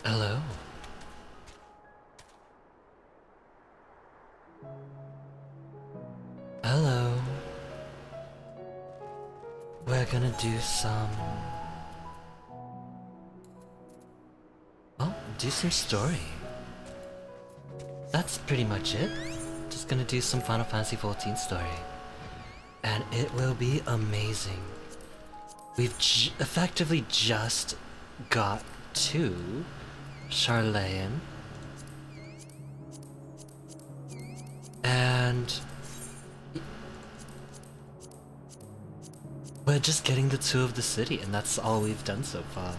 Hello. Hello. We're gonna do some... do some story. That's pretty much it. Just gonna do some Final Fantasy XIV story. And it will be amazing. We've effectively just got to Charlayan. And we're just getting the tour of the city, and that's all we've done so far.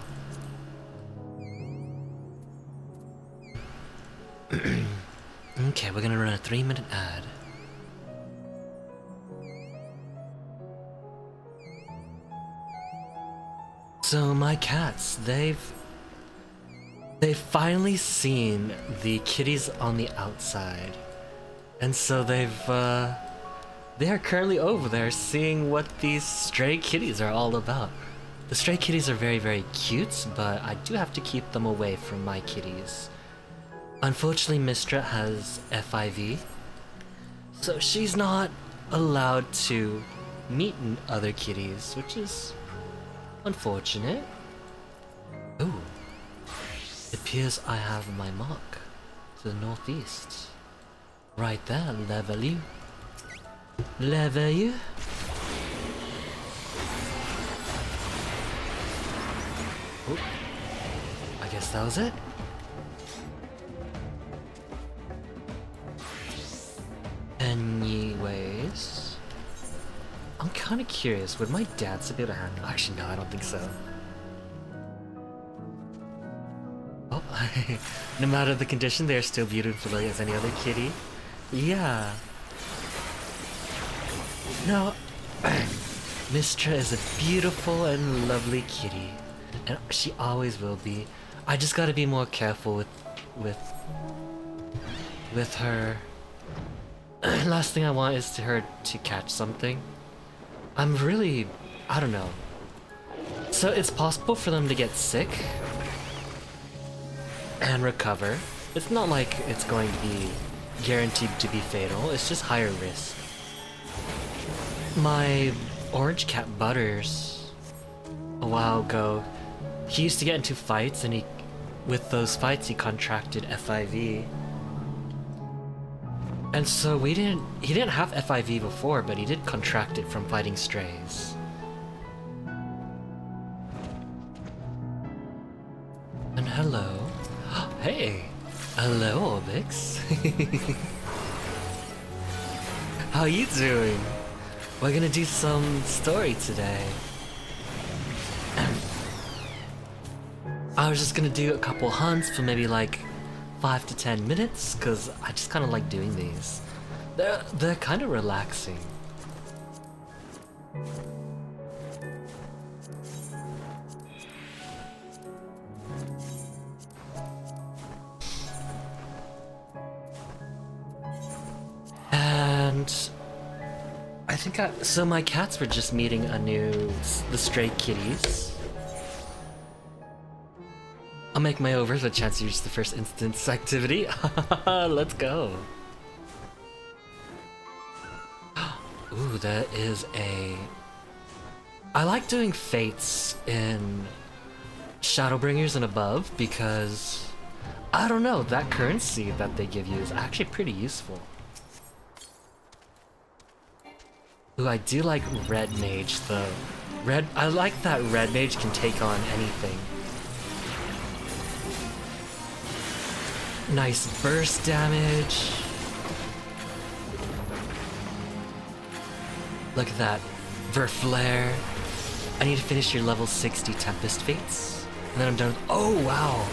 Okay, we're gonna run a 3-minute ad. So my cats, they've finally seen the kitties on the outside. And so they are currently over there seeing what these stray kitties are all about. The stray kitties are very, very cute, but I do have to keep them away from my kitties. Unfortunately, Mistra has FIV, so she's not allowed to meet other kitties, which is unfortunate. Ooh. It appears I have my mark to the northeast. Right there, level you. Level you. Oh, I guess that was it. Anyways, I'm kind of curious, would my dad be able to handle? Actually, no, I don't think so. Oh, no matter the condition, they're still beautiful as any other kitty. Yeah. No, Mistra is a beautiful and lovely kitty, and she always will be. I just gotta be more careful with her. Last thing I want is her to catch something. I don't know. So it's possible for them to get sick and recover. It's not like it's going to be guaranteed to be fatal, it's just higher risk. My orange cat Butters, a while ago, he used to get into fights, and with those fights he contracted FIV. And so he didn't have FIV before, but he did contract it from fighting strays. And hello. Hey! Hello, Orbix. How you doing? We're gonna do some story today. I was just gonna do a couple hunts for maybe like 5 to 10 minutes, because I just kind of like doing these. They're kind of relaxing. And I think so my cats were just meeting the stray kitties. I'll make my over the chance to use the first instance activity. Let's go. Ooh, that is I like doing fates in Shadowbringers and above because, I don't know, that currency that they give you is actually pretty useful. Ooh, I do like Red Mage though. I like that Red Mage can take on anything. Nice burst damage. Look at that. Verflare. I need to finish your level 60 Tempest Fates. And then I'm done with— oh, wow.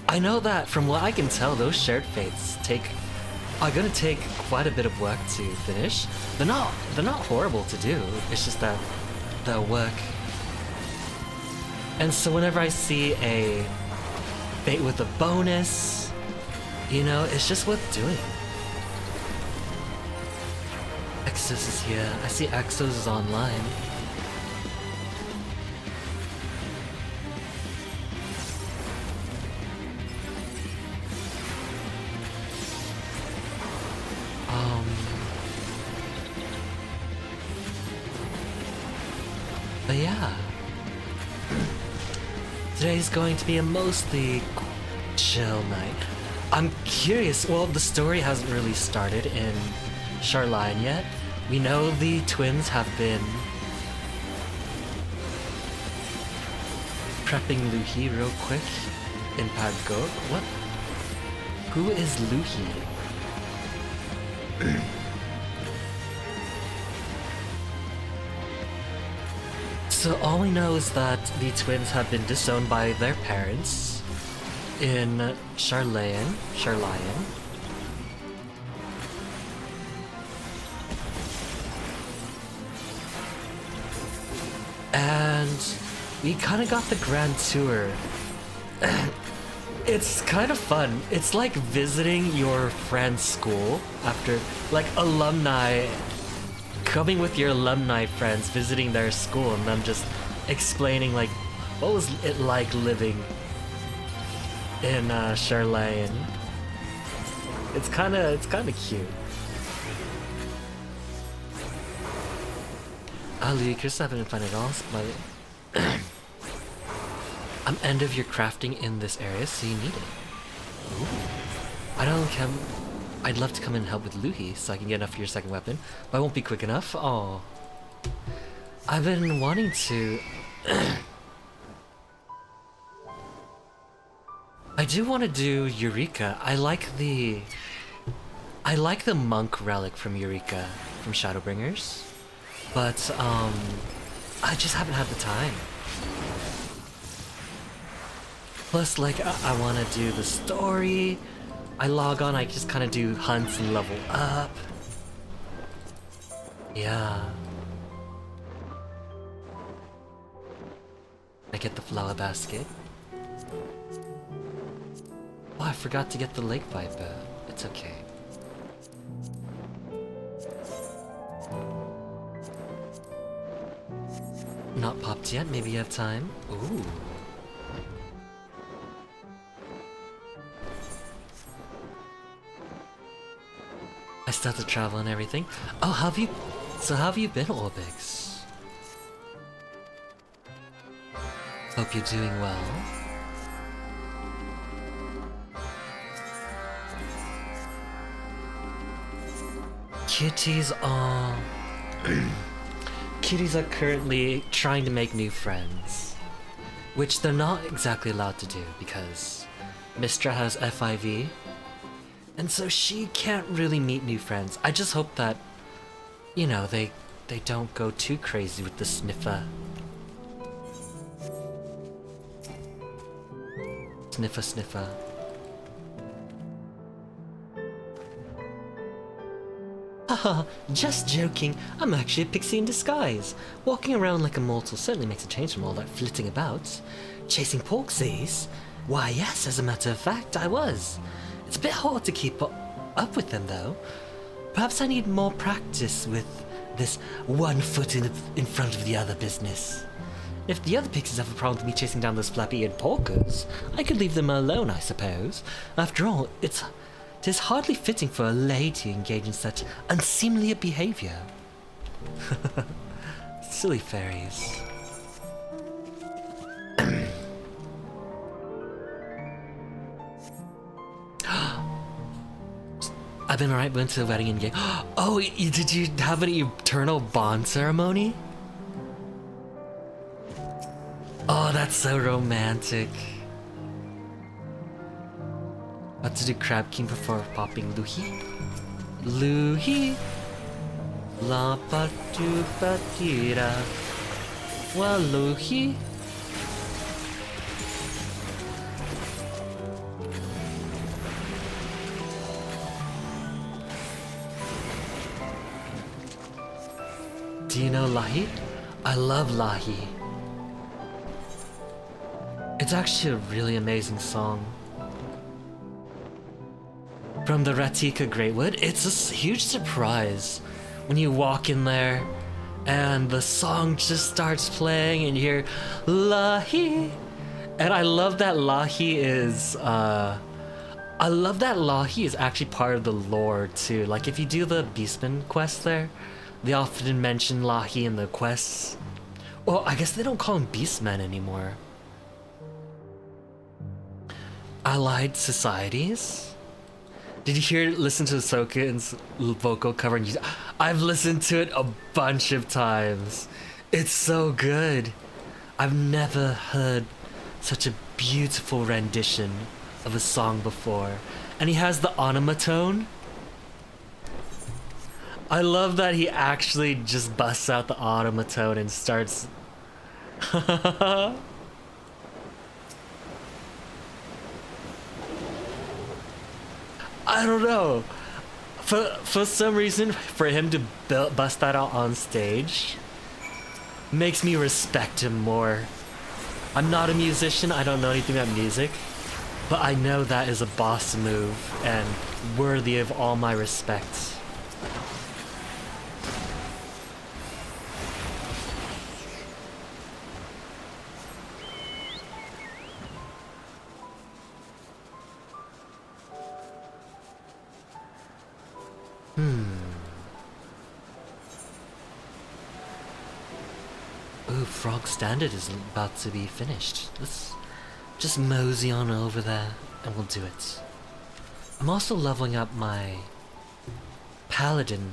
I know that from what I can tell, those shared fates are gonna take quite a bit of work to finish. They're not horrible to do. It's just that they'll work. And so whenever I see a fate with a bonus, you know, it's just worth doing. Exos is here. I see Exos is online. But yeah, today's going to be a mostly chill night. I'm curious, well, the story hasn't really started in Charline yet. We know the twins have been prepping Luhi real quick in Padgo. What? Who is Luhi? So all we know is that the twins have been disowned by their parents in Charlian. And we kind of got the grand tour. It's kind of fun. It's like visiting your friend's school after, like, alumni, coming with your alumni friends, visiting their school, and them just explaining, like, what was it like living in Charlian. It's kind of cute. Chris, I haven't fun at all, but I'm end of your crafting in this area, so you need it. Ooh. I'd love to come in and help with Luhi so I can get enough for your second weapon, but I won't be quick enough. Oh, I've been wanting to. I do want to do Eureka. I like the monk relic from Eureka from Shadowbringers, but I just haven't had the time. Plus, like, I want to do the story. I log on, I just kind of do hunts and level up. Yeah. I get the flower basket. Oh, I forgot to get the lake viper. It's okay. Not popped yet, maybe you have time. Ooh. I still have to travel and everything. Oh, how have you been, Orbix? Hope you're doing well. Kitties are... Kitties are currently trying to make new friends, which they're not exactly allowed to do because Mistra has FIV, and so she can't really meet new friends. I just hope that, you know, they don't go too crazy with the sniffer. Sniffer. Haha, just joking. I'm actually a pixie in disguise. Walking around like a mortal certainly makes a change from all that flitting about. Chasing porksies? Why yes, as a matter of fact, I was. It's a bit hard to keep up with them though. Perhaps I need more practice with this one foot in front of the other business. If the other pixies have a problem with me chasing down those flappy-eared porkers, I could leave them alone, I suppose. After all, it is hardly fitting for a lady to engage in such unseemly behavior. Silly fairies. I've been alright, went to the wedding and game. Oh, did you have an eternal bond ceremony? Oh, that's so romantic. About to do Crab King before popping Luhi. Luhi. La patu patira. Well, Luhi. Do you know Lahi? I love Lahi. It's actually a really amazing song. From the Ratika Greatwood, it's a huge surprise when you walk in there and the song just starts playing and you hear Lahi. And I love that Lahi is actually part of the lore too. Like if you do the Beastman quest there, they often mention Lahi in the quests. Well, I guess they don't call them beastmen anymore. Allied societies? Did you listen to Soken's vocal cover? And I've listened to it a bunch of times. It's so good. I've never heard such a beautiful rendition of a song before. And he has the onomatone. I love that he actually just busts out the onomatone and starts... I don't know. For some reason, for him to bust that out on stage makes me respect him more. I'm not a musician, I don't know anything about music, but I know that is a boss move and worthy of all my respect. Ooh, Frog Standard is about to be finished. Let's just mosey on over there and we'll do it. I'm also leveling up my Paladin.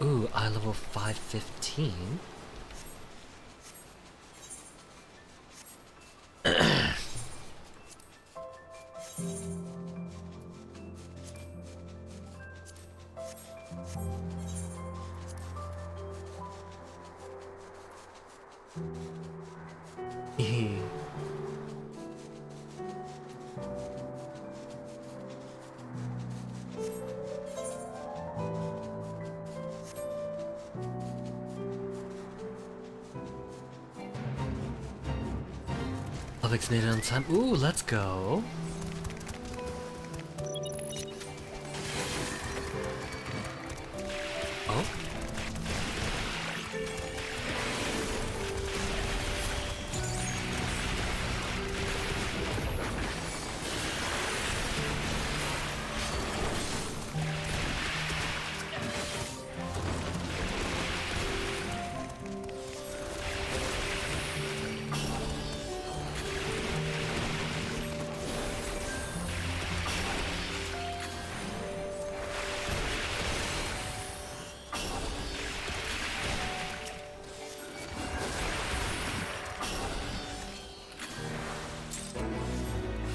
Ooh, I level 515. Public's made it on time. Ooh, let's go. Oh.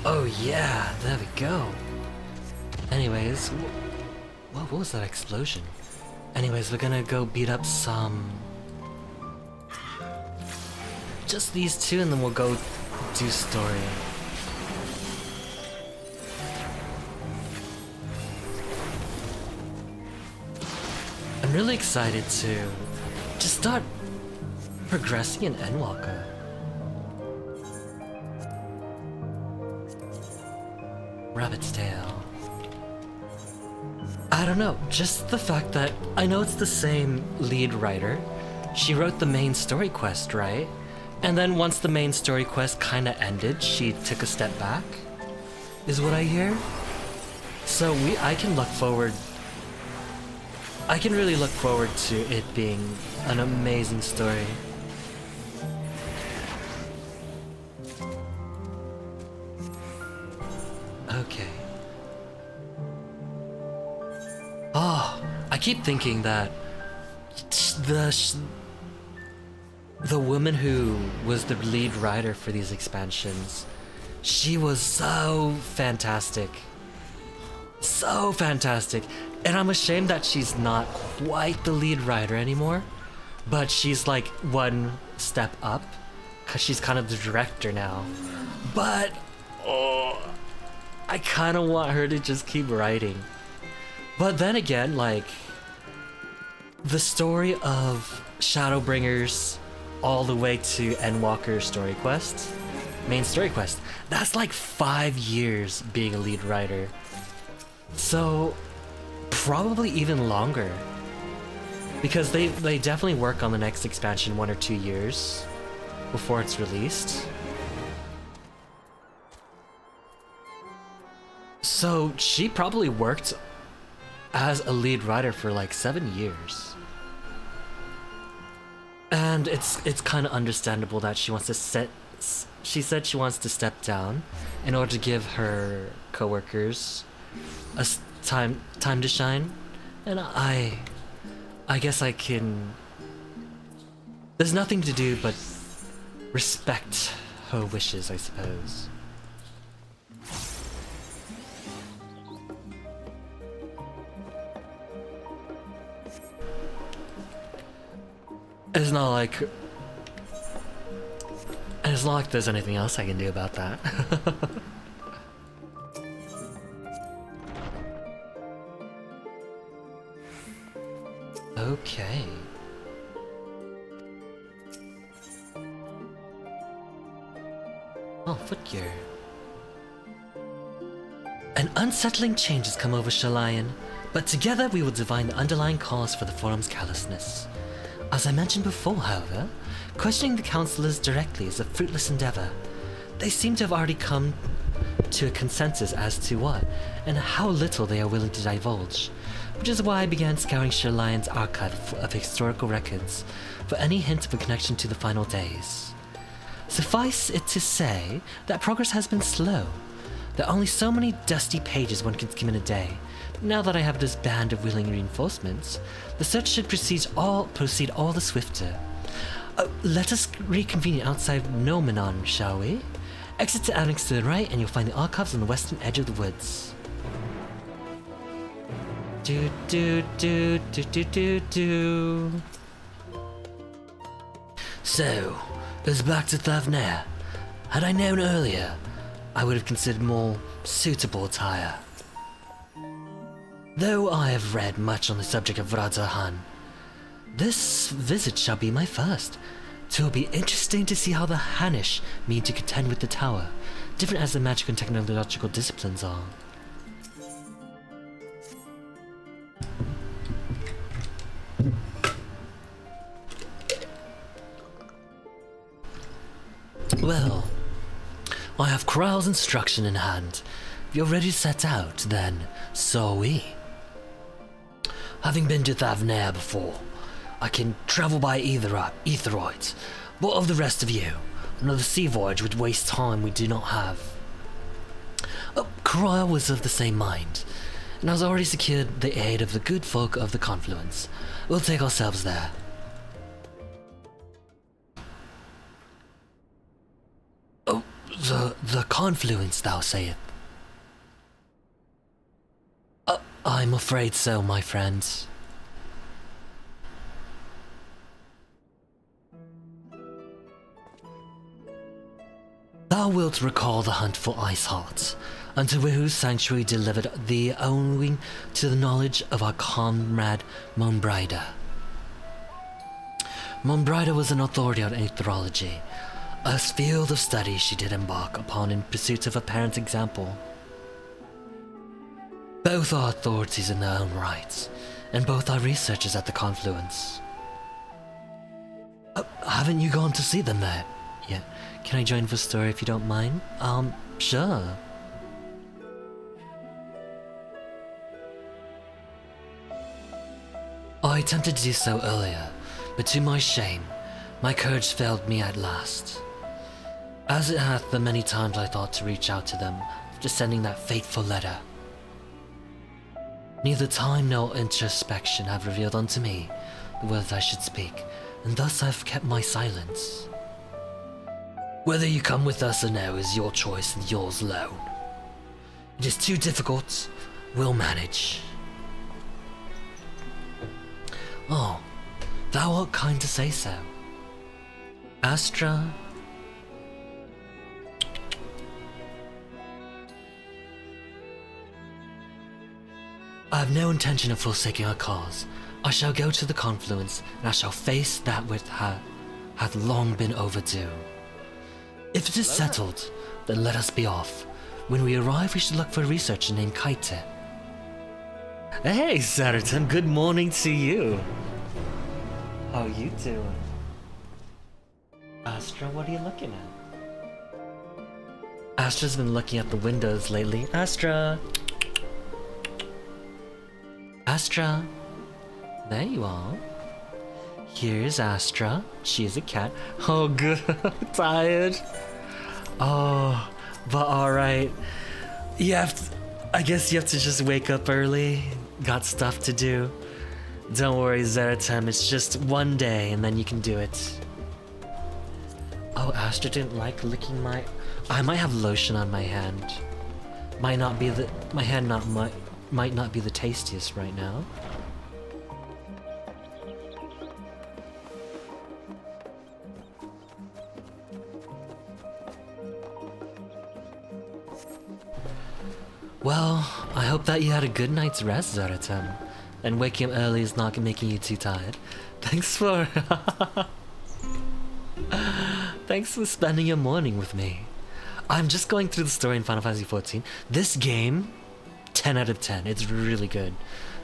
Oh yeah, there we go. Anyways, what was that explosion? Anyways, we're gonna go beat up some... just these two and then we'll go do story. I'm really excited to just start progressing in Endwalker. Rabbit's tail. I don't know, just the fact that I know it's the same lead writer. She wrote the main story quest, right? And then once the main story quest kinda ended, she took a step back, is what I hear. So I can really look forward to it being an amazing story. Okay. Oh, I keep thinking that the woman who was the lead writer for these expansions, she was so fantastic. So fantastic. And I'm ashamed that she's not quite the lead writer anymore, but she's like one step up, because she's kind of the director now. But, oh, I kind of want her to just keep writing. But then again, like, the story of Shadowbringers all the way to Endwalker story quest, main story quest, that's like 5 years being a lead writer. So, probably even longer. Because they definitely work on the next expansion 1 or 2 years before it's released. So she probably worked as a lead writer for like 7 years. And it's kind of understandable that she wants to set. She said she wants to step down in order to give her coworkers time to shine, and I guess I can. There's nothing to do but respect her wishes, I suppose. It's not like there's anything else I can do about that. Okay. Oh, footgear. An unsettling change has come over Shalayan, but together we will divine the underlying cause for the forum's callousness. As I mentioned before, however, questioning the councillors directly is a fruitless endeavor. They seem to have already come to a consensus as to what and how little they are willing to divulge, which is why I began scouring Shalayan's archive of historical records for any hint of a connection to the final days. Suffice it to say that progress has been slow. There are only so many dusty pages one can skim in a day. Now that I have this band of willing reinforcements, the search should proceed all the swifter. Let us reconvene outside Nomenon, shall we? Exit to annex to the right and you'll find the archives on the western edge of the woods. Do do do do do do do. So, it's back to Thavnair. Had I known earlier, I would have considered more suitable attire. Though I have read much on the subject of Radzahan, this visit shall be my first. 'Twill be interesting to see how the Hanish mean to contend with the tower, different as the magical and technological disciplines are. Well, I have Kral's instruction in hand. If you're ready to set out, then so are we. Having been to Thavnair before, I can travel by Etheroids. What of the rest of you? Another sea voyage would waste time we do not have. Kral was of the same mind, and has already secured the aid of the good folk of the Confluence. We'll take ourselves there. Oh, the Confluence, thou sayest? I'm afraid so, my friend. Thou wilt recall the hunt for Iceheart, unto whose sanctuary delivered thee owing to the knowledge of our comrade Monbrida. Monbrida was an authority on aetherology, a field of study she did embark upon in pursuit of a parent's example. Both are authorities in their own rights, and both are researchers at the Confluence. Haven't you gone to see them there yet? Can I join for a story if you don't mind? Sure. I attempted to do so earlier, but to my shame, my courage failed me at last. As it hath the many times I thought to reach out to them after sending that fateful letter. Neither time nor introspection have revealed unto me the words I should speak, and thus I've kept my silence. Whether you come with us or no is your choice and yours alone. It is too difficult, we'll manage. Oh, thou art kind to say so. Astra? I have no intention of forsaking our cause. I shall go to the Confluence, and I shall face that which hath long been overdue. If it is settled, then let us be off. When we arrive, we should look for a researcher named Kaite. Hey, Satterton, good morning to you. How are you doing? Astra, what are you looking at? Astra's been looking at the windows lately. Astra! Astra! There you are. Here's Astra. She is a cat. Oh, good. Tired. Oh, but alright. I guess you have to just wake up early. Got stuff to do. Don't worry, Zeratem. It's just one day and then you can do it. Oh, Astra didn't like licking my... I might have lotion on my hand. Might not be the... My hand might not be the tastiest right now. Well, I hope that you had a good night's rest, Zeratem. And waking up early is not making you too tired. Thanks for... Thanks for spending your morning with me. I'm just going through the story in Final Fantasy XIV. This game, 10 out of 10. It's really good.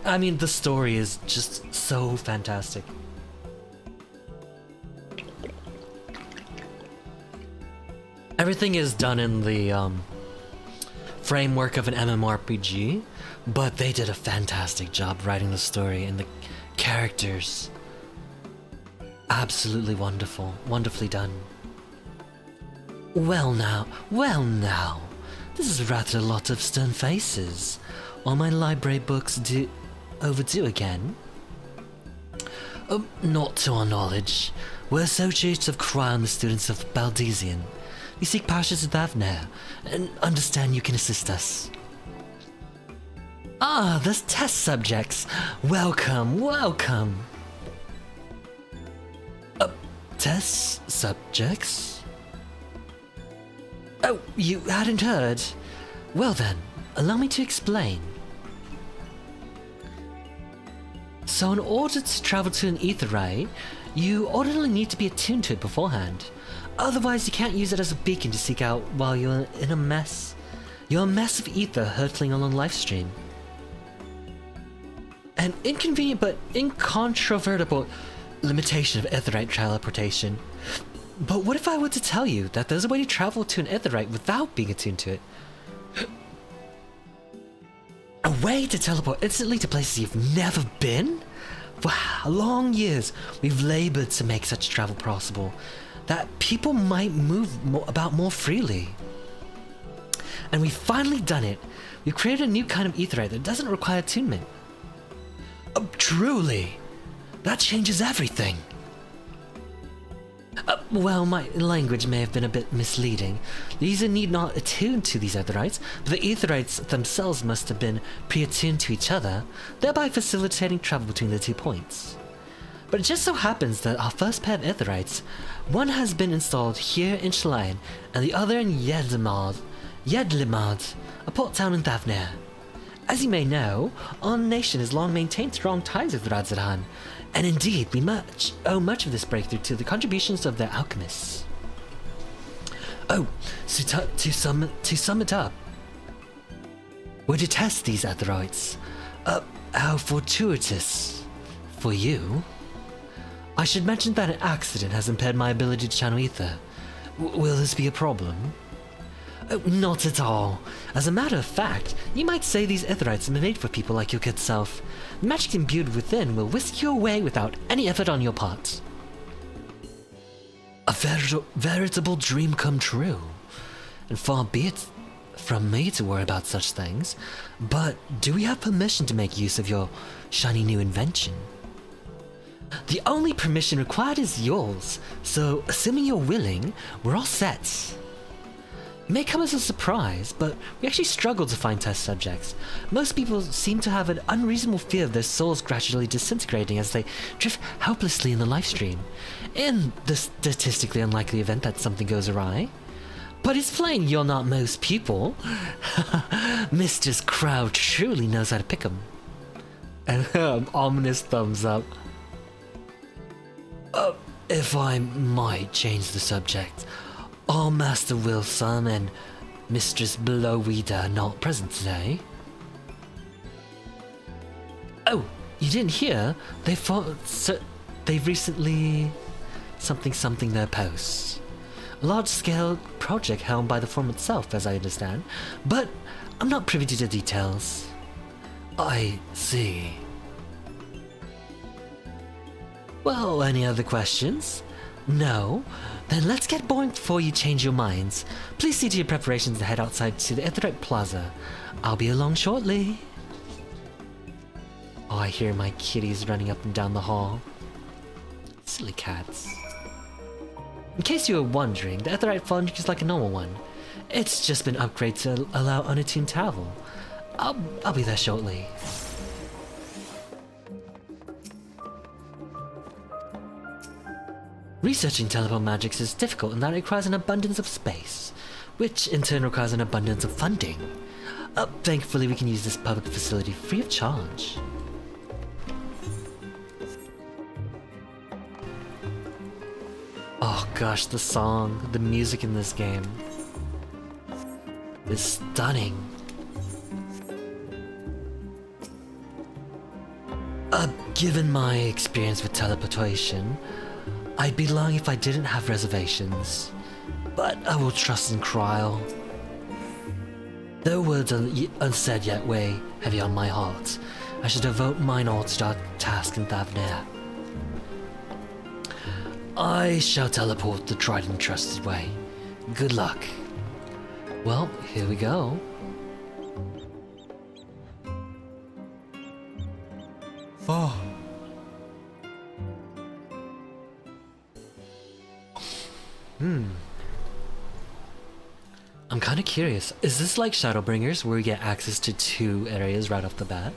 I mean, the story is just so fantastic. Everything is done in the framework of an MMORPG, but they did a fantastic job writing the story and the characters. Absolutely wonderful. Wonderfully done. Well now. This is rather a lot of stern faces. Are my library books overdue again? Not to our knowledge. We're associates of Cryon, the students of Baldesian. We seek passage to Thavnair, and understand you can assist us. Ah, the test subjects. Welcome. Test subjects? Oh, you hadn't heard? Well then, allow me to explain. So in order to travel to an aetheryte, you ordinarily need to be attuned to it beforehand. Otherwise you can't use it as a beacon to seek out while you're in a mess. You're a mess of ether hurtling along lifestream. An inconvenient but incontrovertible limitation of aetheryte teleportation. But what if I were to tell you that there's a way to travel to an aetheryte without being attuned to it? A way to teleport instantly to places you've never been? For long years, we've labored to make such travel possible, that people might move about more freely. And we've finally done it. We've created a new kind of aetheryte that doesn't require attunement. Truly! That changes everything! Well, my language may have been a bit misleading. The user need not attune to these aetherites, but the aetherites themselves must have been pre-attuned to each other, thereby facilitating travel between the 2 points. But it just so happens that our first pair of aetherites, one has been installed here in Schlein, and the other in Yedlimard, a port town in Thavnair. As you may know, our nation has long maintained strong ties with Radzadhan, and indeed we owe much of this breakthrough to the contributions of their alchemists. Oh, so to sum it up, we're to test these aetherites. How fortuitous for you. I should mention that an accident has impaired my ability to channel ether. Will this be a problem? Oh, not at all. As a matter of fact, you might say these aetherites are made for people like your good self. The magic imbued within will whisk you away without any effort on your part. A veritable dream come true. And far be it from me to worry about such things, but do we have permission to make use of your shiny new invention? The only permission required is yours, so assuming you're willing, we're all set. It may come as a surprise, but we actually struggle to find test subjects. Most people seem to have an unreasonable fear of their souls gradually disintegrating as they drift helplessly in the lifestream, in the statistically unlikely event that something goes awry. But it's plain you're not most people. Mistress Crow truly knows how to pick 'em. And ominous thumbs up. If I might change the subject, are Master Wilson and Mistress Blowweeder not present today? Oh, you didn't hear? They've recently something their posts. A large-scale project helmed by the forum itself, as I understand, but I'm not privy to the details. I see. Well, any other questions? No? Then let's get boring before you change your minds. Please see to your preparations and head outside to the Etherite Plaza. I'll be along shortly. Oh, I hear my kitties running up and down the hall. Silly cats. In case you were wondering, the Etherite Foundry is like a normal one. It's just been upgraded to allow unattuned travel. I'll be there shortly. Researching teleport magics is difficult in that it requires an abundance of space, which in turn requires an abundance of funding. Thankfully we can use this public facility free of charge. Oh gosh, the song, the music in this game is stunning. Given my experience with teleportation, I'd be lying if I didn't have reservations, but I will trust in Kryl. Though words unsaid yet weigh heavy on my heart, I should devote mine all to our task in Thavnair. I shall teleport the tried and trusted way. Good luck. Well, here we go. Oh. I'm kind of curious. Is this like Shadowbringers, where we get access to 2 areas right off the bat?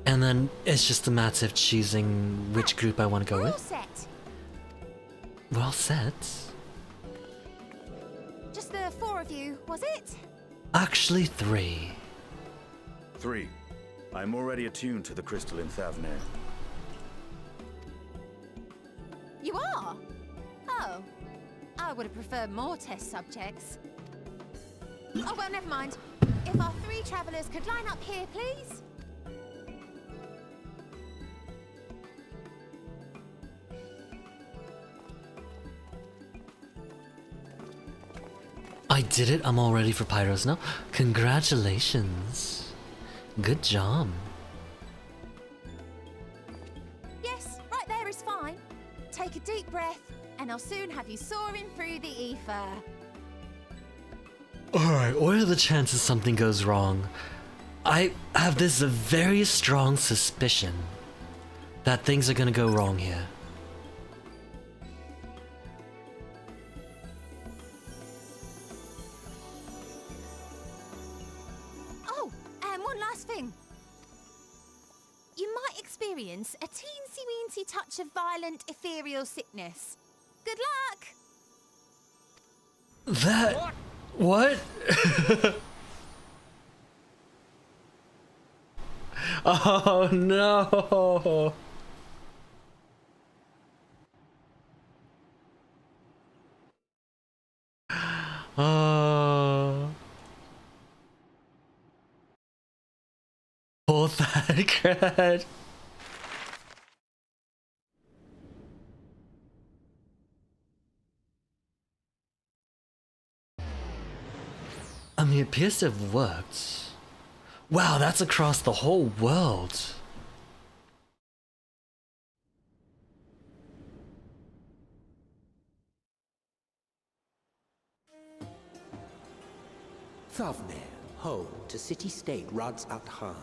And then it's just a matter of choosing which group I want to go with? Set. We're all set. Just the 4 of you, was it? Actually 3. 3. I'm already attuned to the crystal in Thavnair. You are? Oh. I would have preferred more test subjects. Oh, well, never mind. If our 3 travelers could line up here, please. I did it. I'm all ready for Pyros now. Congratulations. Good job. Yes, right there is fine. Take a deep breath, and I'll soon have you soaring through the ether. Alright, what are the chances something goes wrong? I have this very strong suspicion that things are gonna go wrong here. Oh, and one last thing. You might experience a teensy-weensy touch of violent ethereal sickness. Good luck! That... What? Oh no! Oh. Pull that cred. I mean, it appears to have worked. Wow, that's across the whole world. Thavnair, home to city-state Rads at Han.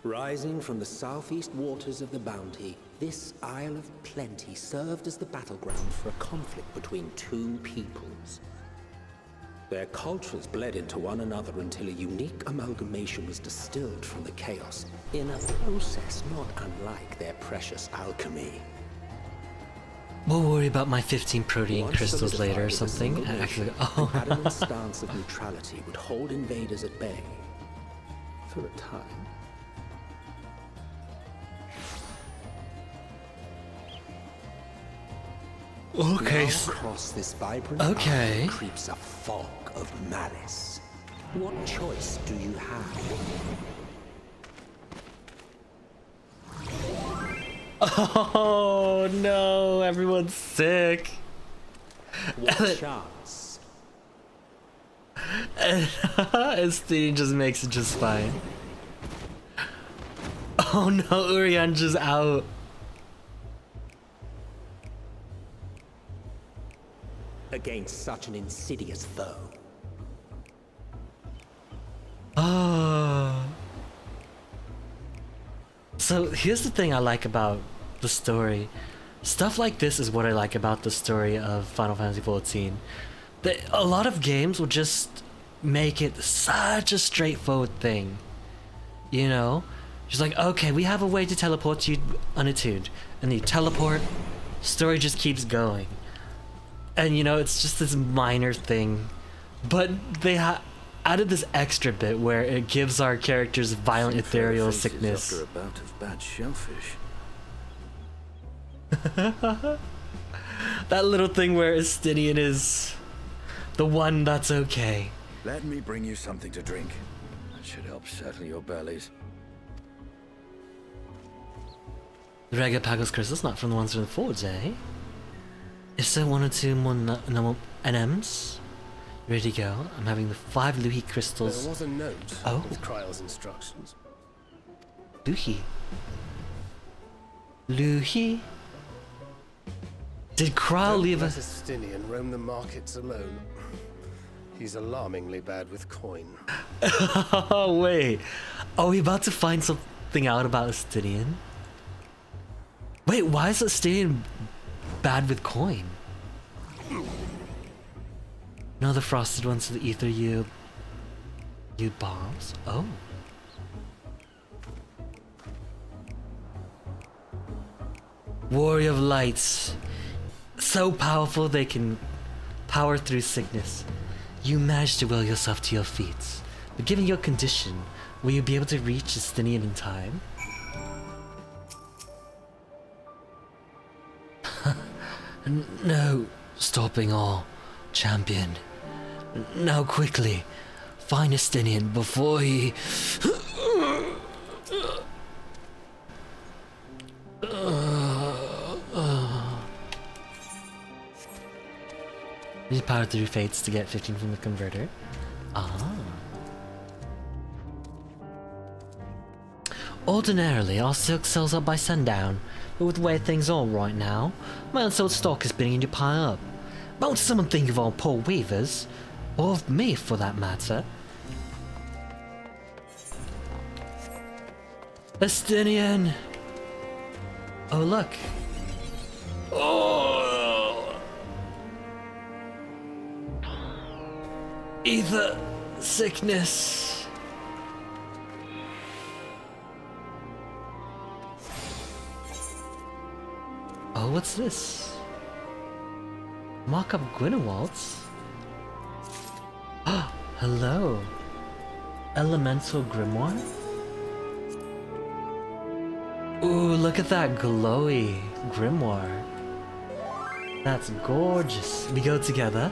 Rising from the southeast waters of the Bounty, this Isle of Plenty served as the battleground for a conflict between 2 peoples. Their cultures bled into one another until a unique amalgamation was distilled from the chaos, in a process not unlike their precious alchemy. We'll worry about my 15 protein Once crystals later or solidified as a something. single Actually, nation, oh. an adamant stance of neutrality would hold invaders at bay for a time. Okay. Now across this vibrant Okay. island creeps a fog of malice. What choice do you have? Oh no, everyone's sick. What chance? And Steve just makes it just fine. Oh no, Urian's just out. against such an insidious foe. Oh. So here's the thing I like about the story. Stuff like this is what I like about the story of Final Fantasy XIV. A lot of games will just make it such a straightforward thing. You know? Just like, okay, we have a way to teleport you unattuned. And you teleport, story just keeps going. And you know, it's just this minor thing. But they added this extra bit where it gives our characters violent ethereal sickness. After a bout of bad shellfish. That little thing where Estinian is the one that's okay. Let me bring you something to drink. That should help settle your bellies. The Regapagos crystal's not from the ones in the forge, eh? If so, one or two more NMs. Ready to go. I'm having the 5 Luhi crystals. There was a note with Kryle's instructions. Luhi? Luhi? Did Kryle leave Let us? Estinian roam the markets alone. He's alarmingly bad with coin. Oh, wait. Are we about to find something out about Estinian? Wait, why is Estinian bad with coin? No, the frosted ones to the ether you bombs. Oh. Warrior of Lights. So powerful they can power through sickness. You managed to will yourself to your feet. But given your condition, will you be able to reach Estinian in time? No, stopping all, champion. Now quickly, find Estinian before he... Use power through fates to get 15 from the converter. Ah. Ordinarily, our silk sells up by sundown, but with the way things are right now, my unsold stock is beginning to pile up. Won't someone think of our poor weavers? Or of me, for that matter? Estinian! Oh, look. Oh! Ether sickness. Oh, what's this? Mock-up Gwynewaltz? Ah, hello. Elemental Grimoire? Ooh, look at that glowy grimoire. That's gorgeous. We go together.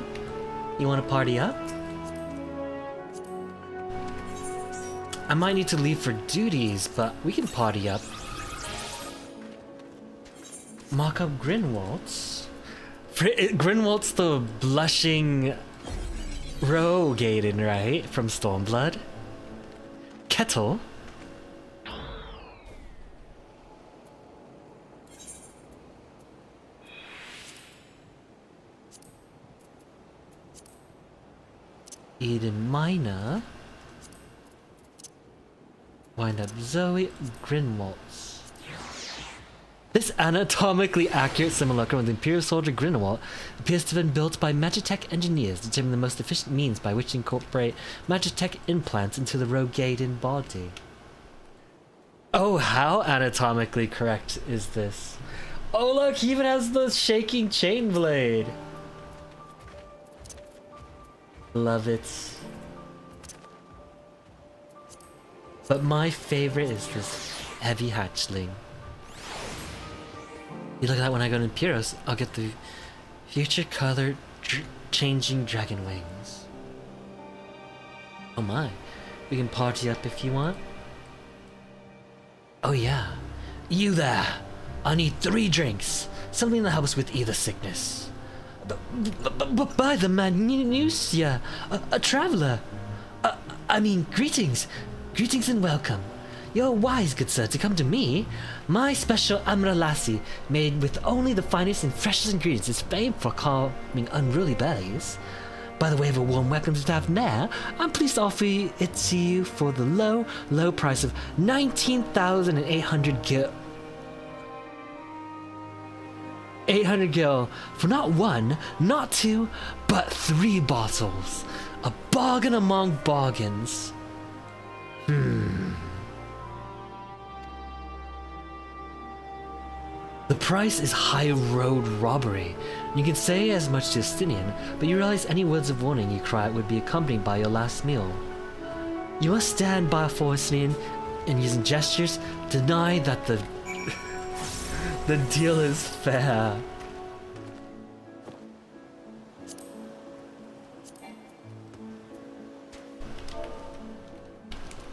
You want to party up? I might need to leave for duties, but we can party up. Mock-up Grinwaltz? Grinwaltz the blushing rogue Gaiden, right? From Stormblood? Kettle? Eden Minor. Wind up Zoe Grinwaltz. This anatomically accurate simulacrum of the Imperial Soldier Grindelwald appears to have been built by Magitech engineers to determine the most efficient means by which to incorporate Magitech implants into the rogue Gaiden body. Oh, how anatomically correct is this? Oh look, he even has the shaking chain blade. Love it. But my favorite is this heavy hatchling. You look at that when I go to Imperios, I'll get the future color changing dragon wings. Oh my, we can party up if you want. Oh yeah, you there. I need 3 drinks, something that helps with either sickness. By the Manusia, a traveler. I mean, greetings and welcome. You're wise, good sir, to come to me. My special Amra lassi, made with only the finest and freshest ingredients, is famed for calming unruly bellies. By the way of a warm welcome to Staff Mare, I'm pleased to offer it to you for the low, low price of 19,800 gil. 800 gil for not one, not two, but 3 bottles. A bargain among bargains. The price is high road robbery. You can say as much to Justinian, but you realize any words of warning you cry out would be accompanied by your last meal. You must stand by for Justinian and using gestures deny that the deal is fair.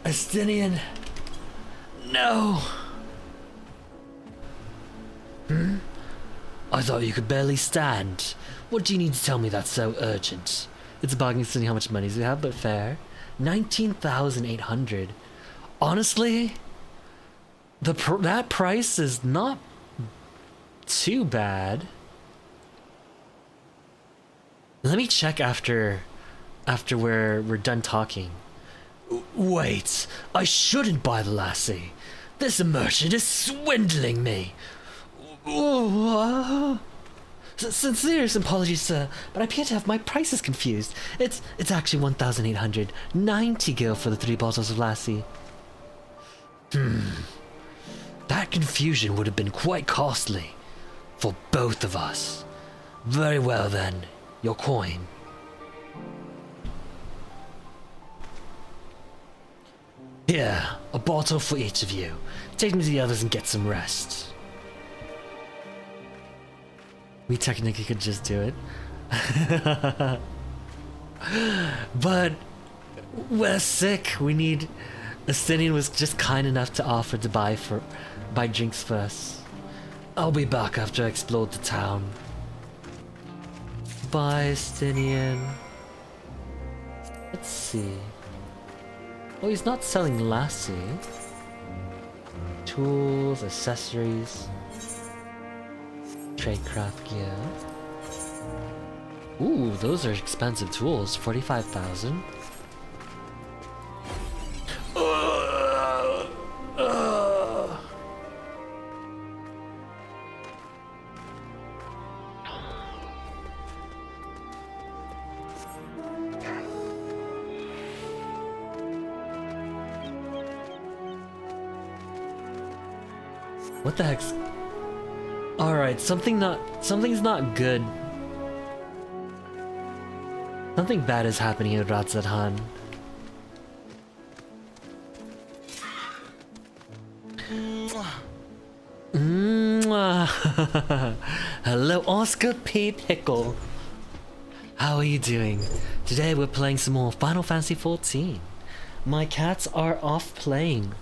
Justinian, no. I thought you could barely stand. What do you need to tell me that's so urgent? It's a bargain considering how much money we have, but fair. 19,800. Honestly, that price is not too bad. Let me check after we're done talking. Wait, I shouldn't buy the lassie. This merchant is swindling me. Sincerest apologies, sir, but I appear to have my prices confused. It's actually 1,890 gil for the 3 bottles of lassie. That confusion would have been quite costly for both of us. Very well then, your coin. Here, a bottle for each of you. Take me to the others and get some rest. We technically could just do it. But we're sick. We need... Justinian was just kind enough to offer to buy drinks for us. I'll be back after I explored the town. Bye, Justinian. Let's see. Oh, he's not selling lassie. Tools, accessories. Tradecraft gear. Ooh, those are expensive tools. 45,000. What the heck's... Alright, something's not good. Something bad is happening in Ratzadhan. Hello, Oscar P. Pickle. How are you doing? Today we're playing some more Final Fantasy XIV. My cats are off playing,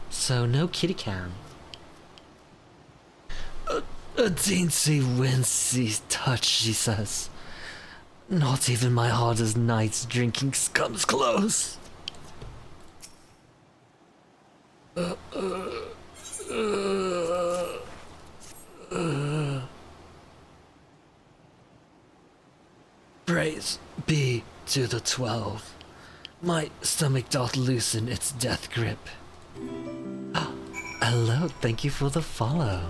so no kitty cam. A dainty, wincy touch, she says. Not even my hardest night's drinking comes close. Praise be to the 12. My stomach doth loosen its death grip. Hello, thank you for the follow.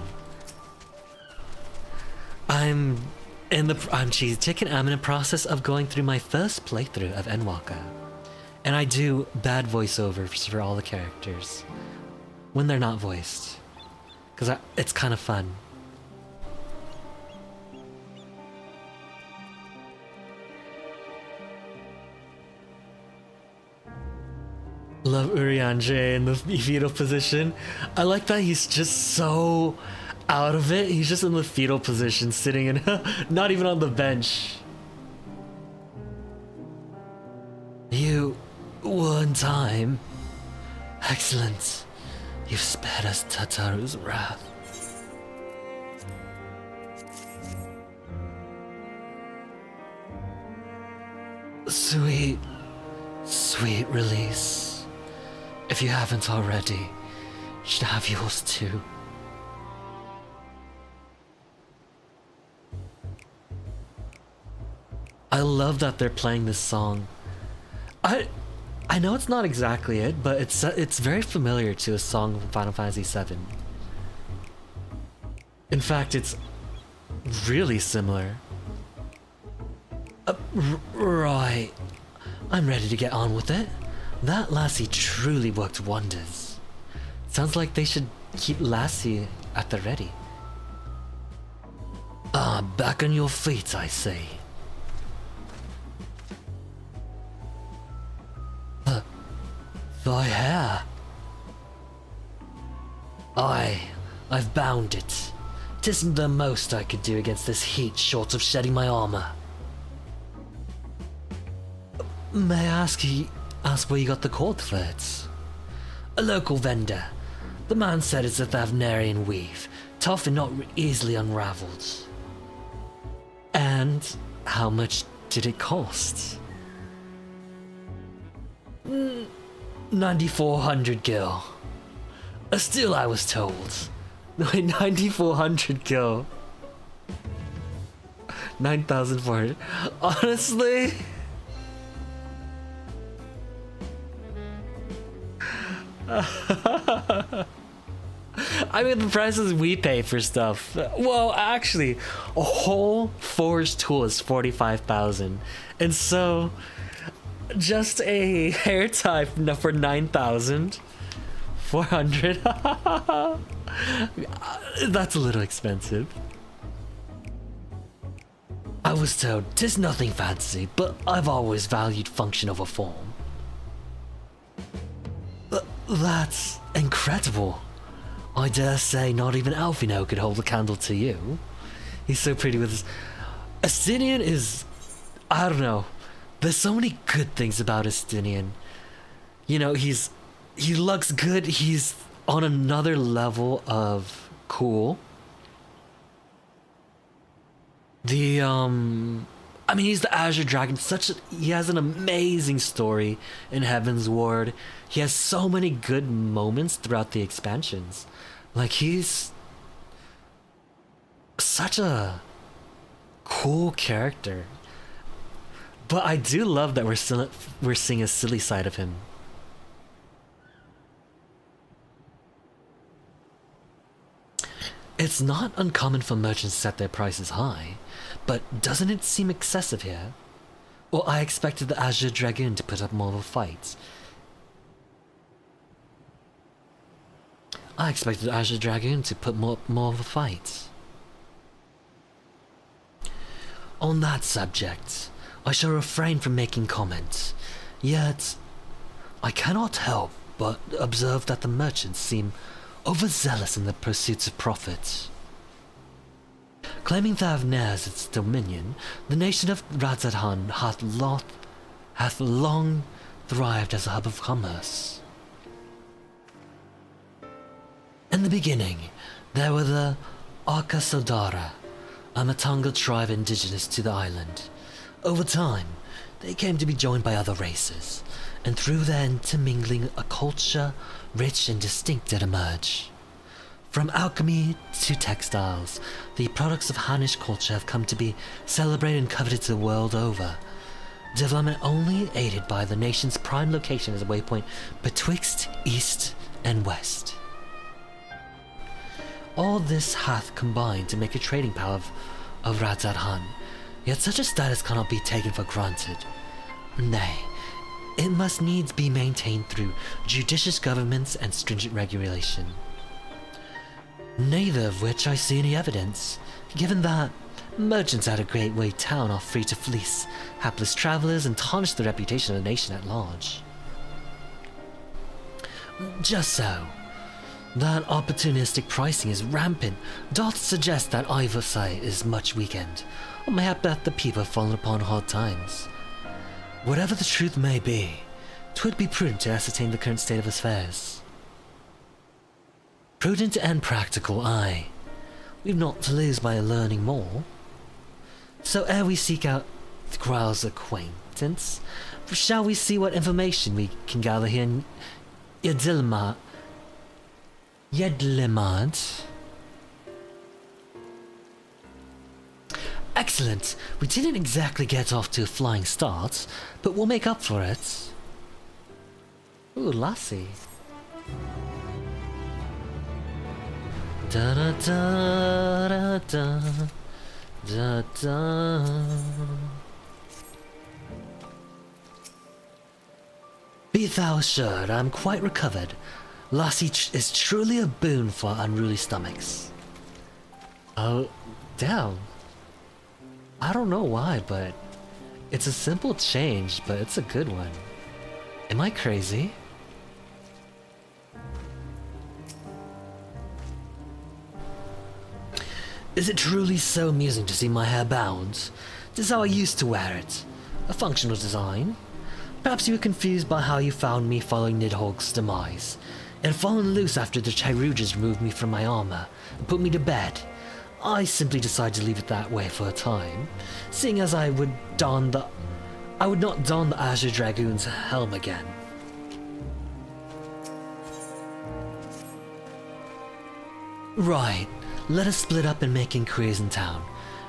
I'm Cheesy Chicken. I'm in the process of going through my first playthrough of Endwalker. And I do bad voiceovers for all the characters. When they're not voiced. Because it's kind of fun. Love Urianger in the fetal position. I like that he's just so out of it. He's just in the fetal position, sitting in, not even on the bench. You were in time. Excellent. You've spared us Tataru's wrath. Sweet, sweet release. If you haven't already, you should have yours too. I love that they're playing this song. I know it's not exactly it, but it's very familiar to a song from Final Fantasy VII. In fact, it's really similar. Right. I'm ready to get on with it. That lassie truly worked wonders. Sounds like they should keep Lassie at the ready. Back on your feet, I say. Thy hair. I've bound it. 'Tisn't the most I could do against this heat short of shedding my armor. May I ask where you got the cord for it? A local vendor. The man said it's a Thavnarian weave, tough and not easily unraveled. And how much did it cost? 9,400 gil. Still, I was told. 9,400 gil. 9,400. Honestly? I mean, the prices we pay for stuff. Well, actually, a whole forged tool is 45,000. And so, just a hair tie for 9,400. That's a little expensive. I was told 'tis nothing fancy, but I've always valued function over form. That's incredible. I dare say not even Alfino could hold a candle to you. He's so pretty with his... Estinian is... I don't know. There's so many good things about Estinian. You know, he looks good. He's on another level of cool. I mean, he's the Azure Dragon. He has an amazing story in Heaven's Ward. He has so many good moments throughout the expansions. Like, he's such a cool character. But I do love that we're seeing a silly side of him. It's not uncommon for merchants to set their prices high, but doesn't it seem excessive here? Well, I expected the Azure Dragoon to put up more of a fight. I expected the Azure Dragoon to put more of a fight. On that subject, I shall refrain from making comment, yet I cannot help but observe that the merchants seem overzealous in the pursuits of profit. Claiming Thavner as its dominion, the nation of Radzadhan hath long thrived as a hub of commerce. In the beginning, there were the Arka Sodara, a Matanga tribe indigenous to the island. Over time, they came to be joined by other races, and through their intermingling a culture rich and distinct did emerge. From alchemy to textiles, the products of Hanish culture have come to be celebrated and coveted the world over. Development only aided by the nation's prime location as a waypoint betwixt east and west. All this hath combined to make a trading power of Radzadhan, yet such a status cannot be taken for granted. Nay, it must needs be maintained through judicious governments and stringent regulation. Neither of which I see any evidence, given that merchants at a gateway town are free to fleece hapless travelers and tarnish the reputation of the nation at large. Just so, that opportunistic pricing is rampant doth suggest that oversight is much weakened, or mayhap that the people have fallen upon hard times. Whatever the truth may be, 'twould be prudent to ascertain the current state of affairs. Prudent and practical, aye. We've not to lose by learning more. So ere we seek out the Growl's acquaintance, shall we see what information we can gather here Yedlimad. Excellent. We didn't exactly get off to a flying start, but we'll make up for it. Ooh, Lassie. Da da da da da da da. Be thou assured, I am quite recovered. Lassie is truly a boon for unruly stomachs. Oh, damn. I don't know why, but it's a simple change, but it's a good one. Am I crazy? Is it truly so amusing to see my hair bound? This is how I used to wear it. A functional design. Perhaps you were confused by how you found me following Nidhogg's demise. It had fallen loose after the Chirujas removed me from my armor and put me to bed. I simply decided to leave it that way for a time, seeing as I would not don the Azure Dragoon's helm again. Right, let us split up and make inquiries in town.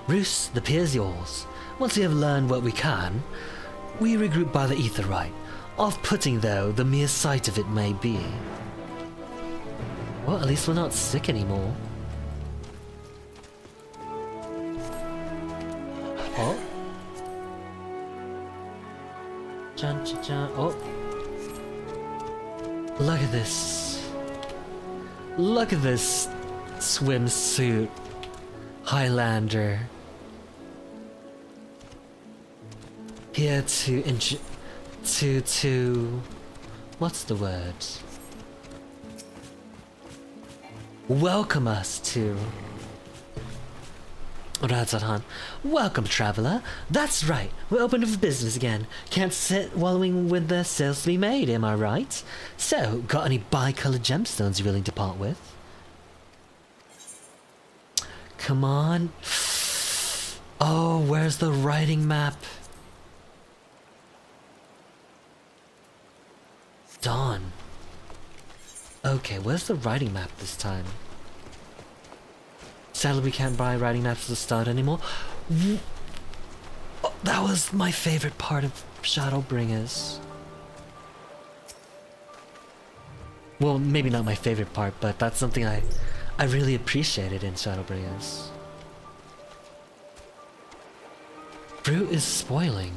Roos, the pier's yours. Once we have learned what we can, we regroup by the Aetheryte. Off-putting though, the mere sight of it may be. Well, at least we're not sick anymore. Oh. Chan, chan, chan. Oh. Look at this. Look at this swimsuit Highlander. Here to what's the word? Welcome us to Radzahan. Welcome, traveler. That's right. We're open for business again. Can't sit wallowing with the sales to be made, am I right? So, got any bi-colored gemstones you're willing to part with? Come on. Oh, where's the writing map? Dawn. Okay, where's the writing map this time? Sadly, we can't buy writing maps at the start anymore. Oh, that was my favorite part of Shadowbringers. Well, maybe not my favorite part, but that's something I really appreciated in Shadowbringers. Fruit is spoiling.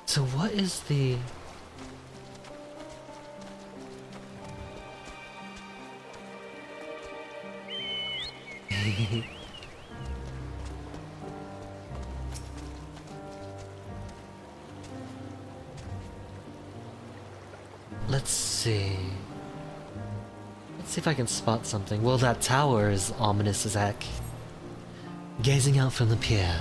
So what is the... Let's see. Let's see if I can spot something. Well, that tower is ominous as heck. Gazing out from the pier,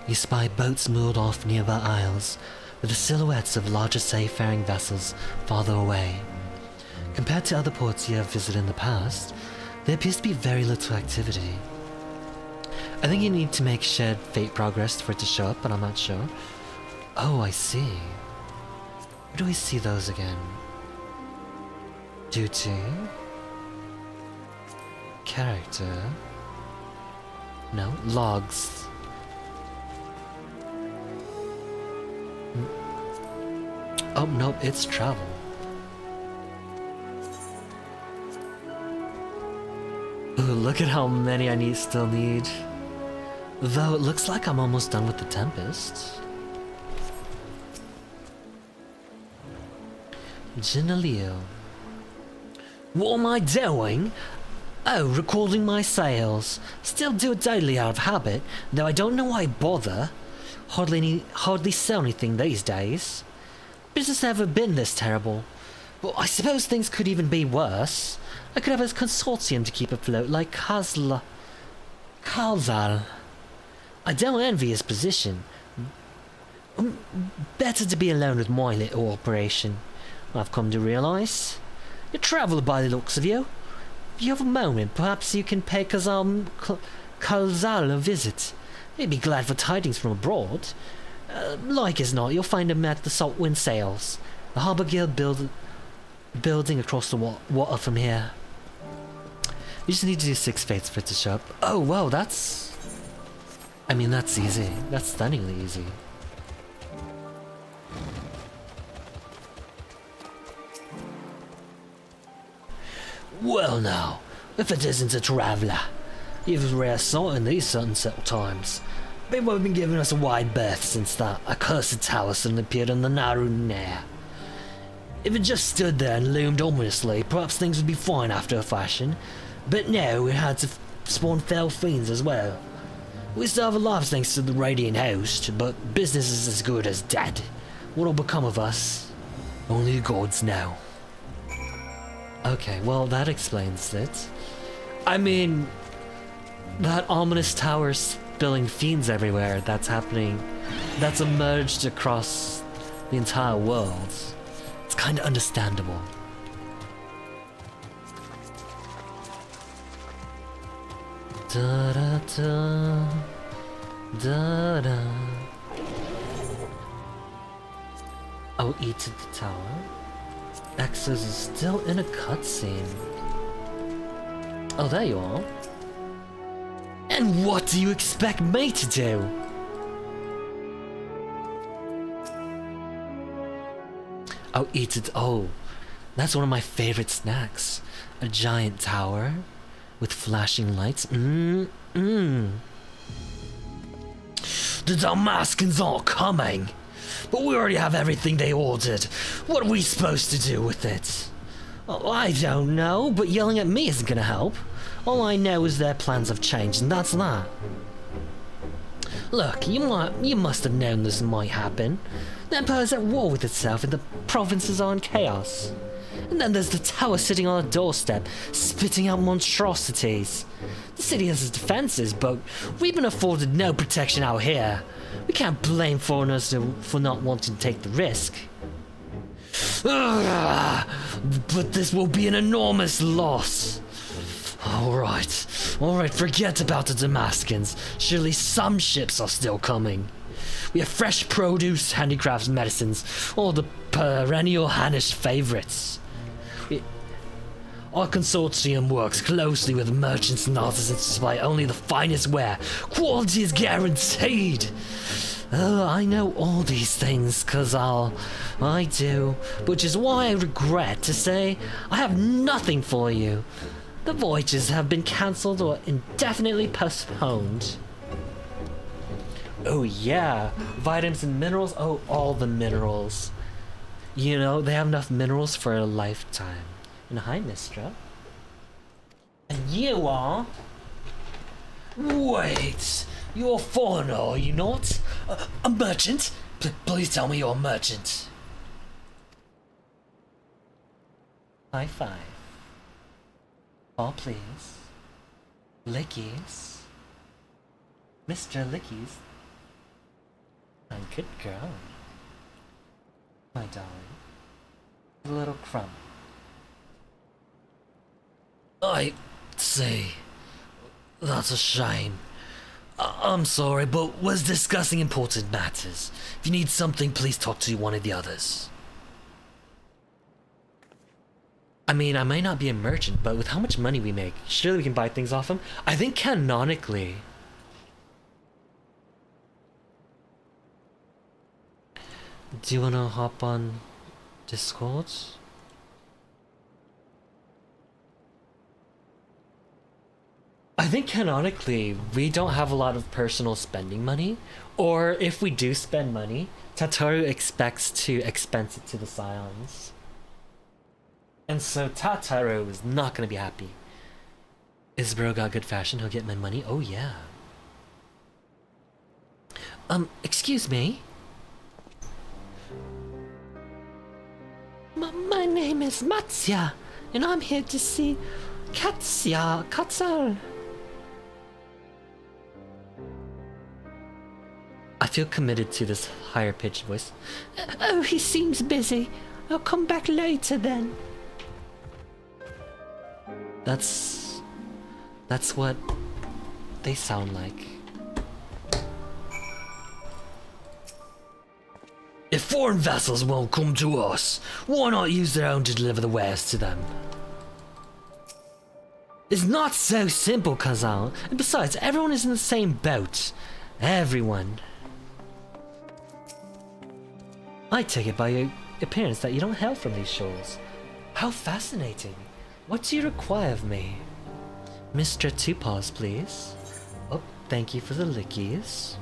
you spy boats moored off nearby isles, with the silhouettes of larger seafaring vessels farther away. Compared to other ports you have visited in the past, there appears to be very little activity. I think you need to make shared fate progress for it to show up, but I'm not sure. Oh, I see. Where do we see those again? Duty. Character. No, logs. Oh, no, it's travel. Ooh, look at how many I still need. Though it looks like I'm almost done with the Tempest. Genelio. What am I doing? Oh, recording my sales. Still do it daily out of habit, though I don't know why I bother. Hardly sell anything these days. Business never been this terrible. Well, I suppose things could even be worse. I could have a consortium to keep afloat like Kazal. I don't envy his position. Better to be alone with my little operation, I've come to realise. You're a traveller by the looks of you. If you have a moment, perhaps you can pay Kazal a visit. He'd be glad for tidings from abroad. Like as not, you'll find him at the Saltwind Sales. The Harbour Guild building across the water from here. We just need to do 6 fates for it to show up. Oh, wow, that's... I mean, that's easy. That's stunningly easy. Well now, if it isn't a traveller. You've rare sight in these sunset times. People have been giving us a wide berth since that accursed tower suddenly appeared in the narrow air. If it just stood there and loomed ominously, perhaps things would be fine after a fashion. But no, it had to spawn fell fiends as well. We still have our lives thanks to the Radiant Host, but business is as good as dead. What'll become of us? Only the gods know. Okay, well that explains it. I mean, that ominous tower spilling fiends everywhere that's happening, that's emerged across the entire world. It's kind of understandable. Da da da da da. Oh, E to the tower. Exos is still in a cutscene. Oh, there you are. And what do you expect me to do? Oh, eat it. Oh, that's one of my favorite snacks. A giant tower with flashing lights. The Damascans are coming, but we already have everything they ordered. What are we supposed to do with it? Oh, I don't know, but yelling at me isn't gonna help. All I know is their plans have changed, and that's that. Look, you must have known this might happen. The Empire's at war with itself, and the provinces are in chaos. And then there's the tower sitting on a doorstep, spitting out monstrosities. The city has its defenses, but we've been afforded no protection out here. We can't blame foreigners for not wanting to take the risk. Ugh, but this will be an enormous loss. Alright, forget about the Damascans. Surely some ships are still coming. We have fresh produce, handicrafts, medicines, all the perennial Hannish favorites. Our consortium works closely with merchants and artisans to supply only the finest ware. Quality is guaranteed. I know all these things, cause I do, which is why I regret to say I have nothing for you. The voyages have been cancelled or indefinitely postponed. Oh yeah, vitamins and minerals. Oh, all the minerals. You know, they have enough minerals for a lifetime. And hi, Mistra. And you are? Wait, you're a foreigner, are you not? A merchant? Please tell me you're a merchant. High five. Oh, please. Lickies. Mr. Lickies. My good girl. My darling. A little crumb. I see. That's a shame. I'm sorry, but was discussing important matters. If you need something, please talk to one of the others. I mean, I might not be a merchant, but with how much money we make, surely we can buy things off him. I think canonically. Do you wanna hop on Discord? I think canonically, we don't have a lot of personal spending money, or if we do spend money, Tataru expects to expense it to the Scions. And so Tataru is not gonna be happy. Isbro got good fashion, he'll get my money. Oh yeah. Excuse me? My name is Matsya, and I'm here to see Katsal. I feel committed to this higher pitched voice. Oh, he seems busy. I'll come back later then. That's what they sound like. If foreign vessels won't come to us, why not use their own to deliver the wares to them? It's not so simple, Kazal. And besides, everyone is in the same boat. Everyone. I take it by your appearance that you don't hail from these shores. How fascinating. What do you require of me? Mr. Two Paws, please. Oh, thank you for the lickies.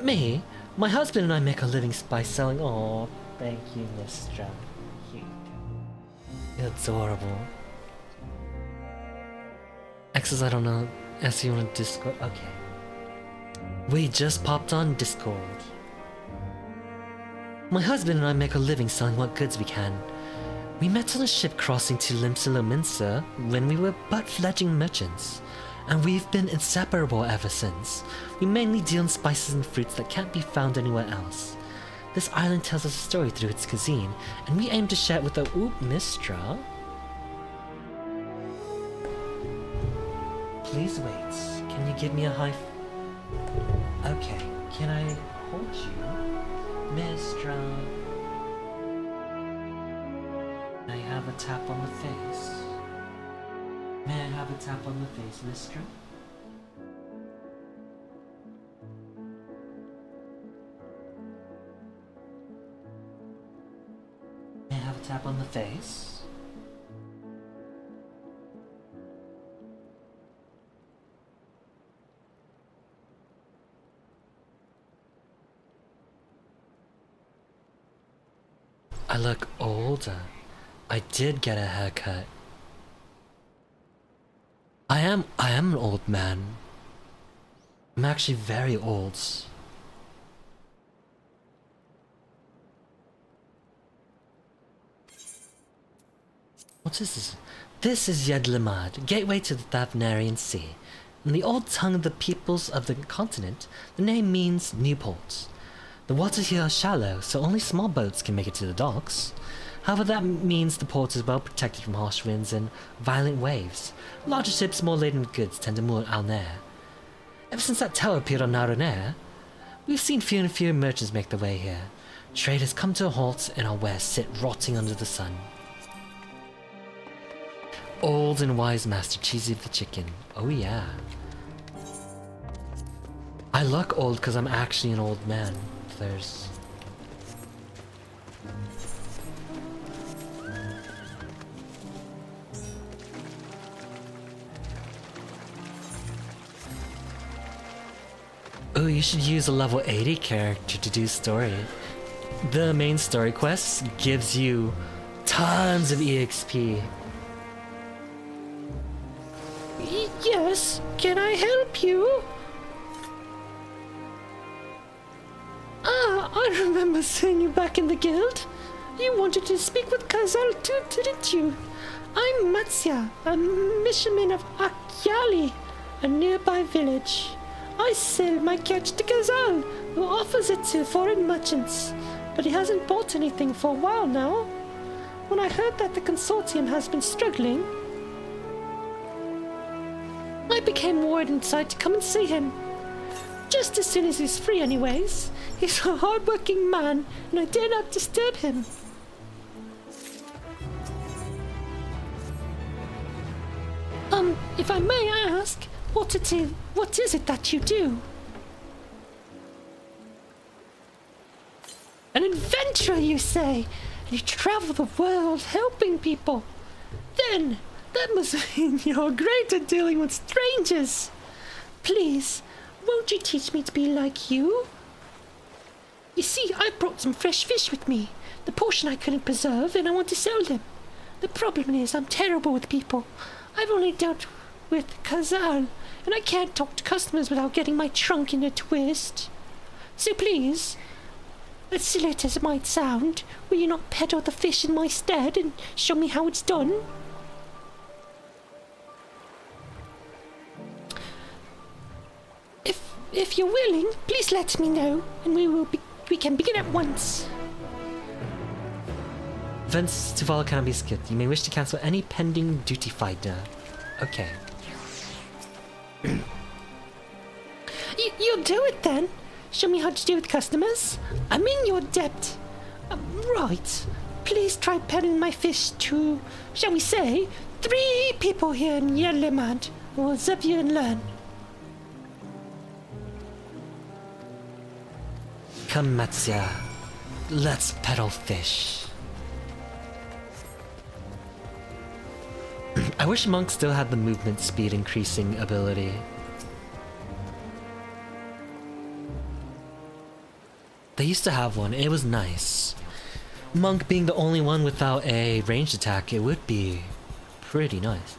Me? My husband and I make a living by selling... Oh, thank you, Mr. You're adorable. X's, I don't know. S, you want to Discord? Okay. We just popped on Discord. My husband and I make a living selling what goods we can. We met on a ship crossing to Limsa when we were but fledgling merchants, and we've been inseparable ever since. We mainly deal in spices and fruits that can't be found anywhere else. This island tells us a story through its cuisine, and we aim to share it with the Mistra. Please wait. Can you give me a high... Okay, can I hold you? Mistra. May I have a tap on the face? May I have a tap on the face, Mistra? May I have a tap on the face? I look older. I did get a haircut. I am an old man. I'm actually very old. What is this? This is Yedlimad, gateway to the Thavnarian Sea. In the old tongue of the peoples of the continent, the name means new ports. The waters here are shallow, so only small boats can make it to the docks. However, that means the port is well protected from harsh winds and violent waves. Larger ships more laden with goods tend to moor at Alnair. Ever since that tower appeared on Naronair, we've seen fewer and fewer merchants make their way here. Trade has come to a halt and our wares sit rotting under the sun. Old and wise Master Cheesy the Chicken. Oh yeah. I look old because I'm actually an old man. There's... Oh, you should use a level 80 character to do story. The main story quest gives you tons of EXP. Yes, can I help you? I remember seeing you back in the guild. You wanted to speak with Kazal too, didn't you? I'm Matsya, a fisherman of Akyali, a nearby village. I sell my catch to Kazal, who offers it to foreign merchants, but he hasn't bought anything for a while now. When I heard that the consortium has been struggling, I became worried and decided to come and see him. Just as soon as he's free anyways. He's a hard-working man, and I dare not disturb him. If I may ask, what is it that you do? An adventurer, you say? And you travel the world helping people. Then, that must mean you're great at dealing with strangers. Please, won't you teach me to be like you? You see, I brought some fresh fish with me. The portion I couldn't preserve, and I want to sell them. The problem is I'm terrible with people. I've only dealt with Kazal, and I can't talk to customers without getting my trunk in a twist. So please, as silly as it might sound, will you not peddle the fish in my stead and show me how it's done? If you're willing, please let me know, and we can begin at once. Events to follow can be skipped. You may wish to cancel any pending duty finder. Okay. You'll do it then? Show me how to deal with customers. I'm in your debt. Right. Please try petting my fish to, shall we say, 3 people here in Yerlemad. Will zip you and learn. Come, Matsia. Let's peddle fish. I wish monks still had the movement speed increasing ability. They used to have one, it was nice. Monk being the only one without a ranged attack, it would be pretty nice.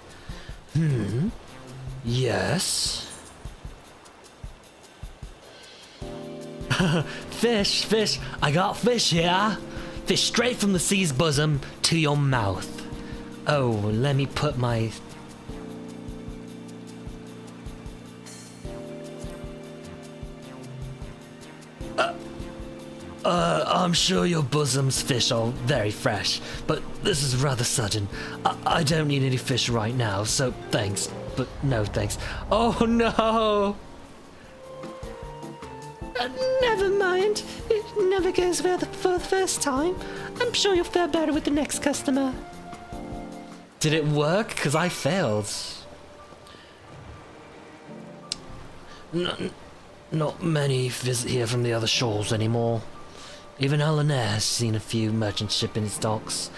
Yes? Fish, I got fish here. Fish straight from the sea's bosom to your mouth. Oh, let me put my... I'm sure your bosom's fish are very fresh, but this is rather sudden. I don't need any fish right now, so thanks, but no thanks. Oh no! Never mind. It never goes well for the first time. I'm sure you'll fare better with the next customer. Did it work? Because I failed. Not many visit here from the other shores anymore. Even Alaner has seen a few merchant ship in its docks,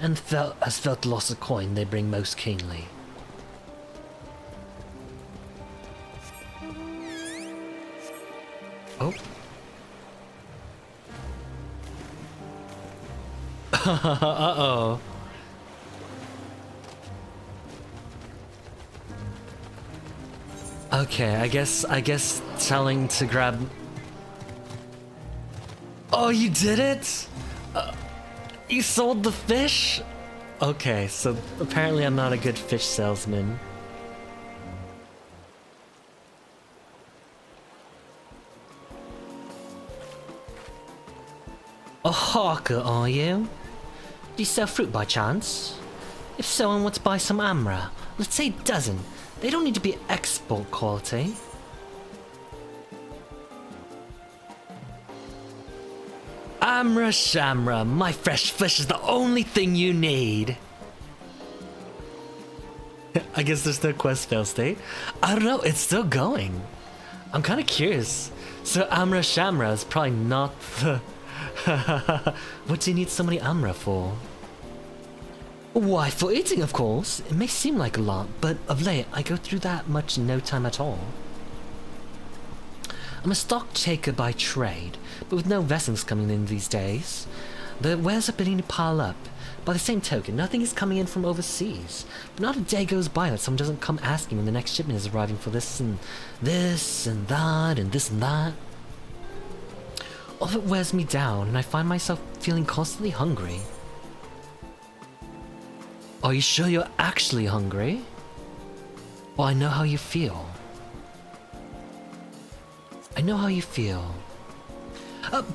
and has felt the loss of coin they bring most keenly. Oh. Uh-oh. Okay, I guess telling to grab... Oh, you did it? You sold the fish? Okay, so apparently I'm not a good fish salesman. A hawker, are you? Do you sell fruit by chance? If so, I want to buy some amra. Let's say a dozen. They don't need to be export quality. Amra Shamra, my fresh fish is the only thing you need. I guess there's no quest fail state. I don't know, it's still going. I'm kind of curious. So Amra Shamra is probably not the... What do you need so many Amra for? Why, for eating, of course. It may seem like a lot, but of late, I go through that much in no time at all. I'm a stock taker by trade, but with no vessels coming in these days, the wares are beginning to pile up. By the same token, nothing is coming in from overseas. But not a day goes by that someone doesn't come asking when the next shipment is arriving for this and this and that and this and that. All of it wears me down, and I find myself feeling constantly hungry. Are you sure you're actually hungry? Well, I know how you feel. I know how you feel.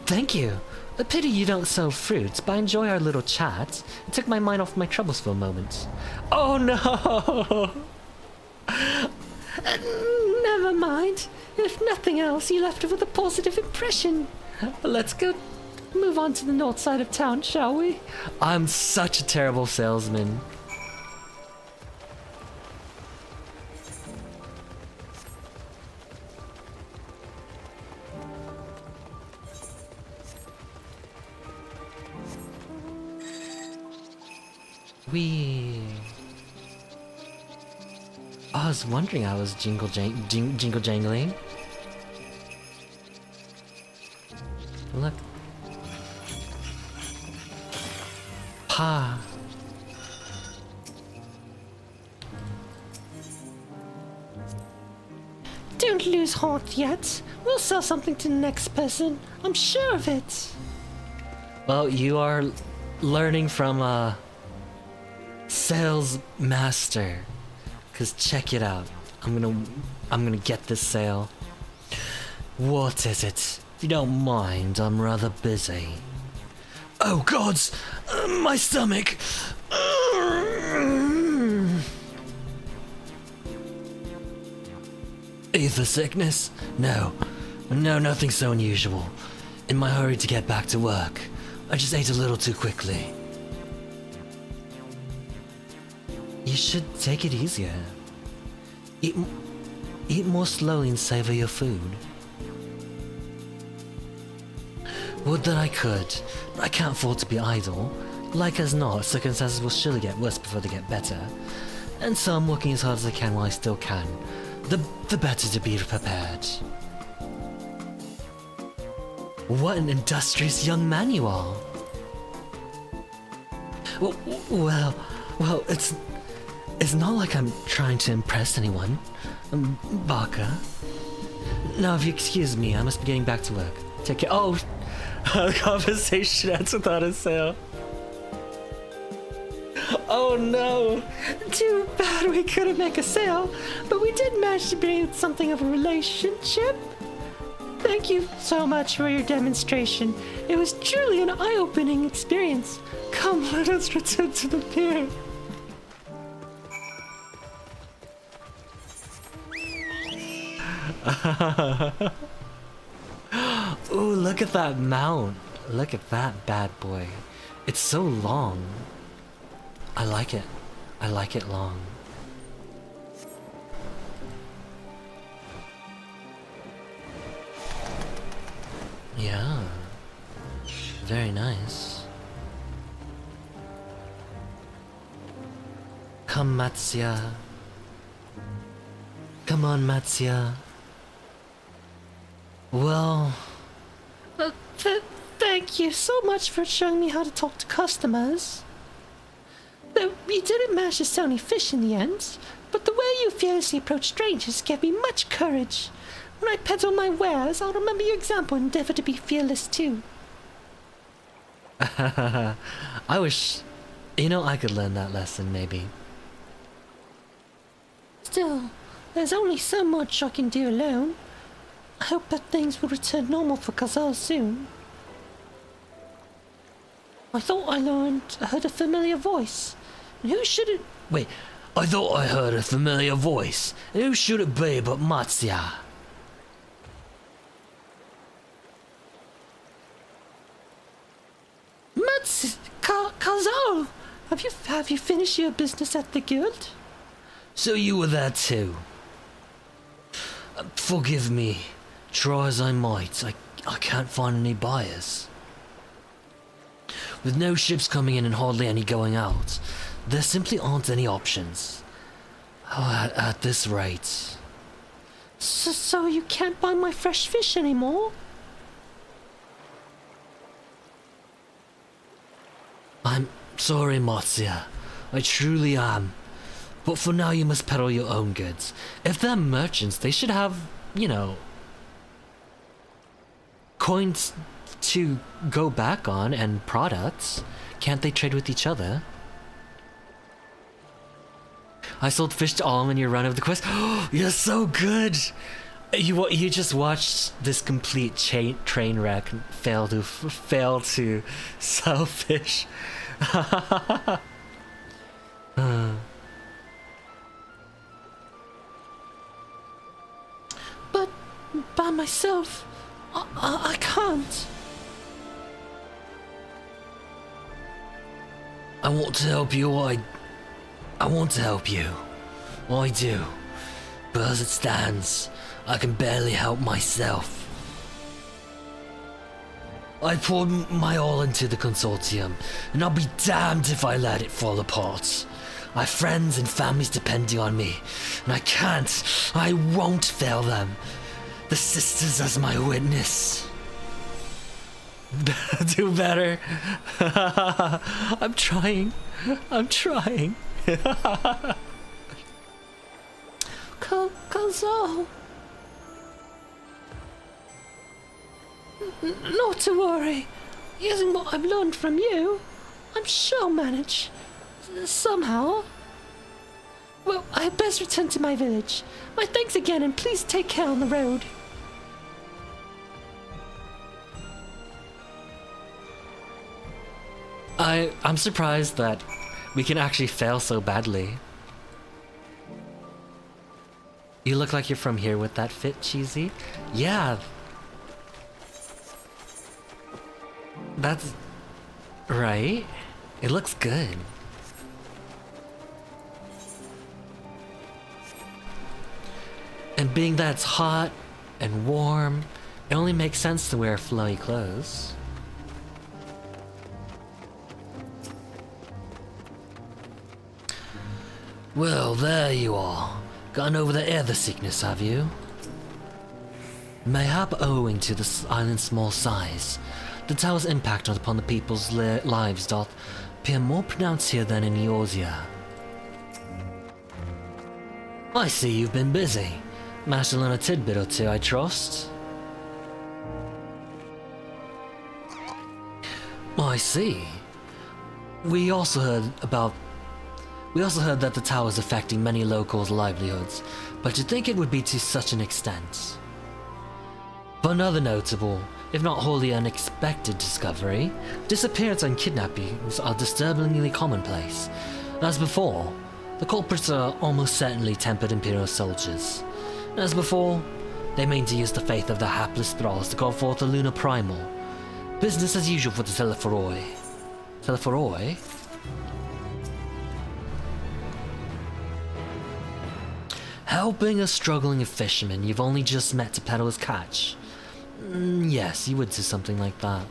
Thank you. A pity you don't sell fruits, but I enjoy our little chat. It took my mind off my troubles for a moment. Oh no! Never mind. If nothing else, you left it with a positive impression. Let's go move on to the north side of town, shall we? I'm such a terrible salesman. I was wondering I was jingle jangling. Look. Pa. Don't lose heart yet. We'll sell something to the next person. I'm sure of it. Well, you are learning from a sales master. Cause check it out. I'm gonna get this sale. What is it? If you don't mind, I'm rather busy. Oh gods! My stomach! Ether sickness? No. No, nothing so unusual. In my hurry to get back to work, I just ate a little too quickly. You should take it easier. Eat more slowly and savor your food. Would that I could, but I can't afford to be idle. Like as not, circumstances will surely get worse before they get better. And so I'm working as hard as I can while I still can. The better to be prepared. What an industrious young man you are. Well, it's not like I'm trying to impress anyone, Barker. Now, if you excuse me, I must be getting back to work. Take care. Oh, the conversation ends without a sale. Oh no! Too bad we couldn't make a sale, but we did manage to build something of a relationship. Thank you so much for your demonstration. It was truly an eye-opening experience. Come, let us return to the pier. Ooh, look at that mount. Look at that bad boy. It's so long. I like it. I like it long. Yeah. Very nice. Come, Matsuya. Come on, Matsuya. Well... Thank you so much for showing me how to talk to customers. Though you didn't manage to sell any fish in the end, but the way you fearlessly approach strangers gave me much courage. When I peddle my wares, I'll remember your example and endeavor to be fearless too. I wish... You know, I could learn that lesson, maybe. Still, there's only so much I can do alone. I hope that things will return normal for Kazal soon. I thought I heard a familiar voice. And who should it... Wait, I thought I heard a familiar voice. And who should it be but Matsuya? Kazal! Have you finished your business at the guild? So you were there too. Forgive me. Try as I might, I can't find any buyers. With no ships coming in and hardly any going out, there simply aren't any options. Oh, at this rate... So you can't buy my fresh fish anymore? I'm sorry, Matsuya. I truly am. But for now you must peddle your own goods. If they're merchants, they should have, you know... coins to go back on and products. Can't they trade with each other? I sold fish to Alm in your run of the quest. You're so good! You just watched this complete train wreck fail to sell fish. But by myself, I can't. I want to help you. I want to help you. I do. But as it stands, I can barely help myself. I poured my all into the consortium, and I'll be damned if I let it fall apart. I have friends and families depending on me, and I won't fail them. The sisters as my witness. Do better. I'm trying. Kazal. Not to worry. Using what I've learned from you, I'm sure I'll manage. Somehow. Well, I had best return to my village. My thanks again, and please take care on the road. I'm surprised that we can actually fail so badly. You look like you're from here with that fit, Cheesy. Yeah, That's right. It looks good. And being that it's hot and warm, it only makes sense to wear flowy clothes. Well, there you are. Gotten over the air sickness, have you? Mayhap owing to this island's small size, the tower's impact upon the people's lives doth appear more pronounced here than in Eorzea. I see you've been busy. Managed to learn a tidbit or two, I trust. I see. We also heard that the tower is affecting many locals' livelihoods, but to think it would be to such an extent. But another notable, if not wholly unexpected discovery, disappearance and kidnappings are disturbingly commonplace. As before, the culprits are almost certainly tempered Imperial soldiers. As before, they mean to use the faith of their hapless thralls to call forth the lunar primal. Business as usual for the Telephoroi. Telephoroi? Helping a struggling fisherman you've only just met to peddle his catch. Yes, you would do something like that.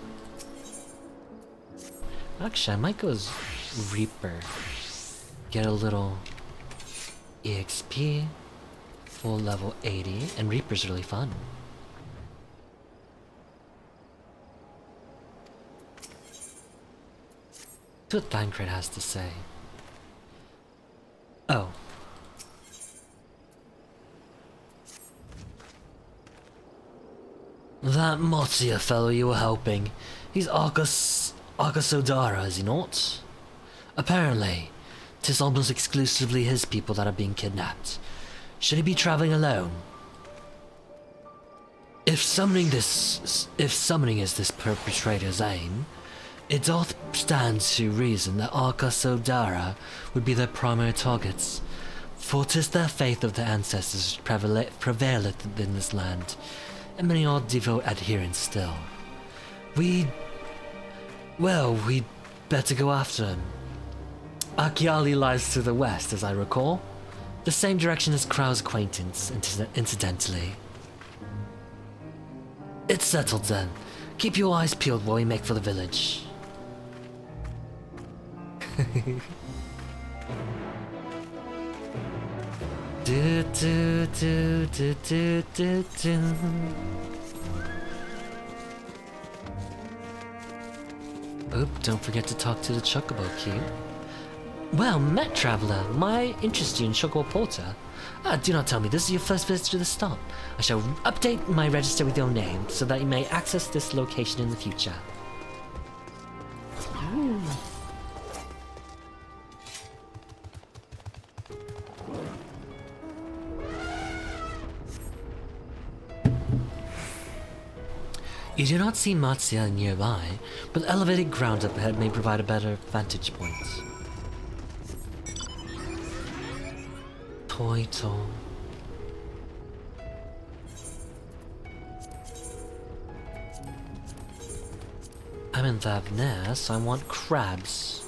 Actually, I might go as Reaper. Get a little EXP. Full level 80, and Reaper's really fun. See what Thancred has to say. Oh. That Mozia fellow you were helping, he's Arkasodara, is he not? Apparently, 'tis almost exclusively his people that are being kidnapped. Should he be traveling alone? If summoning is this perpetrator's aim, it doth stand to reason that Arkasodara would be their primary targets, for 'tis their faith of their ancestors prevaileth in this land, and many are devout adherents still. We'd better go after him. Akiali lies to the west, as I recall. The same direction as Krau's acquaintance, incidentally. It's settled then. Keep your eyes peeled while we make for the village. do, do, do, do, do, do, do. Oop, don't forget to talk to the Chocobo Q. Well met, traveller. My interest you in Chocobo Porter. Do not tell me this is your first visit to the stop. I shall update my register with your name so that you may access this location in the future. Ooh. You do not see Matsuya nearby, but elevated ground up ahead may provide a better vantage point. Toito. I'm in Thavnair, so I want crabs.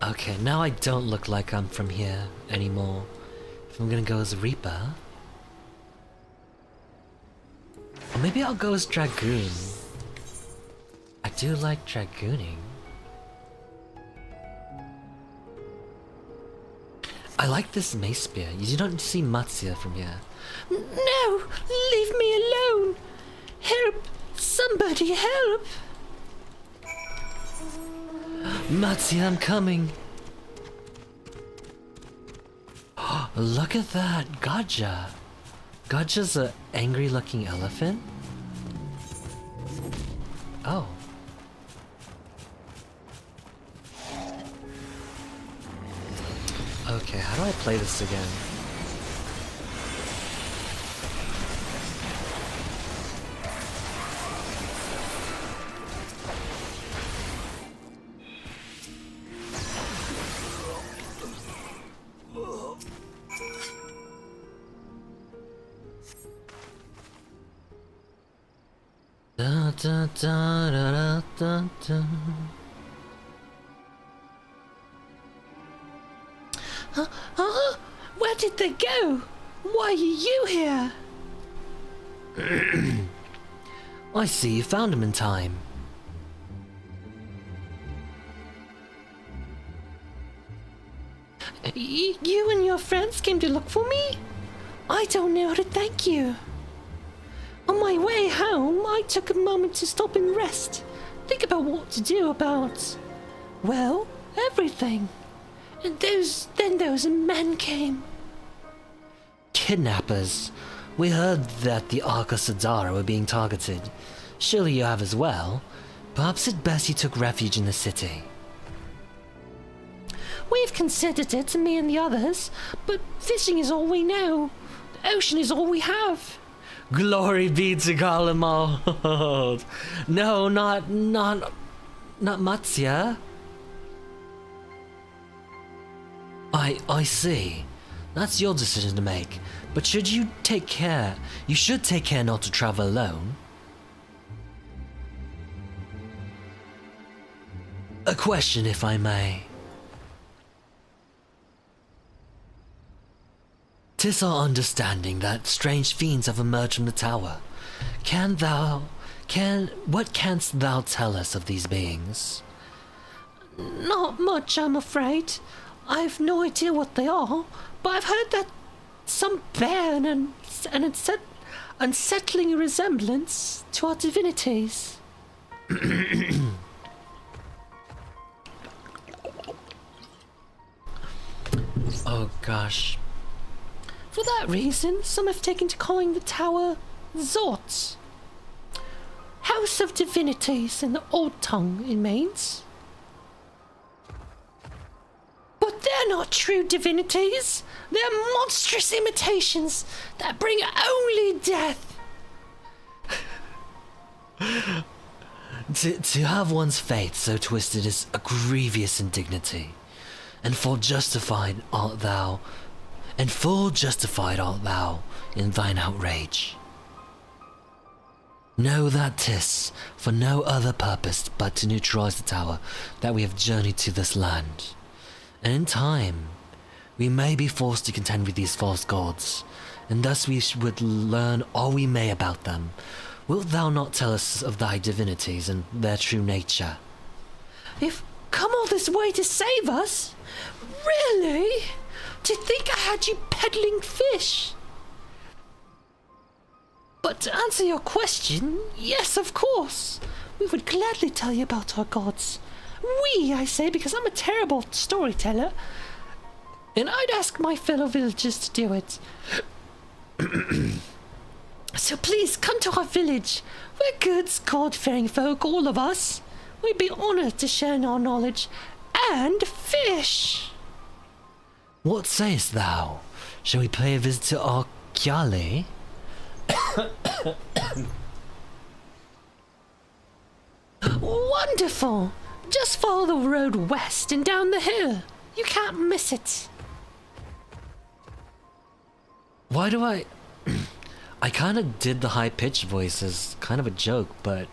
Okay, now I don't look like I'm from here anymore. If I'm gonna go as Reaper. Or maybe I'll go as Dragoon. I do like dragooning. I like this mace spear. You don't see Matsuya from here. No! Leave me alone! Help! Somebody help! Matsuya, I'm coming! Look at that! Gaja! Gaja's an angry looking elephant? Oh. Okay, how do I play this again? Da, da, da, da, da, da. Where did they go? Why are you here? I see you found him in time. You and your friends came to look for me? I don't know how to thank you. On my way home, I took a moment to stop and rest. Think about what to do about, well, everything. And then those men came. Kidnappers. We heard that the Arca Sadara were being targeted. Surely you have as well. Perhaps it's best you took refuge in the city. We've considered it, me and the others, but fishing is all we know. The ocean is all we have. Glory be to Garlemald. No, not Matsya. I see. That's your decision to make. But should you take care, you should take care not to travel alone. A question, if I may. 'Tis our understanding that strange fiends have emerged from the tower. What canst thou tell us of these beings? Not much, I'm afraid. I've no idea what they are, but I've heard that some bear an unsettling resemblance to our divinities. Oh gosh. For that reason, some have taken to calling the tower Zort. House of Divinities in the old tongue, it means. But they're not true divinities. They're monstrous imitations that bring only death. To have one's faith so twisted is a grievous indignity, and full justified art thou in thine outrage. Know that 'tis for no other purpose but to neutralize the tower that we have journeyed to this land. And in time, we may be forced to contend with these false gods, and thus we would learn all we may about them. Wilt thou not tell us of thy divinities and their true nature? You've come all this way to save us? Really? To think I had you peddling fish? But to answer your question, yes, of course. We would gladly tell you about our gods. We, I say, because I'm a terrible storyteller. And I'd ask my fellow villagers to do it. So please, come to our village. We're good, God-fearing folk, all of us. We'd be honored to share in our knowledge. And fish! What sayest thou? Shall we pay a visit to Arkyale? Wonderful! Just follow the road west and down the hill. You can't miss it. Why do I kind of did the high-pitched voice as kind of a joke, but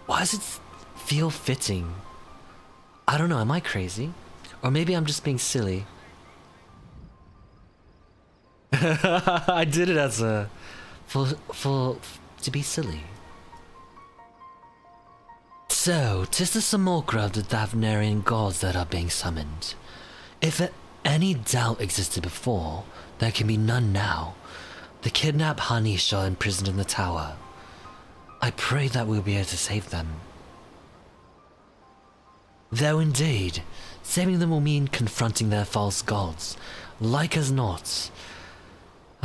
why does it feel fitting? I don't know, am I crazy? Or maybe I'm just being silly. I did it as a to be silly. So, 'tis the simulacra of the Thavnarian gods that are being summoned. If any doubt existed before, there can be none now. The kidnapped Hanisha are imprisoned in the tower. I pray that we'll be able to save them. Though indeed, saving them will mean confronting their false gods. Like as not.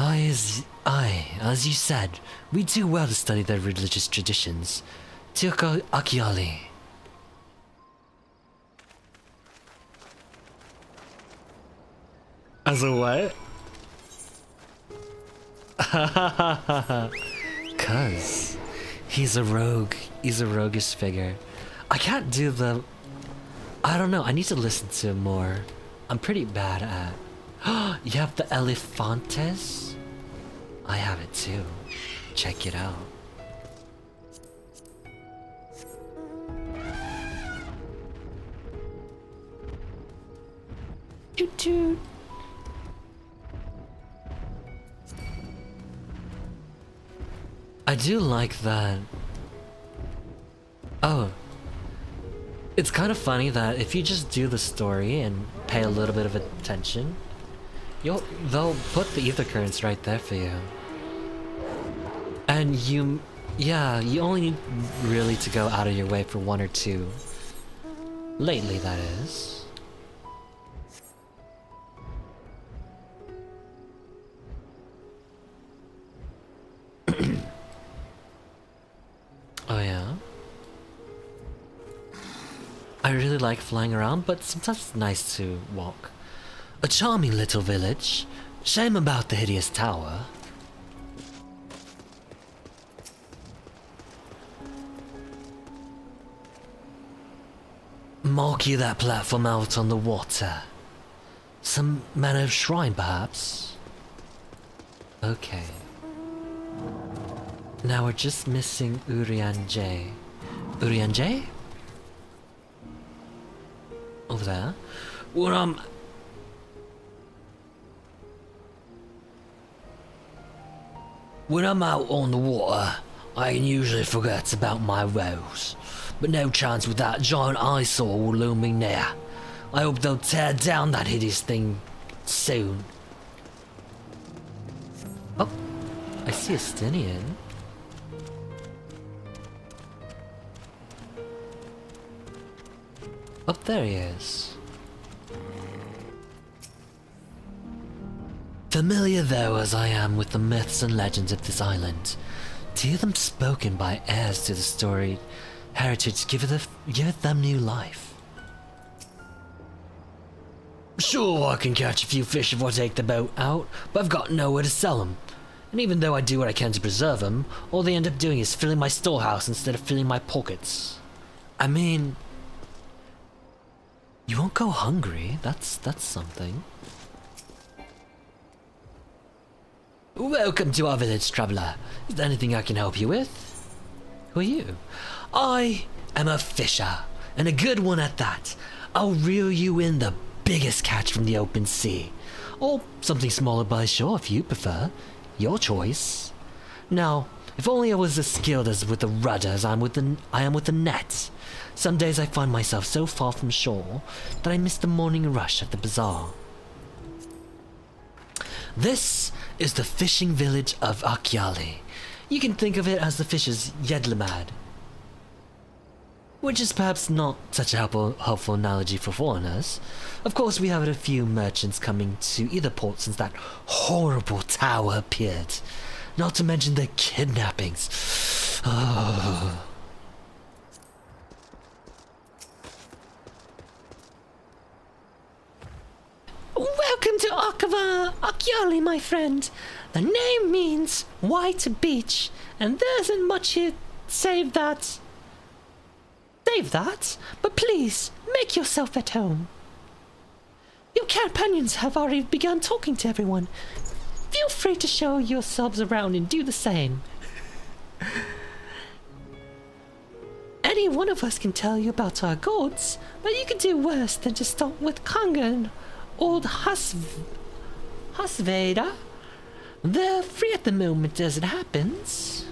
As you said, we do well to study their religious traditions. To Akiali. As a what? Cuz he's a rogue. He's a roguish figure. I can't do the... I don't know, I need to listen to him more. I'm pretty bad at... You have the Elefantes? I have it too. Check it out. Toot toot. I do like that. Oh. It's kind of funny that if you just do the story and pay a little bit of attention, they'll put the ether currents right there for you. And you only need really to go out of your way for one or two. Lately, that is. Oh yeah? I really like flying around, but sometimes it's nice to walk. A charming little village. Shame about the hideous tower. Mark you that platform out on the water. Some manner of shrine, perhaps? Okay. Now we're just missing Urian-J. Urian-J? Over there. When I'm out on the water, I can usually forget about my woes. But no chance with that giant eyesore looming near. I hope they'll tear down that hideous thing soon. Oh, I see a Stinian. Oh, there he is. Familiar though as I am with the myths and legends of this island, to hear them spoken by heirs to the storied heritage giveth them new life. Sure, I can catch a few fish if I take the boat out, but I've got nowhere to sell them. And even though I do what I can to preserve them, all they end up doing is filling my storehouse instead of filling my pockets. I mean, you won't go hungry, that's something. Welcome to our village, traveller. Is there anything I can help you with? Who are you? I am a fisher, and a good one at that. I'll reel you in the biggest catch from the open sea. Or something smaller by shore if you prefer. Your choice. Now, if only I was as skilled as with the rudder as I am with the net. Some days I find myself so far from shore that I miss the morning rush at the bazaar. This is the fishing village of Akyali. You can think of it as the fishers' Yedlamad. Which is perhaps not such a helpful analogy for foreigners. Of course, we have had a few merchants coming to either port since that horrible tower appeared. Not to mention the kidnappings. Oh. Welcome to Akyali, my friend. The name means white beach, and there isn't much here save that. But please, make yourself at home. Your companions have already begun talking to everyone. Feel free to show yourselves around and do the same. Any one of us can tell you about our gods, but you can do worse than just start with Kanga and old Hasveda. They're free at the moment as it happens.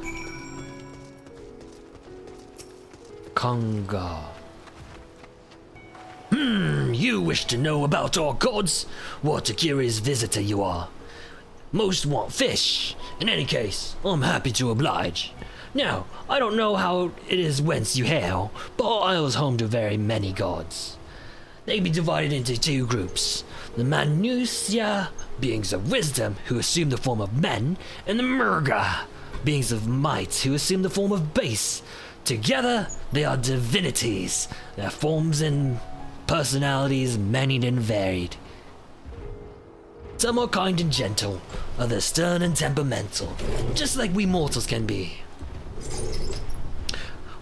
Kanga. You wish to know about our gods? What a curious visitor you are. Most want fish. In any case, I'm happy to oblige. Now, I don't know how it is whence you hail, but our isle is home to very many gods. They can be divided into two groups. The Manusya, beings of wisdom, who assume the form of men, and the Murga, beings of might, who assume the form of beasts. Together, they are divinities, their forms and personalities many and varied. Some are kind and gentle, others stern and temperamental, just like we mortals can be.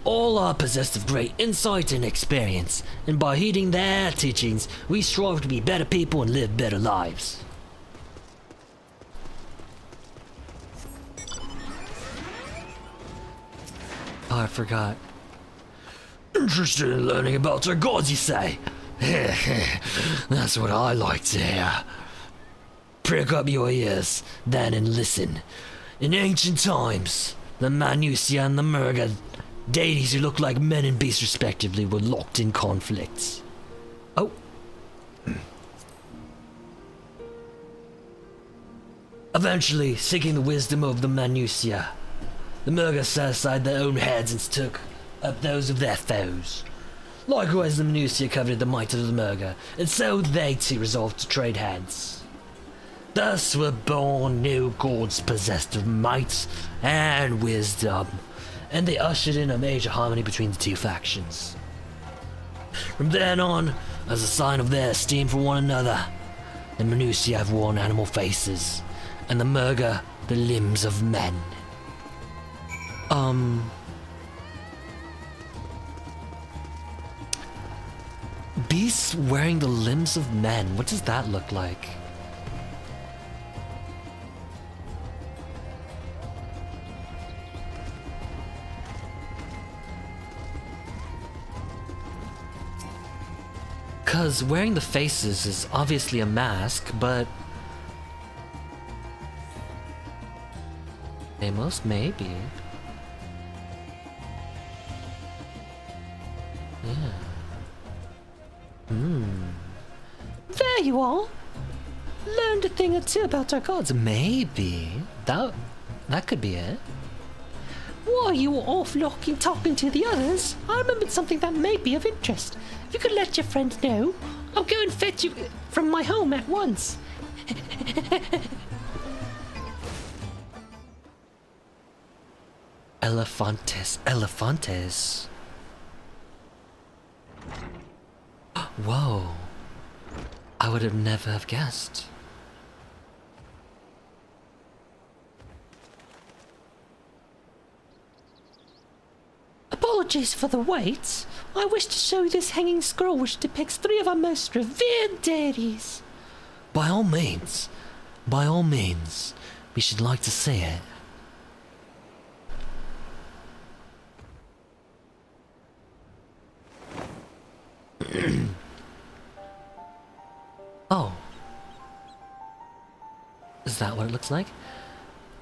All are possessed of great insight and experience, and by heeding their teachings, we strive to be better people and live better lives. Oh, I forgot. Interested in learning about our gods, you say? That's what I like to hear. Prick up your ears, then, and listen. In ancient times, the Manusia and the Murga, deities who look like men and beasts respectively, were locked in conflicts. Oh. Eventually, seeking the wisdom of the Manusia, the Murga set aside their own heads and took up those of their foes. Likewise, the Manusia coveted the might of the Murga, and so they too resolved to trade heads. Thus were born new gods possessed of might and wisdom, and they ushered in a major harmony between the two factions. From then on, as a sign of their esteem for one another, the Manusia have worn animal faces, and the Murga the limbs of men. Beasts wearing the limbs of men. What does that look like? Because wearing the faces is obviously a mask, but... Amos, maybe. Yeah. There you are. Learned a thing or two about our gods. Maybe. That could be it. While you were off locking talking to the others, I remembered something that may be of interest. If you could let your friend know, I'll go and fetch you from my home at once. Elefantes. Whoa. I would have never have guessed. Apologies for the wait. I wish to show you this hanging scroll which depicts 3 of our most revered deities. By all means, we should like to see it. Oh. Is that what it looks like?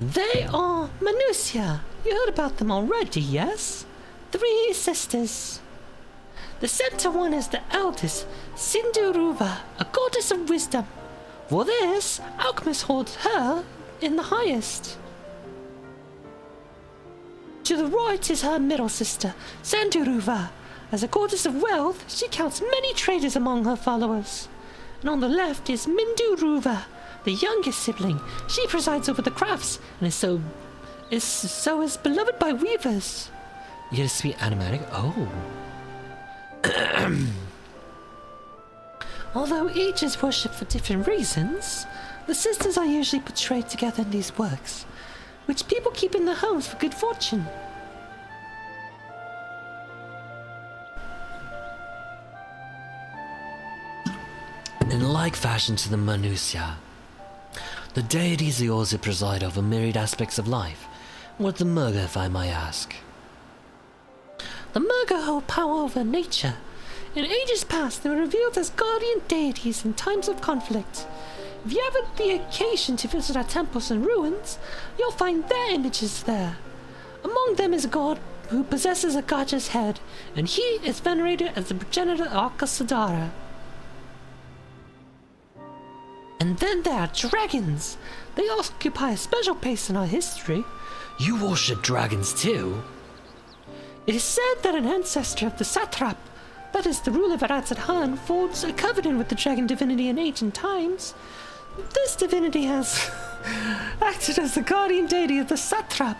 They are Manusia. You heard about them already, yes? 3 sisters. The center one is the eldest, Sinduruva, a goddess of wisdom. For this, alchemists hold her in the highest. To the right is her middle sister, Sanduruva. As a goddess of wealth, she counts many traders among her followers. And on the left is Minduruva, the youngest sibling. She presides over the crafts and is beloved by weavers. You had a sweet animatic? Oh. Although each is worshipped for different reasons, the sisters are usually portrayed together in these works, which people keep in their homes for good fortune. In like fashion to the Manusia, the deities are yours who preside over myriad aspects of life. What the Murga, if I may ask? The Murga hold power over nature. In ages past, they were revealed as guardian deities in times of conflict. If you have the occasion to visit our temples and ruins, you'll find their images there. Among them is a god who possesses a Gaja's head, and he is venerated as the progenitor of Akasadara. And then there are dragons. They occupy a special place in our history. You worship dragons too? It is said that an ancestor of the satrap, that is the ruler of Aratzat-Han, forged a covenant with the dragon divinity in ancient times. This divinity has acted as the guardian deity of the satrap.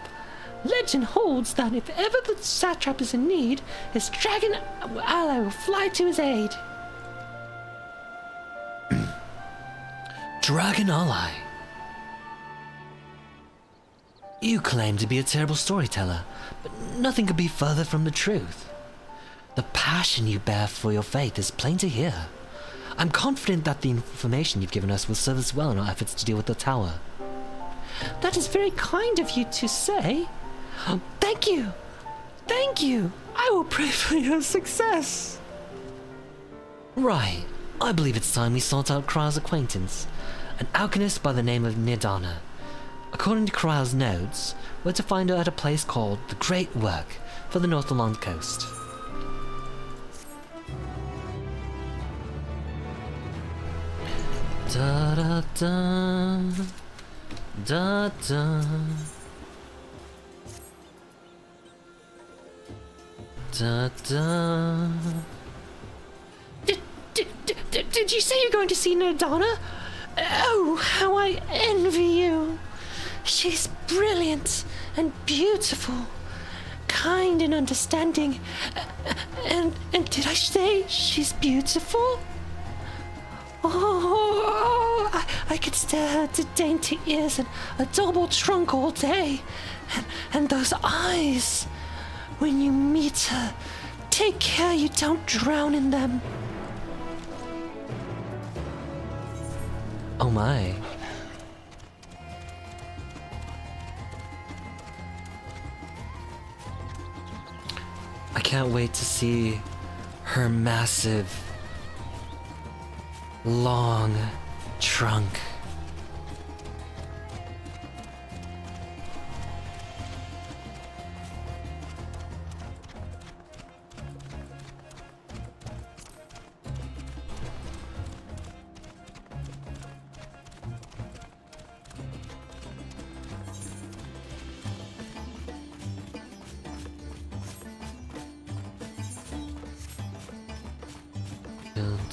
Legend holds that if ever the satrap is in need, his dragon ally will fly to his aid. Dragon ally? You claim to be a terrible storyteller, but nothing could be further from the truth. The passion you bear for your faith is plain to hear. I'm confident that the information you've given us will serve us well in our efforts to deal with the tower. That is very kind of you to say. Thank you. Thank you. I will pray for your success. Right. I believe it's time we sought out Kryle's acquaintance, an alchemist by the name of Nidana. According to Kryle's notes, we're to find her at a place called the Great Work for the Northland coast. Da da da da da da da. Did you say you're going to see Nerdana? Oh, how I envy you. She's brilliant and beautiful, kind and understanding. And did I say she's beautiful? Oh, I could stare her to dainty ears and adorable trunk all day. And those eyes. When you meet her, take care you don't drown in them. Oh my. I can't wait to see her massive, long trunk.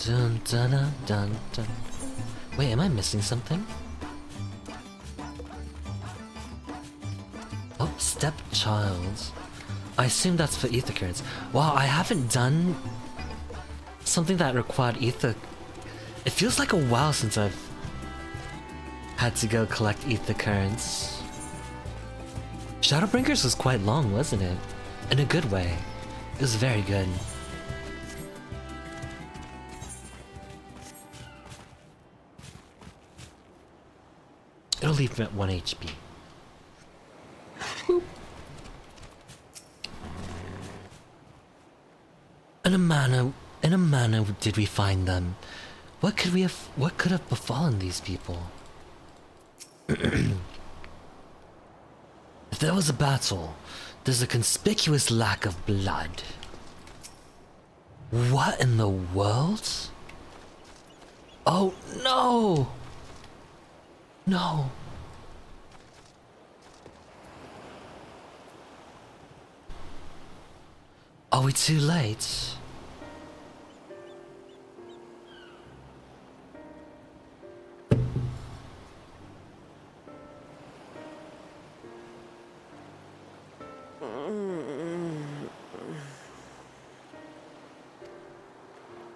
Dun, dun, dun, dun, dun. Wait, am I missing something? Oh, stepchild. I assume that's for ether currents. Wow, I haven't done something that required ether. It feels like a while since I've had to go collect ether currents. Shadowbringers was quite long, wasn't it? In a good way. It was very good. It'll leave him at 1 HP. Boop. In a manner did we find them. What could have befallen these people? If there was a battle, there's a conspicuous lack of blood. What in the world? Oh no! No. Are we too late?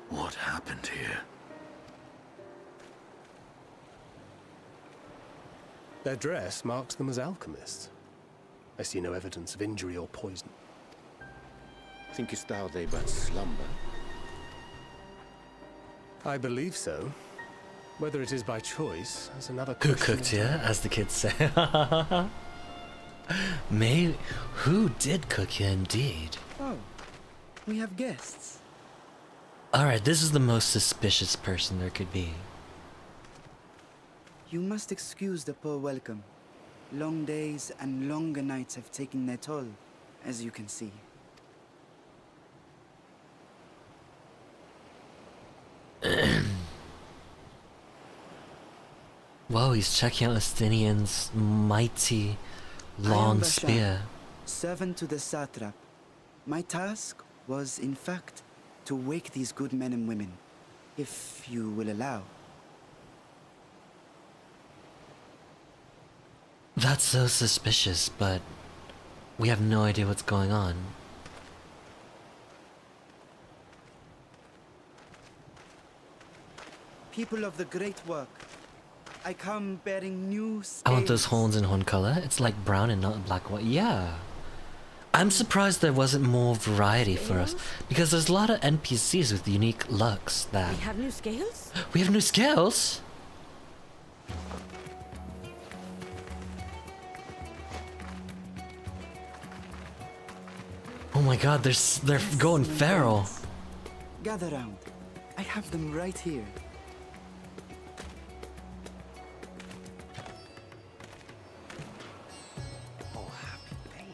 What happened here? Their dress marks them as alchemists. I see no evidence of injury or poison. Thinkest thou they but slumber? I believe so. Whether it is by choice is another Who question. cooked you, as the kids say? Maybe. Who did cook you, indeed? Oh, we have guests. Alright, this is the most suspicious person there could be. You must excuse the poor welcome. Long days and longer nights have taken their toll, as you can see. Whoa, he's checking out Estinian's mighty long Bashar, spear. servant to the satrap. My task was, in fact, to wake these good men and women, if you will allow. That's so suspicious, but we have no idea what's going on. People of the great work, I come bearing new scales. I want those horns in horn color. It's like brown and not black and white. Yeah. I'm surprised there wasn't more variety for us, because there's a lot of NPCs with unique looks that... We have new scales? We have new scales? Oh my god, they're going feral. Gather round. I have them right here. Oh, happy day.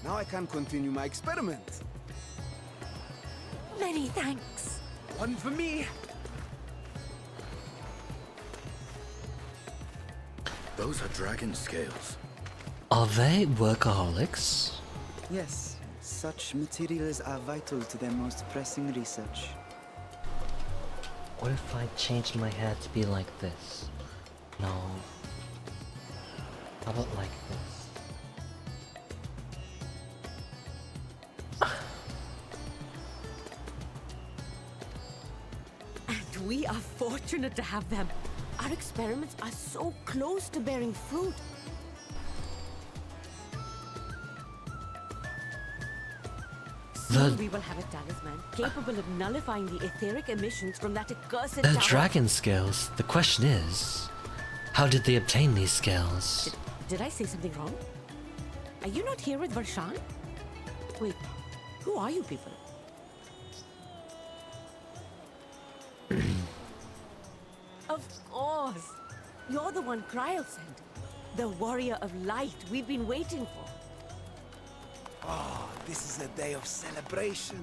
Now I can continue my experiment. Many thanks. One for me. Those are dragon scales. Are they workaholics? Yes, such materials are vital to their most pressing research. What if I changed my hair to be like this? No. How about like this? And we are fortunate to have them. Our experiments are so close to bearing fruit. Soon we will have a talisman capable of nullifying the etheric emissions from that accursed They're tower. dragon scales. The question is, how did they obtain these scales? Did I say something wrong? Are you not here with Varshan? Wait, who are you people? Of course! You're the one Cryle sent. The warrior of light we've been waiting for. Ah, this is a day of celebration.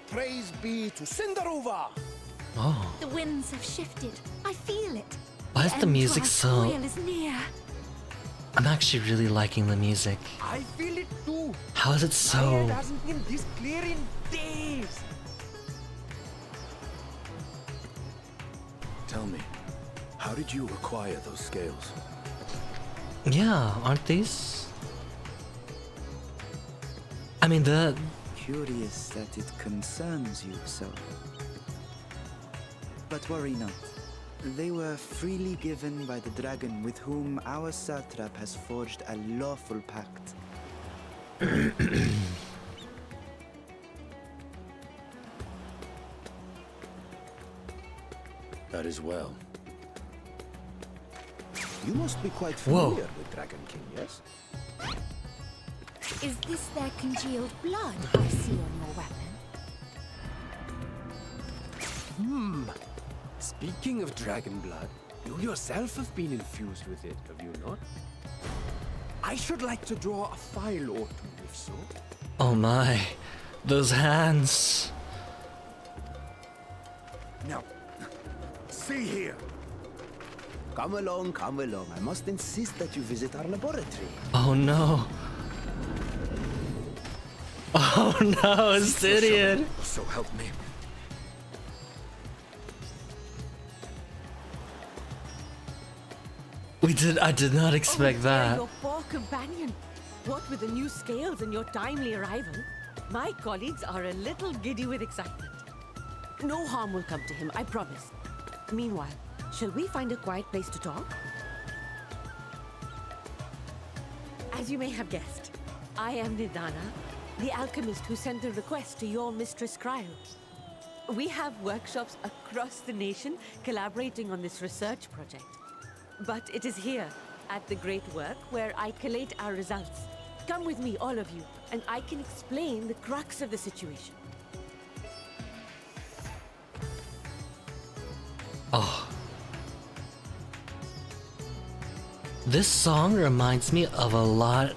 Praise be to Cinderova. Oh, The winds have shifted. I feel it. why is the music so... Coil is near. I'm actually really liking the music. I feel it too. How is it My so... head hasn't been this clear in days. Tell me, how did you acquire those scales? Yeah, aren't these? I mean, the... Curious that it concerns you so. But worry not. They were freely given by the dragon with whom our satrap has forged a lawful pact. That is well. You must be quite Whoa. familiar with Dragon King, yes? Is this their congealed blood I see on your weapon? Speaking of dragon blood, you yourself have been infused with it, have you not? I should like to draw a file or two, if so. Oh my, those hands. Now, see here. Come along, come along. I must insist that you visit our laboratory. Oh no. Oh no, Sidian. So help me. I did not expect that. Your poor companion. What with the new scales and your timely arrival, my colleagues are a little giddy with excitement. No harm will come to him, I promise. Meanwhile, shall we find a quiet place to talk? As you may have guessed, I am Nidana, the alchemist who sent the request to your mistress Cryle. We have workshops across the nation collaborating on this research project. But it is here, at the Great Work, where I collate our results. Come with me, all of you, and I can explain the crux of the situation. Oh. This song reminds me of a lot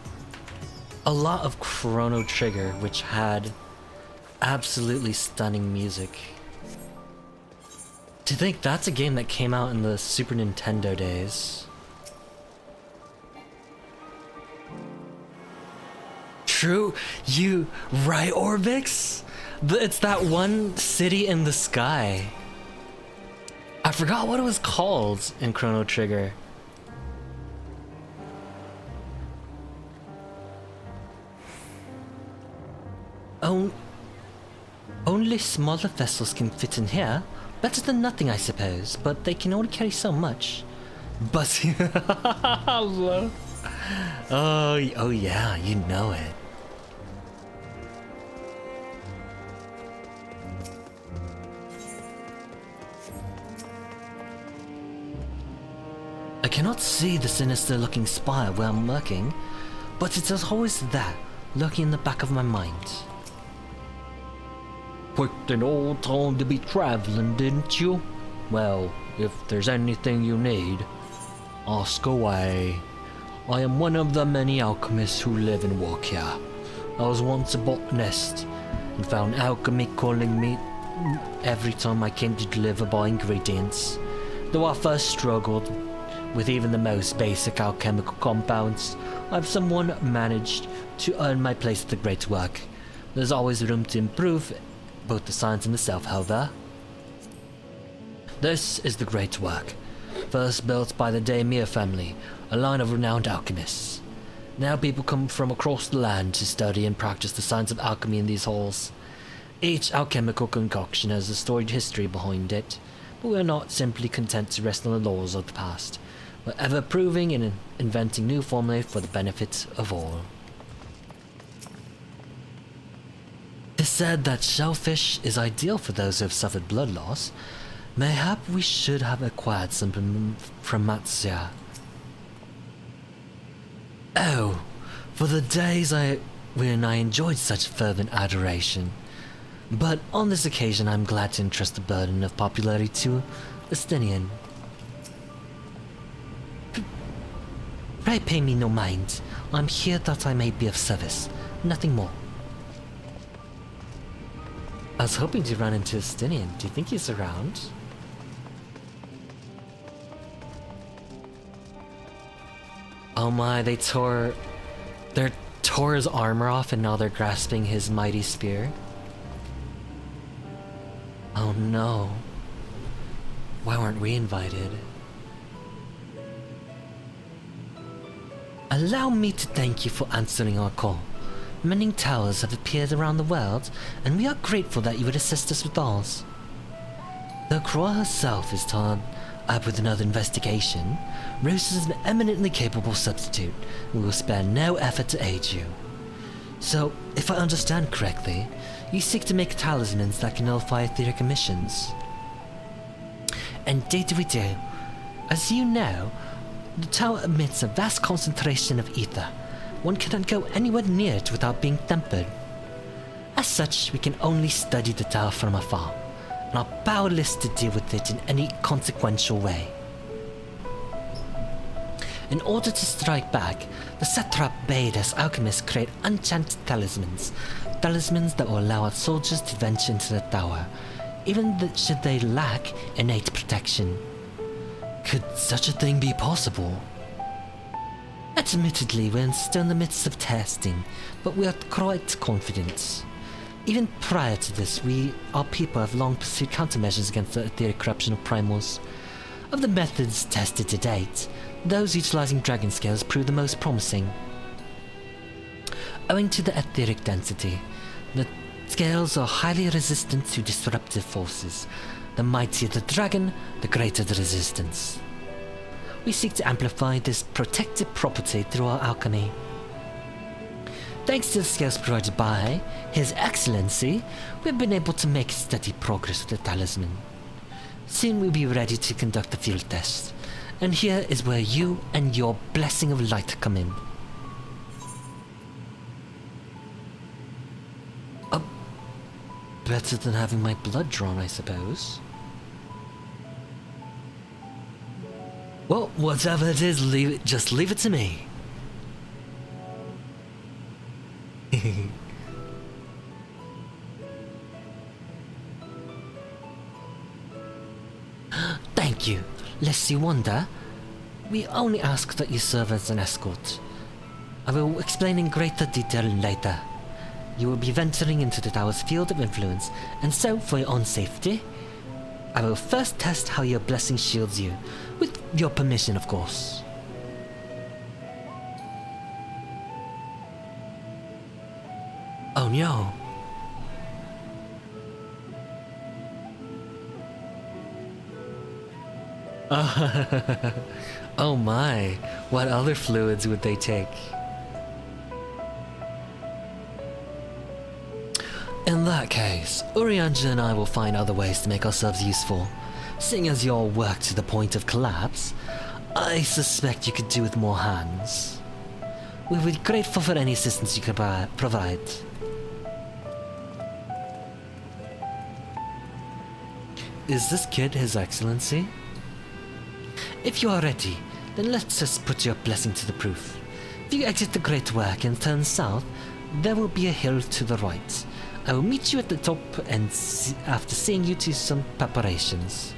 of Chrono Trigger, which had absolutely stunning music. To think that's a game that came out in the Super Nintendo days. True, you right, Orbix? It's that one city in the sky. I forgot what it was called in Chrono Trigger. Only smaller vessels can fit in here. Better than nothing, I suppose, but they can only carry so much. But oh yeah, you know it. I cannot see the sinister-looking spire where I'm lurking, but it is always there, lurking in the back of my mind. picked an old time to be traveling, didn't you? Well, if there's anything you need, ask away. I am one of the many alchemists who live and work here. I was once a botanist and found alchemy calling me every time I came to deliver by ingredients. Though I first struggled with even the most basic alchemical compounds, I've somewhat managed to earn my place at the great work. There's always room to improve both the science and the self, however. This is the great work, first built by the Daimir family, a line of renowned alchemists. Now people come from across the land to study and practice the science of alchemy in these halls. Each alchemical concoction has a storied history behind it, but we are not simply content to rest on the laurels of the past. We're ever proving and inventing new formulae for the benefit of all. It is said that shellfish is ideal for those who have suffered blood loss. Mayhap we should have acquired something from Matsuya. Oh, for the days when I enjoyed such fervent adoration. But on this occasion I'm glad to entrust the burden of popularity to Estinian. Pray pay me no mind. I'm here that I may be of service, nothing more. I was hoping to run into Estinian. Do you think he's around? Oh my, they tore his armor off and now they're grasping his mighty spear. Oh no. Why weren't we invited? Allow me to thank you for answering our call. Many towers have appeared around the world, and we are grateful that you would assist us with ours. Though Croix herself is tied up with another investigation, Rose is an eminently capable substitute, and we will spare no effort to aid you. So, if I understand correctly, you seek to make talismans that can nullify etheric emissions. Indeed we do. As you know, the tower emits a vast concentration of ether. One cannot go anywhere near it without being tempered. As such, we can only study the tower from afar, and are powerless to deal with it in any consequential way. In order to strike back, the satrap bade us alchemists create enchanted talismans that will allow our soldiers to venture into the tower, even should they lack innate protection. Could such a thing be possible? Admittedly, we're still in the midst of testing, but we are quite confident. Even prior to this, our people have long pursued countermeasures against the etheric corruption of primals. Of the methods tested to date, those utilizing dragon scales prove the most promising. Owing to the etheric density, the scales are highly resistant to disruptive forces. The mightier the dragon, the greater the resistance. We seek to amplify this protective property through our alchemy. Thanks to the scales provided by His Excellency, we've been able to make steady progress with the talisman. Soon we'll be ready to conduct the field test, and here is where you and your blessing of light come in. Better than having my blood drawn, I suppose. Well, whatever it is, just leave it to me. Thank you. Lest you wonder, we only ask that you serve as an escort. I will explain in greater detail later. You will be venturing into the tower's field of influence, and so, for your own safety, I will first test how your blessing shields you, with your permission, of course. Oh no. Oh my, what other fluids would they take? In that case, Urianja and I will find other ways to make ourselves useful. Seeing as you're worked to the point of collapse, I suspect you could do with more hands. We would be grateful for any assistance you could provide. Is this kid His Excellency? If you are ready, then let us put your blessing to the proof. If you exit the Great Work and turn south, there will be a hill to the right. I will meet you at the top and after seeing you to some preparations.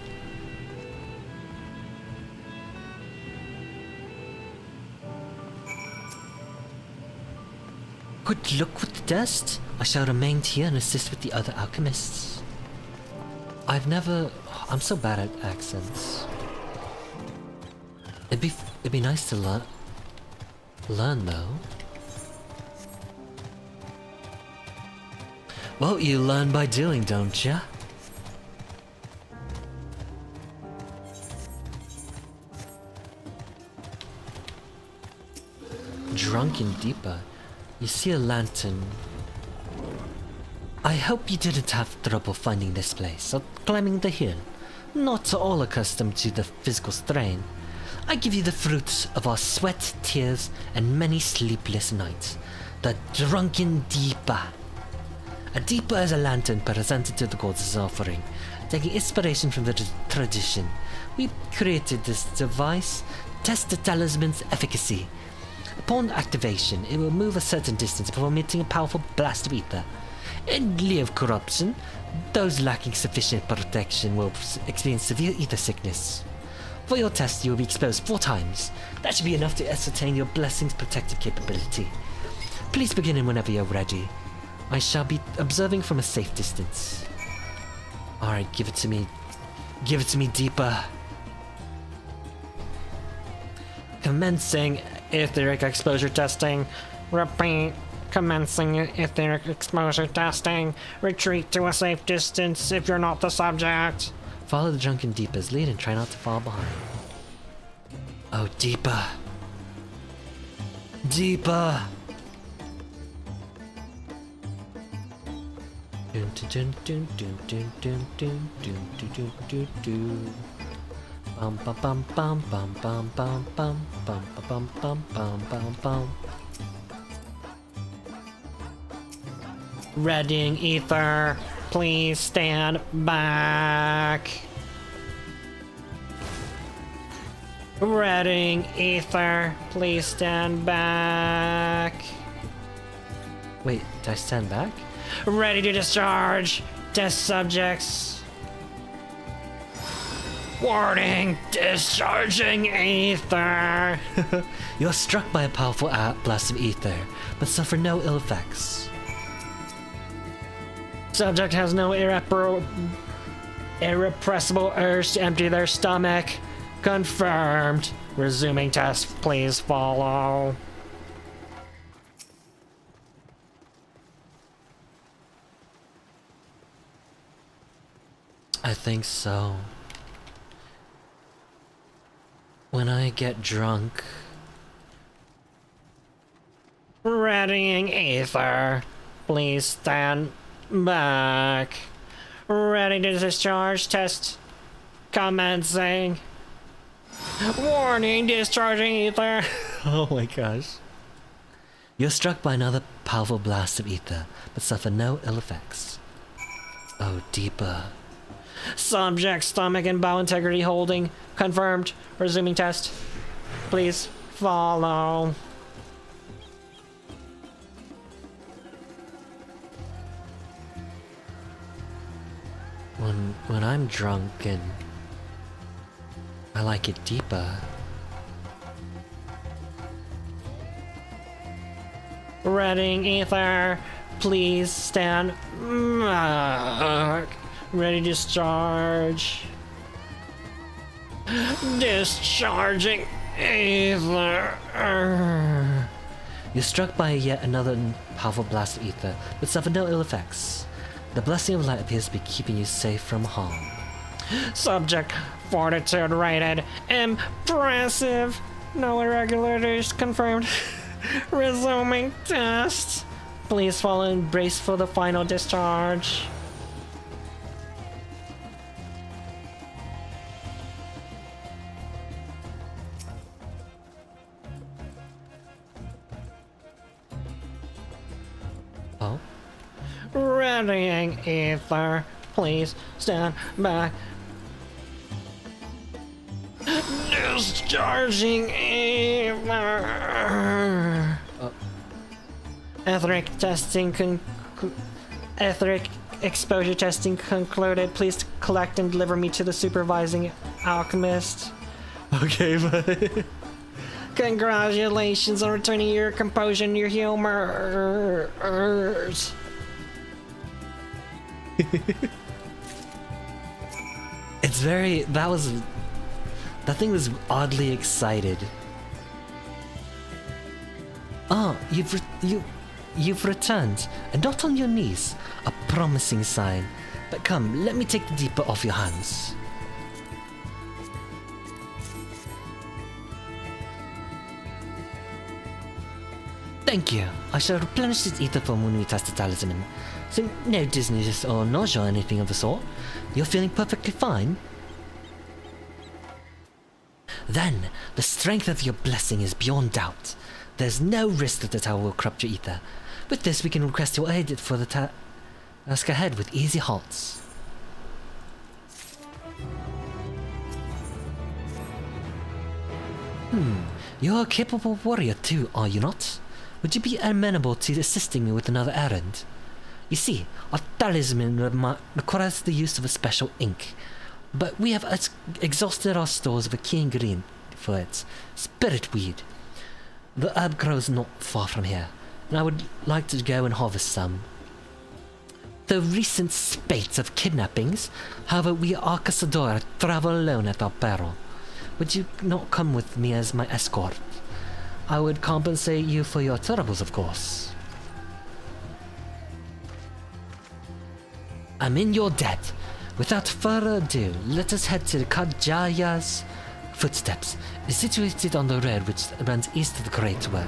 Good luck with the test. I shall remain here and assist with the other alchemists. I'm so bad at accents. It'd be nice to learn though. Well, you learn by doing, don't ya? Drunken Deeper. You see a lantern. I hope you didn't have trouble finding this place or climbing the hill. Not all accustomed to the physical strain. I give you the fruits of our sweat, tears, and many sleepless nights. The Drunken Deeper. A deeper is a lantern presented to the gods as offering. Taking inspiration from the tradition, we created this device. Test the talisman's efficacy. Upon activation, it will move a certain distance before emitting a powerful blast of ether. In lieu of corruption, those lacking sufficient protection will experience severe ether sickness. For your test, you will be exposed 4 times. That should be enough to ascertain your blessing's protective capability. Please begin whenever you're ready. I shall be observing from a safe distance. Alright, give it to me. Give it to me, Deeper. Commencing etheric exposure testing. Repeat. Commencing etheric exposure testing. Retreat to a safe distance if you're not the subject. Follow the Drunken Deeper's lead and try not to fall behind. Oh, Deeper. Deeper. Dun dun dun dun dun dun dun dun dun dun dun. Bum bum bum bum bum bum bum bum bum bum bum bum bum bum. Readying ether. Please stand back. Readying ether. Please stand back. Wait, did I stand back? Ready to discharge. Test subjects. Warning, discharging ether. You're struck by a powerful blast of ether, but suffer no ill effects. Subject has no irrepressible urge to empty their stomach. Confirmed. Resuming test, please follow. I think so. When I get drunk. Readying ether. Please stand back. Ready to discharge. Test commencing. Warning, discharging ether. Oh my gosh. You're struck by another powerful blast of ether, but suffer no ill effects. Oh, Deeper. Subject stomach and bowel integrity holding. Confirmed. Resuming test. Please follow. When I'm drunk and I like it deeper. Readying ether. Please stand back. Ready to discharge. Discharging ether. You're struck by yet another powerful blast of ether, but suffer no ill effects. The blessing of light appears to be keeping you safe from harm. Subject fortitude rated impressive. No irregularities confirmed. Resuming test. Please follow and brace for the final discharge. Oh? Readying ether. Please stand back. Discharging etheric testing etheric exposure testing concluded. Please collect and deliver me to the supervising alchemist. Okay, but Congratulations on returning your composure and your humor. it's very. That thing was oddly excited. Ah, you've returned, and not on your knees. A promising sign. But come, let me take the deeper off your hands. Thank you. I shall replenish this ether form when we test the talisman. So no dizziness or nausea or anything of the sort. You're feeling perfectly fine? Then, the strength of your blessing is beyond doubt. There's no risk that the tower will corrupt your ether. With this, we can request your aid for the task ahead with easy halts. You're a capable warrior too, are you not? Would you be amenable to assisting me with another errand? You see, our talisman requires the use of a special ink, but we have exhausted our stores of a key ingredient for it, spirit weed. The herb grows not far from here, and I would like to go and harvest some. The recent spate of kidnappings, however, we Arcasadora travel alone at our peril. Would you not come with me as my escort? I would compensate you for your troubles, of course. I'm in your debt. Without further ado, let us head to the Kajaya's footsteps. It's situated on the road which runs east of the Great Work.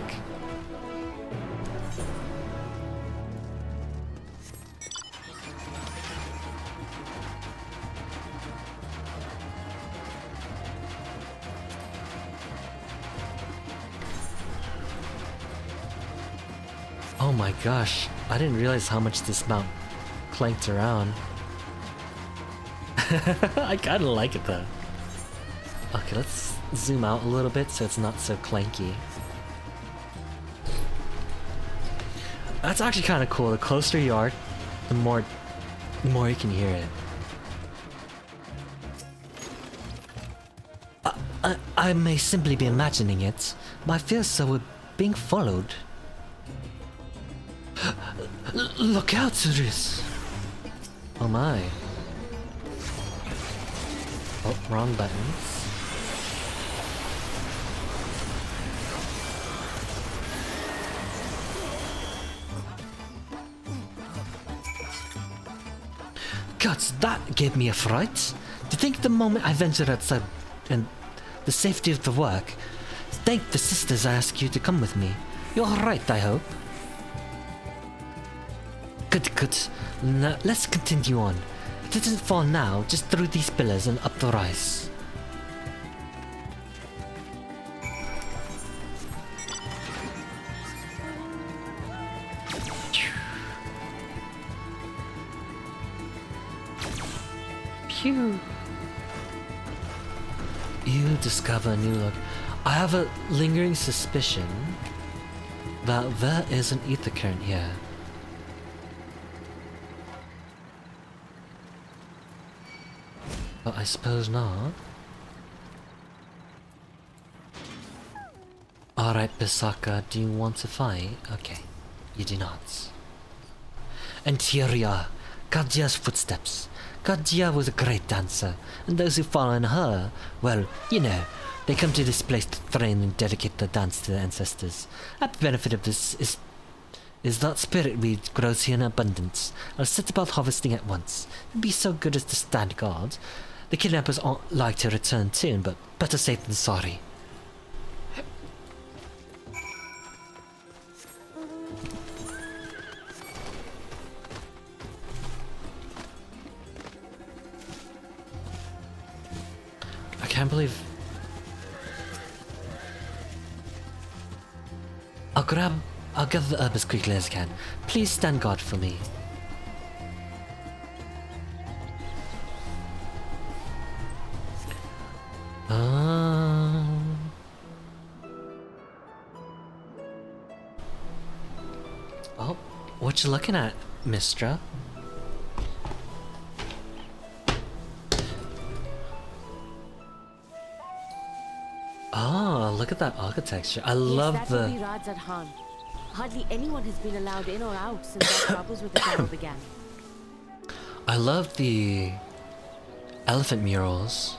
Oh my gosh, I didn't realize how much this mount clanked around. I kinda like it though. Okay, let's zoom out a little bit so it's not so clanky. That's actually kinda cool. The closer you are, the more you can hear it. I may simply be imagining it, but I feel so we're being followed. Look out, Cirrus! Oh my. Oh, wrong buttons. Gods, that gave me a fright. To think the moment I ventured outside and the safety of the work. Thank the sisters I asked you to come with me. You're right, I hope. Good. Now, let's continue on. If it doesn't fall now, just through these pillars and up the rise. Phew. You discover a new look. I have a lingering suspicion that there is an ether current here. But I suppose not. Alright, Pisaka, do you want to fight? Okay, you do not. And here we are, Kadja's footsteps. Kadja was a great dancer, and those who follow in her, well, you know, they come to this place to train and dedicate the dance to their ancestors. A benefit of this is that spirit weed grows here in abundance. I'll set about harvesting at once. It'd be so good as to stand guard. The kidnappers aren't like to return soon, but better safe than sorry. I can't believe... I'll gather the herb as quickly as I can. Please stand guard for me. Oh, what you looking at, Mistra? Oh, look at that architecture. I love that would be Radzat Khan. Hardly anyone has been allowed in or out since our troubles with the tower began. I love the elephant murals.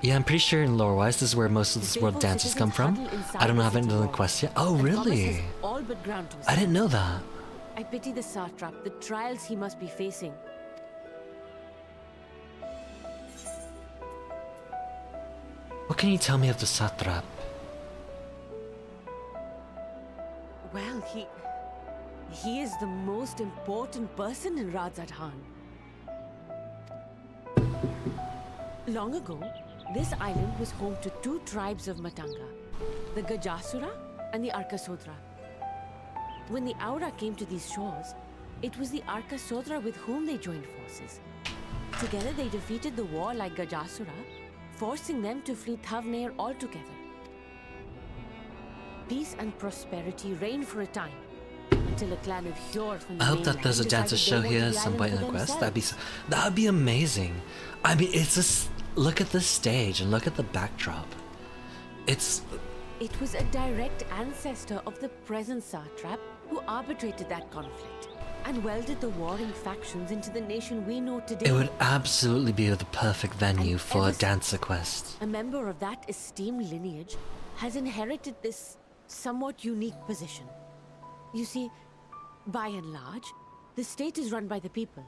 Yeah, I'm pretty sure in Lore-wise this is where most of this world dances come from. I don't know if I've done the quest yet. Oh, really? All but ground to I didn't know that. I pity the satrap, the trials he must be facing. What can you tell me of the satrap? Well, he is the most important person in Radzat Khan. Long ago, this island was home to two tribes of Matanga, the Gajasura and the Arkasodra. When the Aura came to these shores, it was the Arkasodra with whom they joined forces. Together they defeated the warlike Gajasura, forcing them to flee Thavnair altogether. Peace and prosperity reigned for a time, until a clan of Hjor from the I hope that there's a dancer show here at some point in the quest. That'd be amazing. I mean, it's just look at the stage and look at the backdrop. It was a direct ancestor of the present satrap who arbitrated that conflict and welded the warring factions into the nation we know today. It would absolutely be the perfect venue for a dancer quest. A member of that esteemed lineage has inherited this somewhat unique position. You see, by and large, the state is run by the people.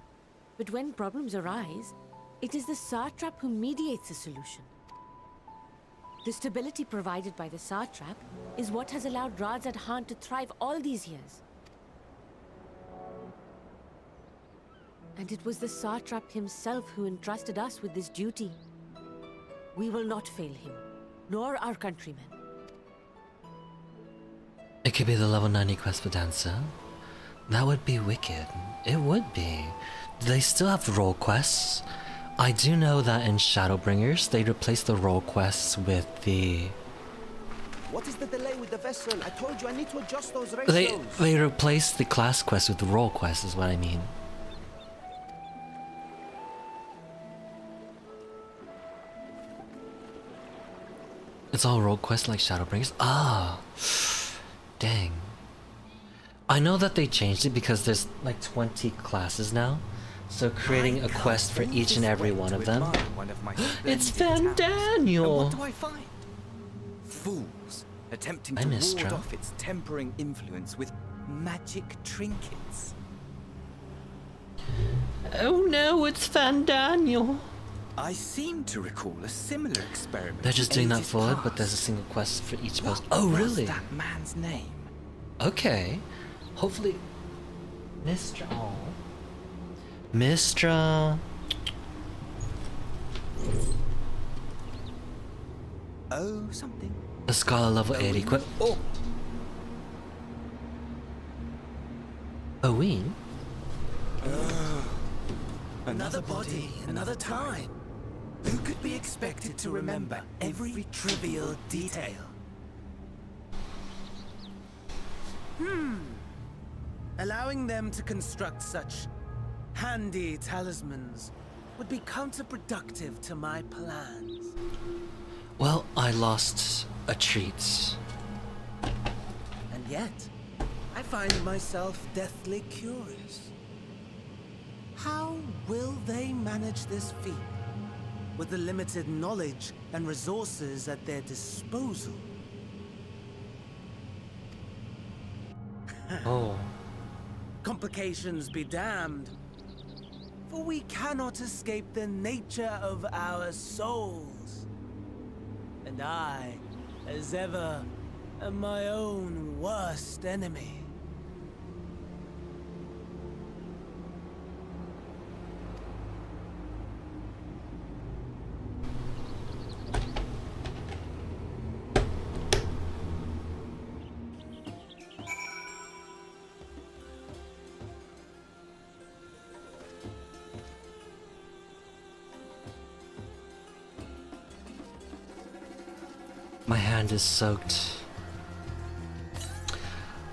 But when problems arise, it is the satrap who mediates a solution. The stability provided by the satrap is what has allowed Radzat Khan to thrive all these years. And it was the satrap himself who entrusted us with this duty. We will not fail him, nor our countrymen. It could be the level 90 quest for dancer. That would be wicked. It would be. Do they still have role quests? I do know that in Shadowbringers, they replaced the role quests with the... What is the delay with the vessel? I told you I need to adjust those ratios. They replaced the class quest with the role quest is what I mean. It's all role quests like Shadowbringers? Ah! Dang. I know that they changed it because there's like 20 classes now. So creating a quest for each and every one of them. It's Van Daniel! What do I find? Fools attempting to ward off its tempering influence with magic trinkets. Oh no, it's Van Daniel. I seem to recall a similar experiment. They're just doing that forward, but there's a single quest for each post. Oh, really? What was that man's name? Okay. Hopefully... Mistra... Oh. Mistra... Oh, something. A scholar level 80 quest. Oh! Owen? Another body, another time. Who could be expected to remember every trivial detail? Allowing them to construct such handy talismans would be counterproductive to my plans. Well, I lost a treat. And yet, I find myself deathly curious. How will they manage this feat with the limited knowledge and resources at their disposal? Oh. Complications be damned, for we cannot escape the nature of our souls. And I, as ever, am my own worst enemy. My hand is soaked.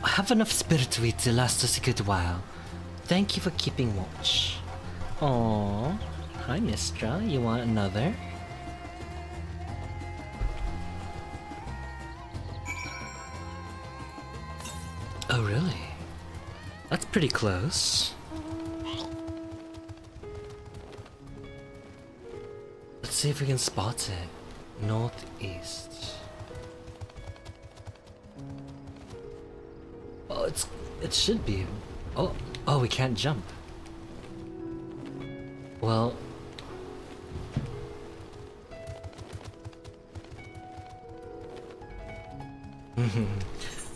I have enough spirit wheat to last us a good while. Thank you for keeping watch. Aww. Hi, Mistra. You want another? Oh, really? That's pretty close. Let's see if we can spot it. Northeast. Oh, it should be. Oh, we can't jump. Well,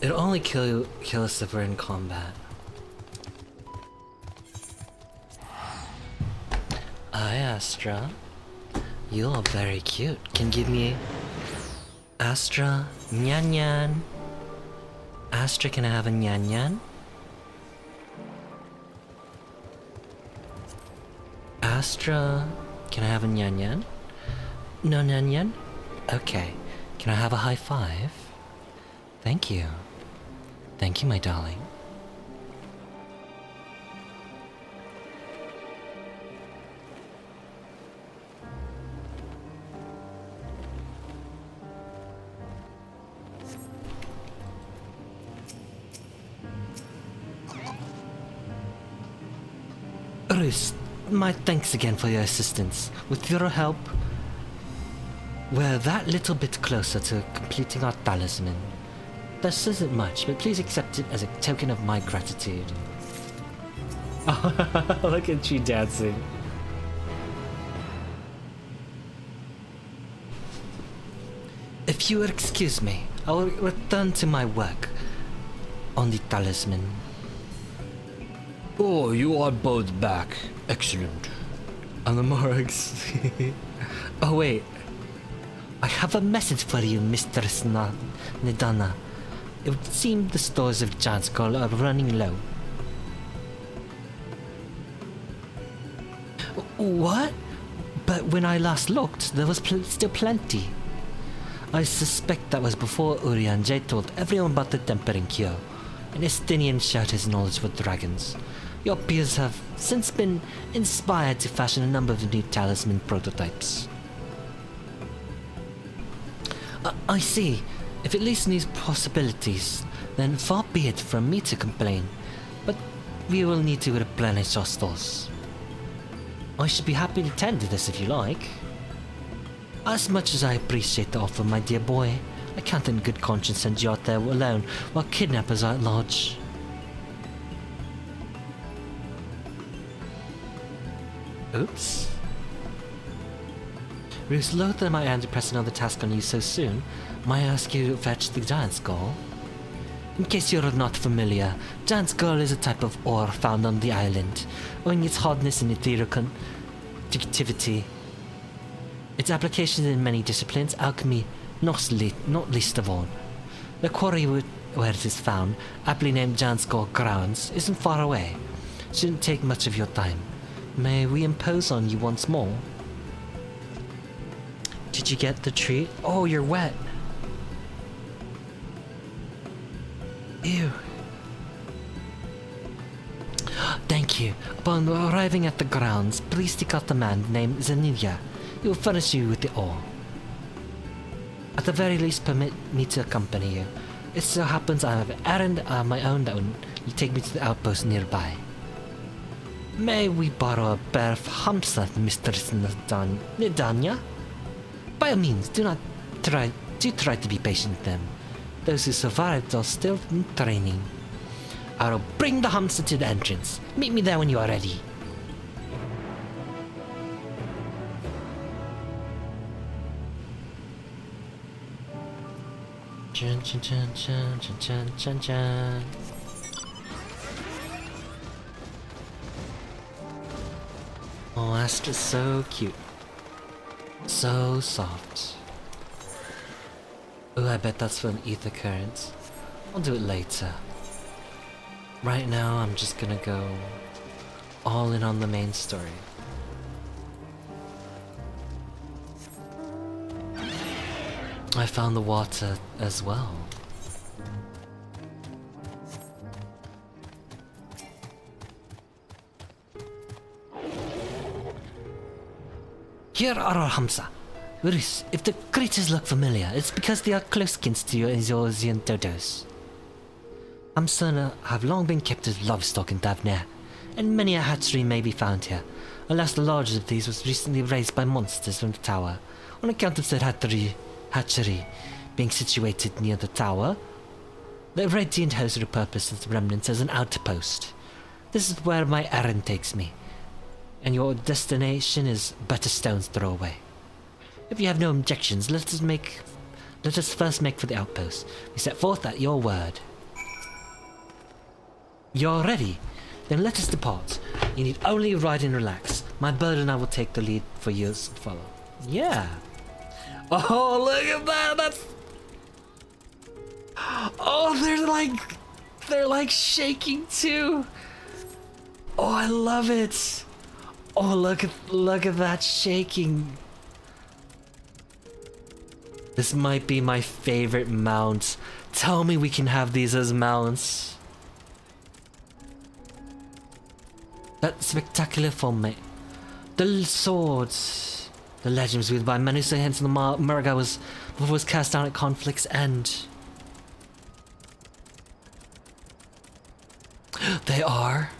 it'll only kill us if we're in combat. Hi, Astra. You are very cute. Can give me Astra Nyan Nyan. Astra, can I have a Nyan Nyan? Astra, can I have a Nyan Nyan? No Nyan Nyan? Okay. Can I have a high five? Thank you. Thank you, my darling. Ruth, my thanks again for your assistance. With your help, we're that little bit closer to completing our talisman. This isn't much, but please accept it as a token of my gratitude. Look at you dancing. If you will excuse me, I will return to my work on the talisman. Oh, you are both back. Excellent. On the morgues. Oh wait. I have a message for you, Mistress Nidana. It would seem the stores of Giant Skull are running low. What? But when I last looked, there was still plenty. I suspect that was before Urianger told everyone about the tempering cure, and Estinian shared his knowledge with dragons. Your peers have since been inspired to fashion a number of new talisman prototypes. I see. If it leaves new possibilities, then far be it from me to complain. But we will need to replenish our stores. I should be happy to tend to this if you like. As much as I appreciate the offer, my dear boy, I can't in good conscience send you out there alone while kidnappers are at large. Oops. Ruth, loath that I am to press another task on you so soon, may I ask you to fetch the giant skull? In case you're not familiar, giant skull is a type of ore found on the island, owing its hardness and ethereal conductivity. Its applications in many disciplines, alchemy not least of all. The quarry where it is found, aptly named Giant Skull Grounds, isn't far away. Shouldn't take much of your time. May we impose on you once more? Did you get the treat? Oh, you're wet. Ew. Thank you. Upon arriving at the grounds, please seek out the man named Zanilia. He will furnish you with the ore. At the very least, permit me to accompany you. It so happens I have an errand of my own that will take me to the outpost nearby. May we borrow a pair of humps, Mistress Nidanya? By all means, do try to be patient with them. Those who survived are still in training. I will bring the hamster to the entrance. Meet me there when you are ready. Chun chun chun chun chun chun chun chun. Oh, Astra's so cute. So soft. Oh, I bet that's for an ether current. I'll do it later. Right now, I'm just gonna go all in on the main story. I found the water as well. Here are our Hamsa. Rus, if the creatures look familiar, it's because they are close kin to your Azorzian dodos. Hamsa have long been kept as livestock in Davner, and many a hatchery may be found here. Alas, the largest of these was recently raised by monsters from the tower. On account of said hatchery being situated near the tower, the Radiant House repurposed its remnants as an outpost. This is where my errand takes me, and your destination is but a stone's throw away. If you have no objections, let us first make for the outpost. We set forth at your word. You're ready? Then let us depart. You need only ride and relax. My bird and I will take the lead for yours to follow. Yeah. Oh, look at that! That's... Oh, they're like shaking too. Oh, I love it. Oh, look at that shaking. This might be my favorite mount. Tell me we can have these as mounts. That spectacular form, mate. The swords. The legend was wielded by men who say hence the Murga was cast down at conflict's end. They are.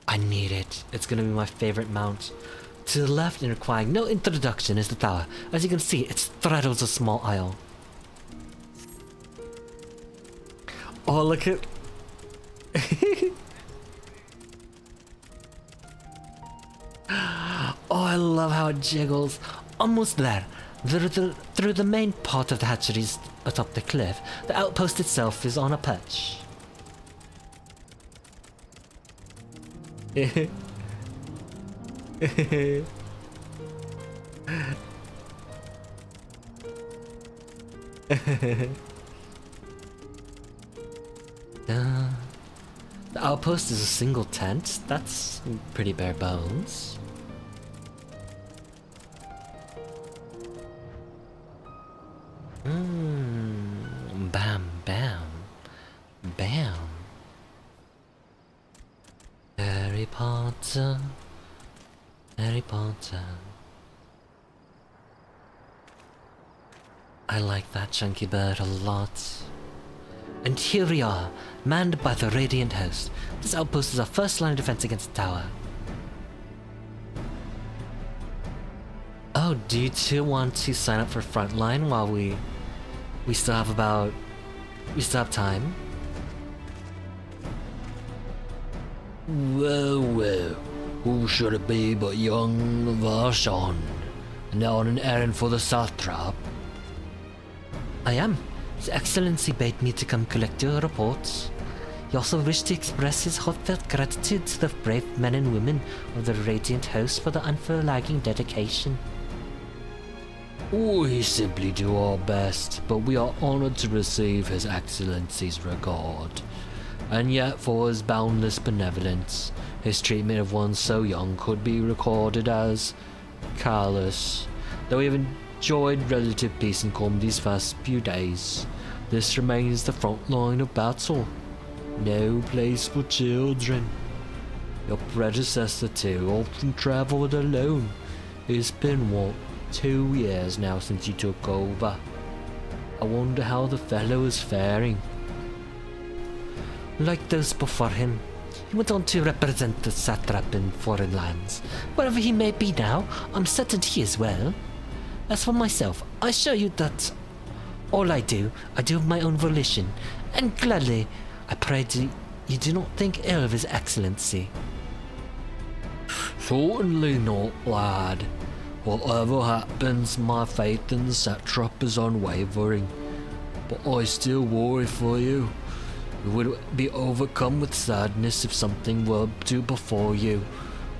I need it. It's gonna be my favorite mount. To the left and requiring no introduction is the tower. As you can see, it straddles a small isle. Oh, look at... Oh, I love how it jiggles. Almost there. Through the main part of the hatcheries atop the cliff, the outpost itself is on a perch. The outpost is a single tent. That's pretty bare bones. Bam, bam, bam. Harry Potter, Harry Potter. I like that chunky bird a lot. And here we are, manned by the Radiant Host. This outpost is our first line of defense against the tower. Oh, do you two want to sign up for frontline while we still have time? Well, well, who should it be but young Vashon? Now on an errand for the satrap? I am. His Excellency bade me to come collect your reports. He also wished to express his heartfelt gratitude to the brave men and women of the Radiant House for the unfurlagging dedication. We simply do our best, but we are honored to receive His Excellency's regard. And yet, for his boundless benevolence, his treatment of one so young could be recorded as callous. Though we have enjoyed relative peace and calm these first few days, this remains the front line of battle. No place for children. Your predecessor too often travelled alone. It's been, what, 2 years now since you took over. I wonder how the fellow is faring. Like those before him, he went on to represent the satrap in foreign lands. Wherever he may be now, I'm certain he is well. As for myself, I assure you that all I do of my own volition, and gladly I pray you do not think ill of His Excellency. Certainly not, lad. Whatever happens, my faith in the satrap is unwavering. But I still worry for you. You would be overcome with sadness if something were to befall you,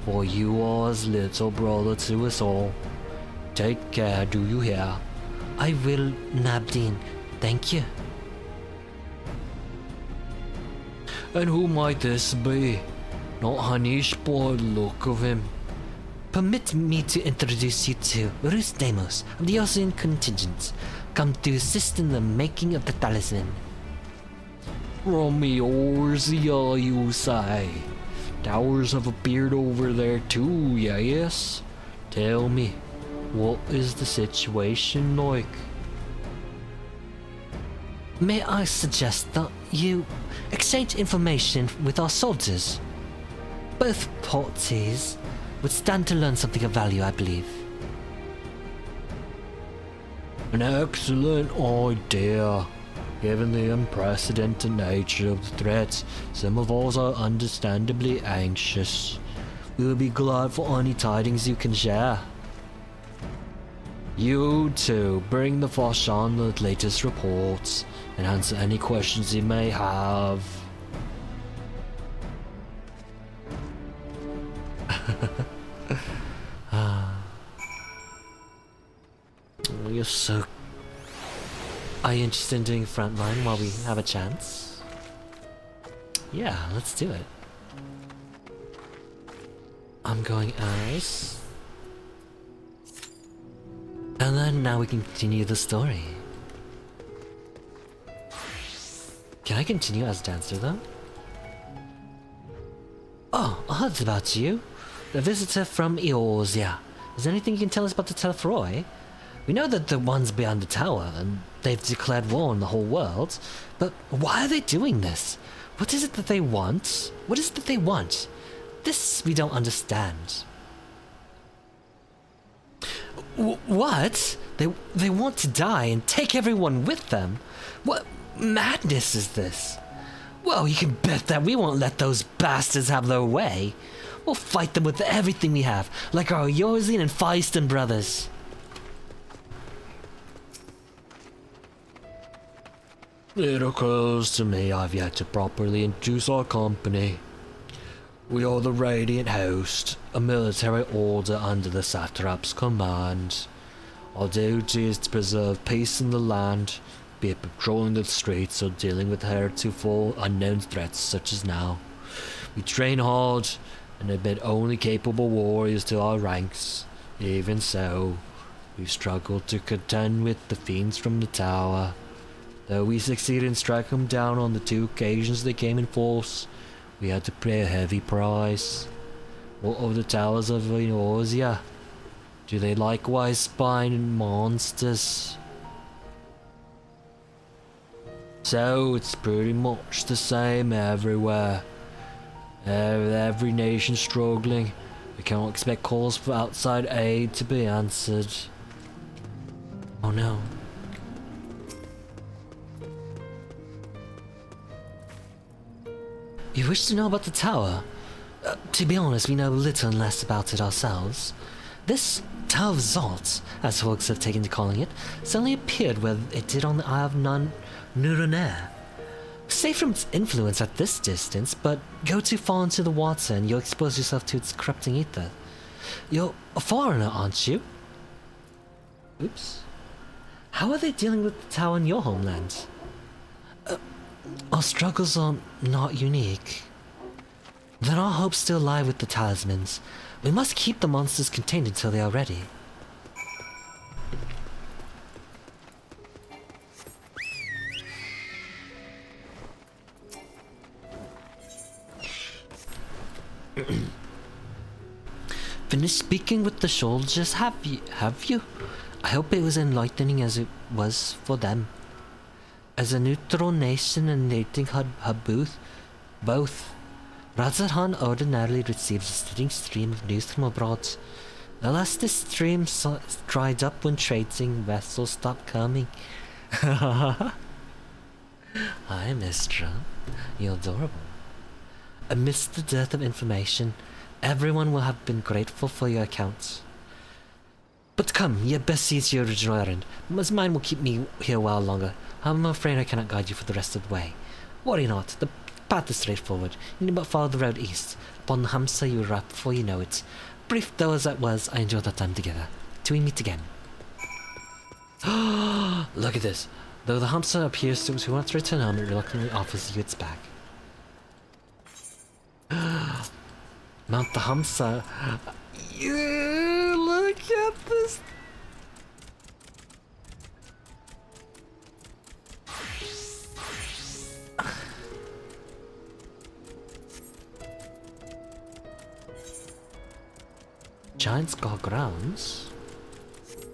for you are as little brother to us all. Take care, do you hear? I will, Nabdeen. Thank you. And who might this be? Not Hanish by the look of him. Permit me to introduce you to Rus Deimos of the Ocean contingent. come to assist in the making of the talisman. From Eorzea, you say? Towers have appeared over there too, yes? Tell me, what is the situation like? May I suggest that you exchange information with our soldiers? Both parties would stand to learn something of value, I believe. An excellent idea. Given the unprecedented nature of the threat, some of us are understandably anxious. We will be glad for any tidings you can share. You too, bring the Fosh on the latest reports and answer any questions you may have. You're so... Are you interested in doing frontline while we have a chance? Yeah, let's do it. I'm going as... And then now we can continue the story. Can I continue as Dancer though? Oh, I heard about you. A visitor from Eorzea. Is there anything you can tell us about the Telefroi? We know that the ones behind the tower, and they've declared war on the whole world, but why are they doing this? What is it that they want? What is it that they want? This we don't understand. What? They want to die and take everyone with them? What madness is this? Well, you can bet that we won't let those bastards have their way. We'll fight them with everything we have, like our Yorzian and Feiston brothers. It occurs to me I've yet to properly introduce our company. We are the Radiant Host, a military order under the Satrap's command. Our duty is to preserve peace in the land, be it patrolling the streets or dealing with heretofore unknown threats such as now. We train hard and admit only capable warriors to our ranks. Even so, we struggle to contend with the fiends from the tower. Though we succeeded in striking them down on the 2 occasions they came in force, we had to pay a heavy price. What of the towers of Eorzea? Do they likewise spy monsters? So it's pretty much the same everywhere. Every nation struggling. We cannot expect calls for outside aid to be answered. Oh no. You wish to know about the tower? To be honest, we know little and less about it ourselves. This Tower of Zot, as folks have taken to calling it, suddenly appeared where it did on the Isle of Nurunair. Safe from its influence at this distance, but go too far into the water and you'll expose yourself to its corrupting ether. You're a foreigner, aren't you? Oops. How are they dealing with the tower in your homeland? Our struggles are not unique. Then our hopes still lie with the talismans. We must keep the monsters contained until they are ready. Finished speaking with the soldiers, have you? I hope it was enlightening as it was for them. As a neutral nation and nating both, Razarhan ordinarily receives a steady stream of news from abroad. Alas, this stream dried up when trading vessels stopped coming. Hi, Mistra. You're adorable. Amidst the dearth of information, everyone will have been grateful for your account. But come, you best cease your original errand, as mine will keep me here a while longer. I'm afraid I cannot guide you for the rest of the way. Worry not, the path is straightforward. You need but follow the road east. Upon the Hamsa you arrive before you know it. Brief though as that was, I enjoyed our time together. Till we meet again. Look at this. Though the Hamsa appears to want to return home, it reluctantly offers you its back. Mount the Hamsa. Yeah, look at this. Giant Skull Grounds?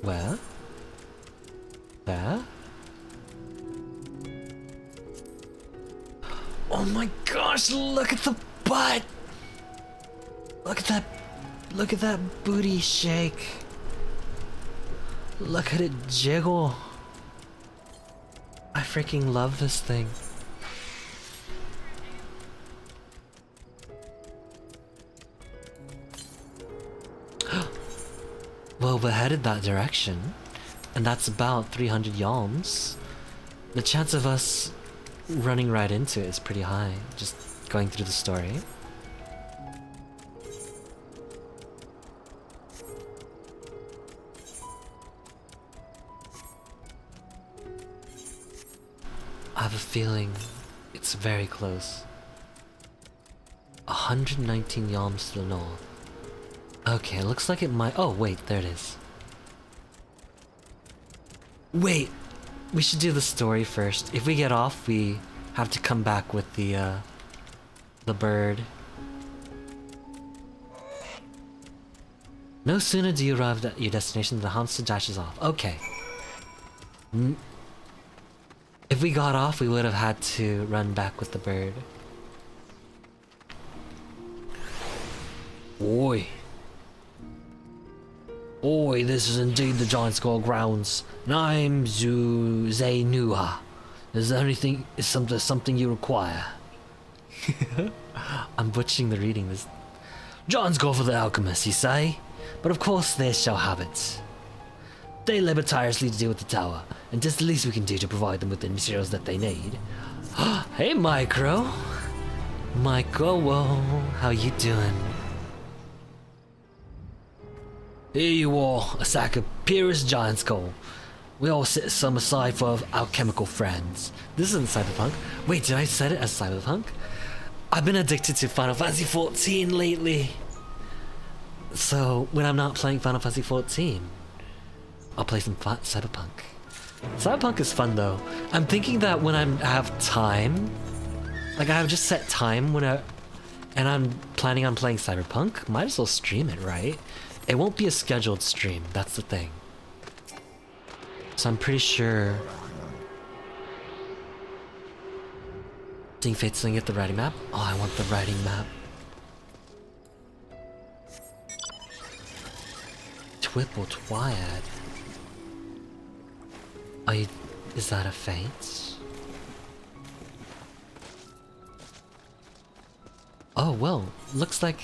Where? There? Oh my gosh, look at the butt! Look at that booty shake. Look at it jiggle. I freaking love this thing. Well, we're headed that direction, and that's about 300 yalms. The chance of us running right into it is pretty high, just going through the story. I have a feeling it's very close. 119 yalms to the north. Okay, it looks like it might... Oh, wait, there it is. Wait! We should do the story first. If we get off, we have to come back with the bird. No sooner do you arrive at your destination than the hamster dashes off. Okay. If we got off, we would have had to run back with the bird. Oi. Oi, this is indeed the Giant Skull Grounds. And I'm Zainua. Is there anything, is something you require? I'm butchering the reading. This. Giants go for the alchemists, you say? But of course they shall have it. They labor tirelessly to deal with the tower, and 'tis the least we can do to provide them with the materials that they need. Hey, Micro. Michael, whoa, how you doing? Here you are, a sack of purest giant skull. We all set some aside for our chemical friends. This isn't Cyberpunk. Wait, did I set it as Cyberpunk? I've been addicted to Final Fantasy XIV lately. So, when I'm not playing Final Fantasy XIV, I'll play some Cyberpunk. Cyberpunk is fun though. I'm thinking that when I have time, like I have just set time and I'm planning on playing Cyberpunk, might as well stream it, right? It won't be a scheduled stream, that's the thing. So I'm pretty sure... Seeing Fate, still get the writing map? Oh, I want the writing map. Twip or Twyad? Is that a feint? Oh well, looks like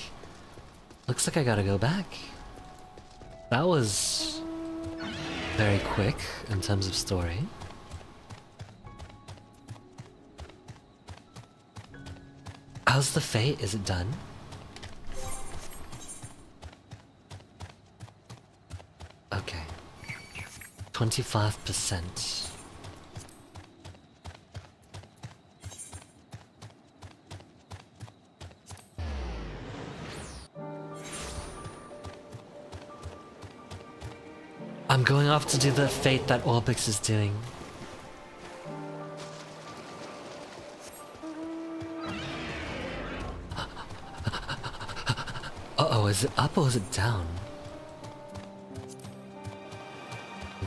I gotta go back. That was very quick in terms of story. How's the fate? Is it done? Okay. 25%. I'm going off to do the fate that Orbix is doing. Uh-oh, is it up or is it down?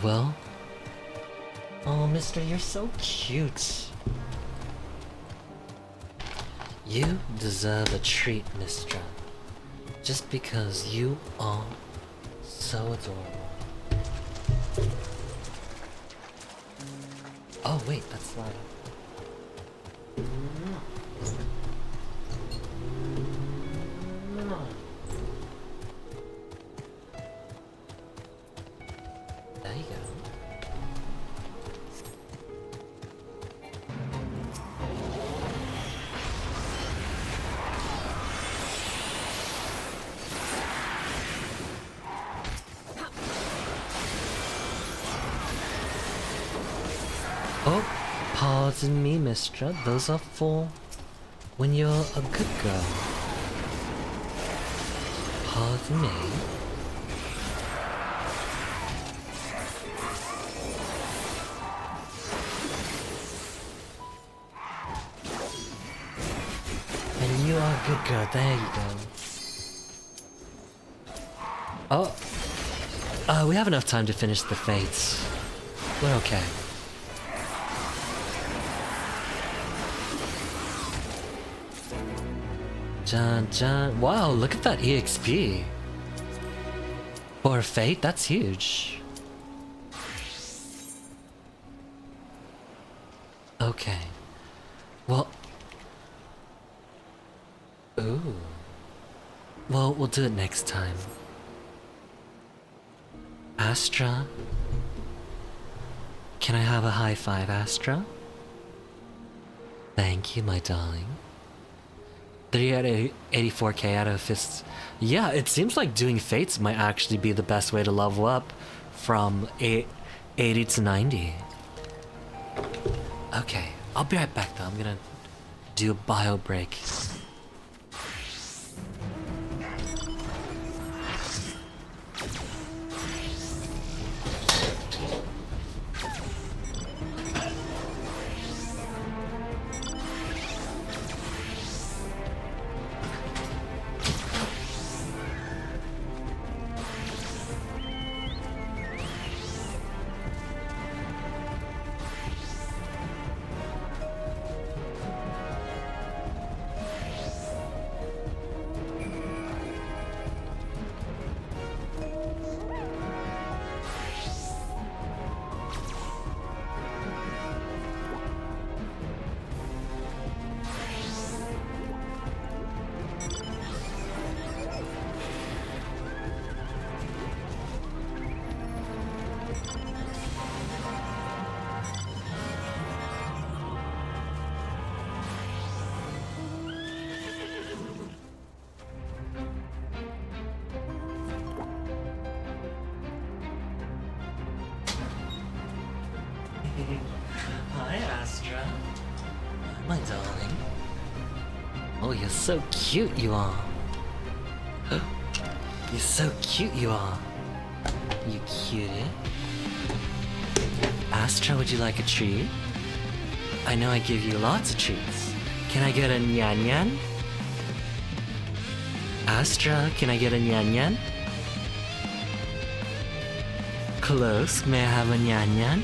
Well... Oh, mister, you're so cute. You deserve a treat, mister. Just because you are so adorable. Oh wait, that's loud. There you go. Oh, pardon me, mister. Those are for when you're a good girl. Pardon me. When you are a good girl, there you go. Oh. We have enough time to finish the fates. We're okay. Wow, look at that EXP. For a fate, that's huge. Okay. Well. Ooh. Well, we'll do it next time. Astra? Can I have a high five, Astra? Thank you, my darling. 3 out of 84k out of fists. Yeah, it seems like doing fates might actually be the best way to level up from 80 to 90. Okay, I'll be right back though. I'm gonna do a bio break. Hi, Astra. My darling. Oh, you're so cute, you are. You're so cute, you are. You cutie. Astra, would you like a treat? I know I give you lots of treats. Can I get a nyan nyan? Astra, can I get a nyan nyan? Close, may I have a nyan nyan?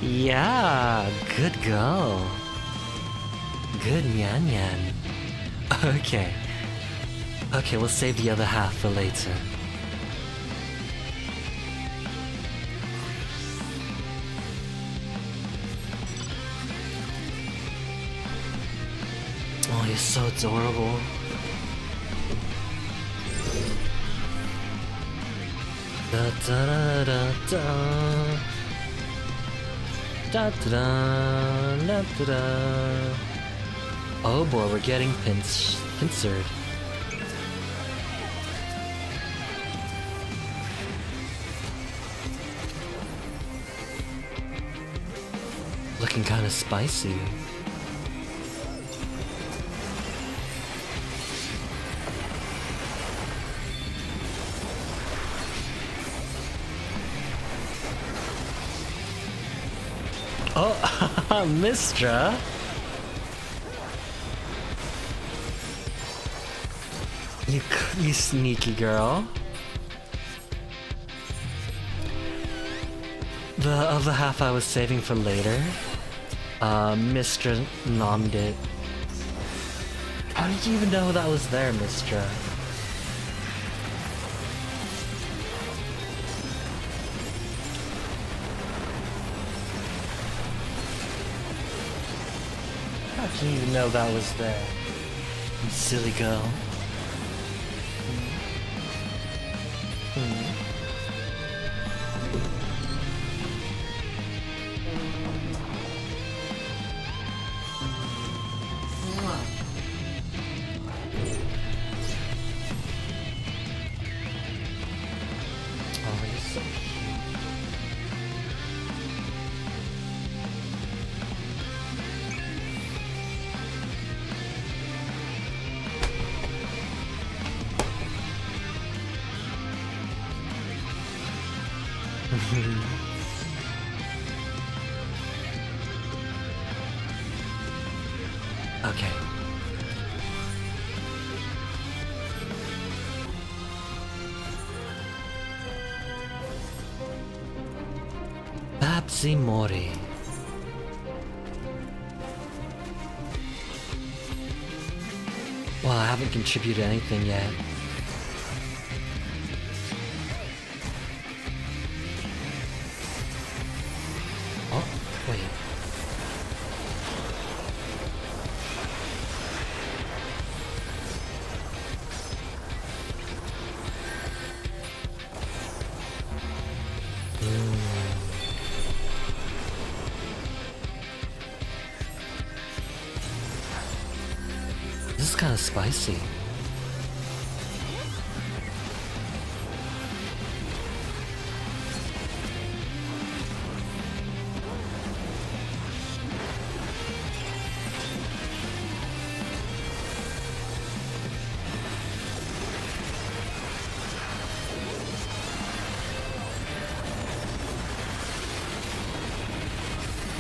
Yeah, good girl. Good nyan nyan. Okay. Okay, we'll save the other half for later. Oh, you're so adorable. Da da da da. Da da da da da. Oh boy, we're getting pincered. Looking kind of spicy. Oh, Mistra. You sneaky girl. The other half I was saving for later. Mistra nommed it. How did you even know that was there, Mistra? How can you even know that was there? You silly girl. Okay. Simori. Well, I haven't contributed anything yet. Oh, wait. This is kind of spicy.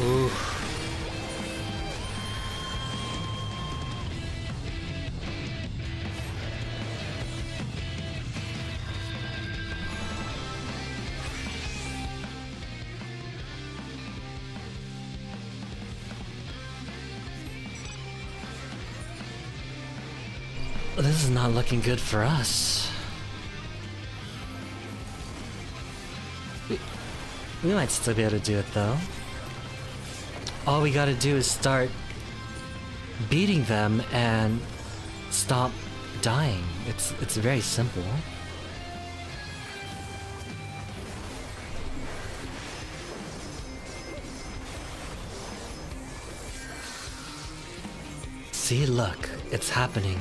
Ooh. This is not looking good for us. We might still be able to do it though. All we gotta do is start beating them and stop dying. It's very simple. See, look, it's happening.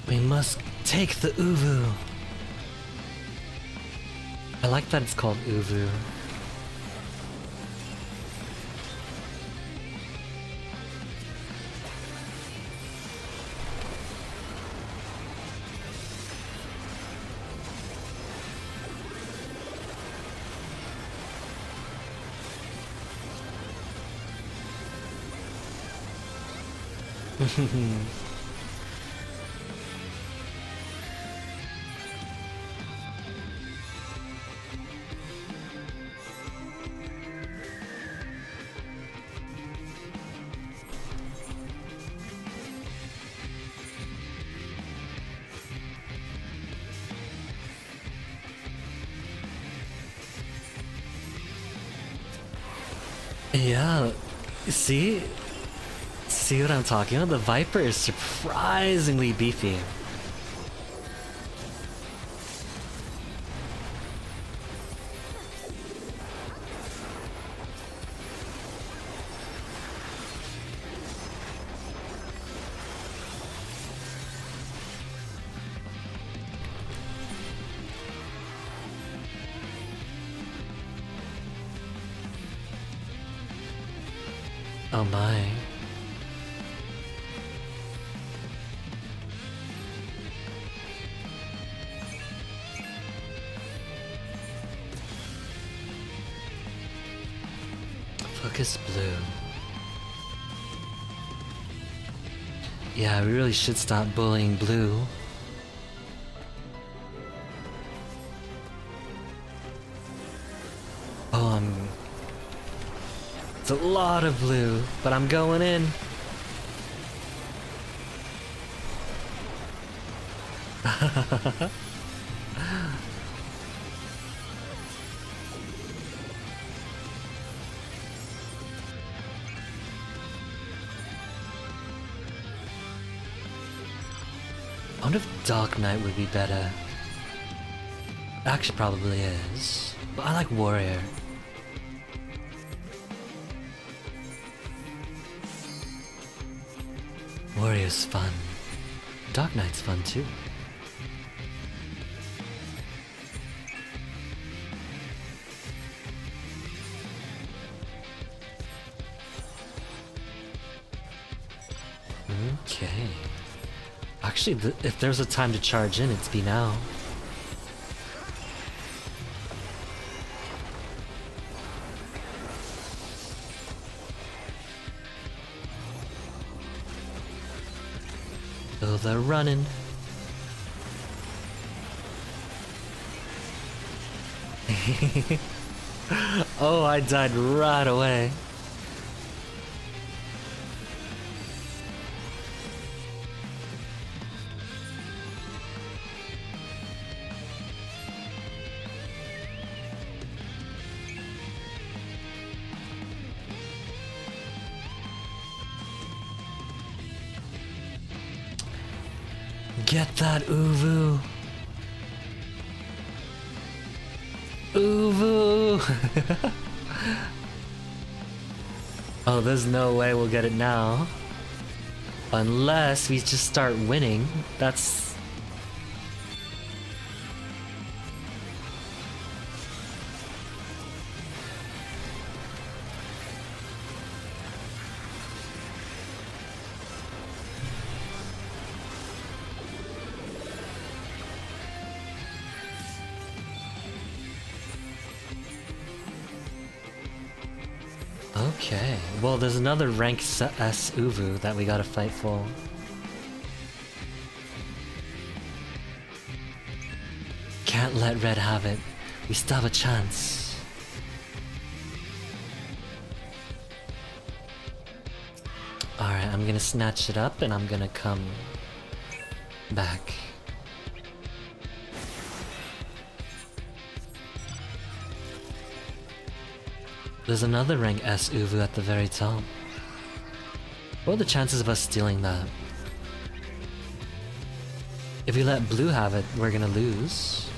We must take the Uvu. I like that it's called Uvu. Yeah, see what I'm talking about? The Viper is surprisingly beefy. Oh my. Focus blue. Yeah, we really should stop bullying blue. Oh, it's a lot of blue, but I'm going in. wonder if Dark Knight would be better. Actually, probably is. But I like Warrior. Warrior's fun. Dark Knight's fun too. Okay. Actually, if there's a time to charge in, it's be now. Oh, they're running. Oh, I died right away. Get that Uvu. Uvu. Oh, there's no way we'll get it now. Unless we just start winning. That's... Okay, well there's another rank S Uvu that we gotta fight for. Can't let Red have it. We still have a chance. Alright, I'm gonna snatch it up and I'm gonna come back. There's another rank S Uvu at the very top. What are the chances of us stealing that? If we let Blue have it, we're gonna lose.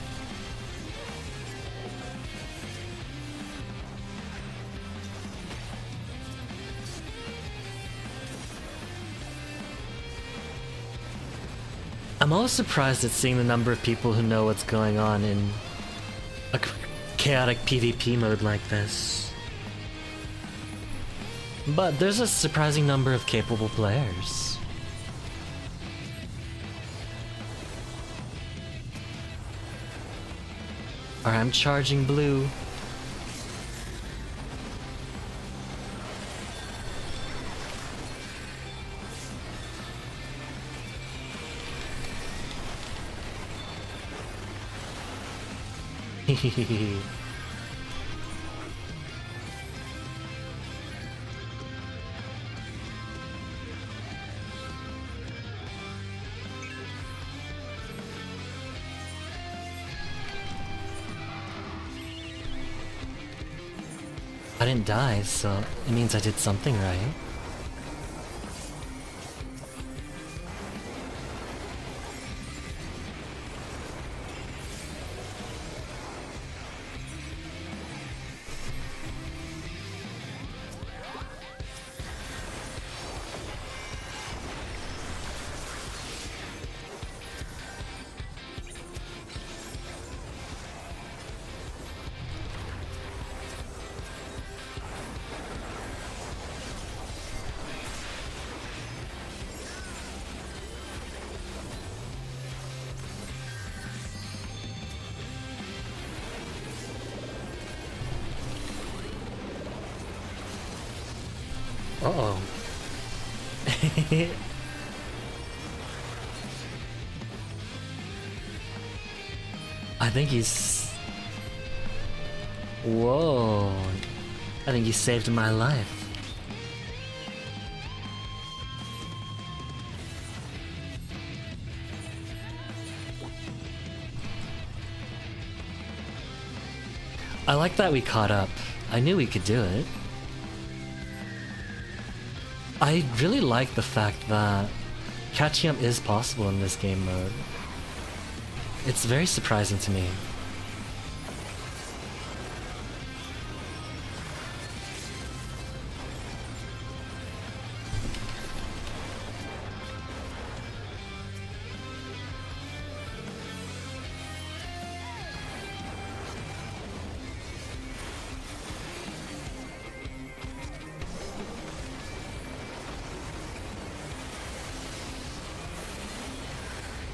I'm always surprised at seeing the number of people who know what's going on in a chaotic PvP mode like this. But there's a surprising number of capable players. Alright, I'm charging Blue. Hehehe. I didn't die, so it means I did something right. Uh-oh. I think he's... Whoa. I think he saved my life. I like that we caught up. I knew we could do it. I really like the fact that catching up is possible in this game mode. It's very surprising to me.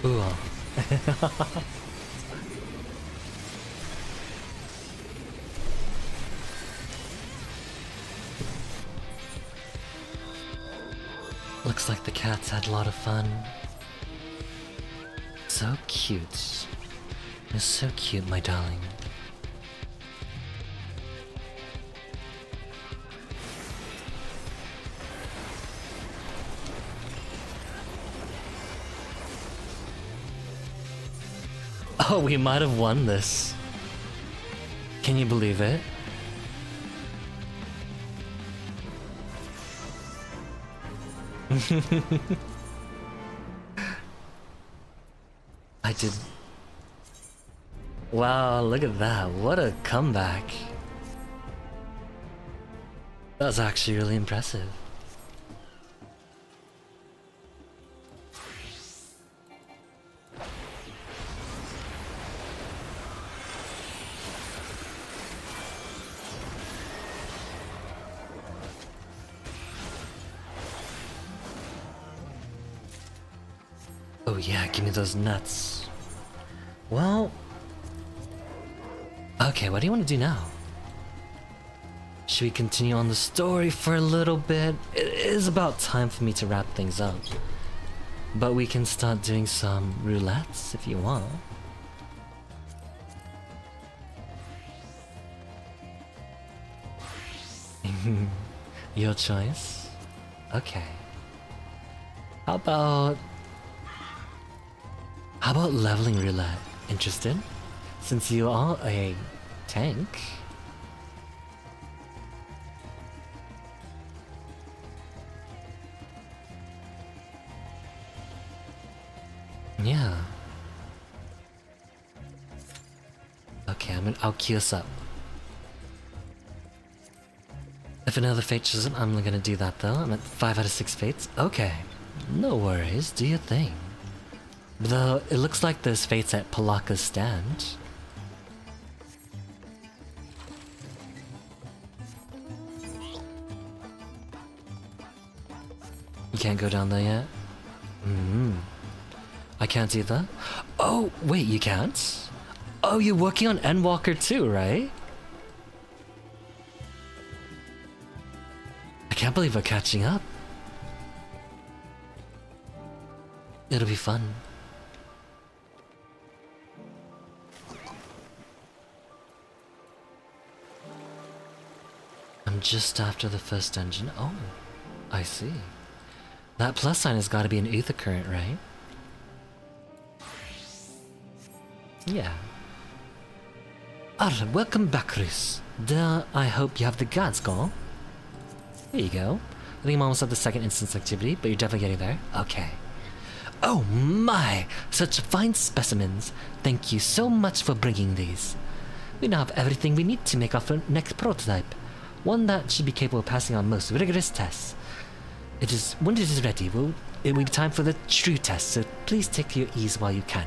Ooh. Looks like the cats had a lot of fun. So cute. You're so cute, my darling. Oh, we might have won this. Can you believe it? I did. Wow, look at that. What a comeback. That was actually really impressive. Oh yeah, give me those nuts. Well... Okay, what do you want to do now? Should we continue on the story for a little bit? It is about time for me to wrap things up. But we can start doing some roulettes if you want. Your choice? Okay. How about leveling roulette? Interested? Since you are a tank. Yeah. Okay, I'll queue us up. If another fate shows up, I'm gonna do that though. I'm at 5 out of 6 fates. Okay. No worries, do your thing. Though, it looks like there's fates at Palaka's stand. You can't go down there yet? I can't either. Oh, wait, you can't? Oh, you're working on Endwalker too, right? I can't believe we're catching up. It'll be fun. I'm just after the first dungeon. Oh, I see. That plus sign has got to be an ether current, right? Yeah. Alright, welcome back, Chris. I hope you have the guards gone. There you go. I think I'm almost at the second instance activity, but you're definitely getting there. Okay. Oh my! Such fine specimens. Thank you so much for bringing these. We now have everything we need to make our next prototype. One that should be capable of passing our most rigorous tests. When it is ready, it will be time for the true test, so please take your ease while you can.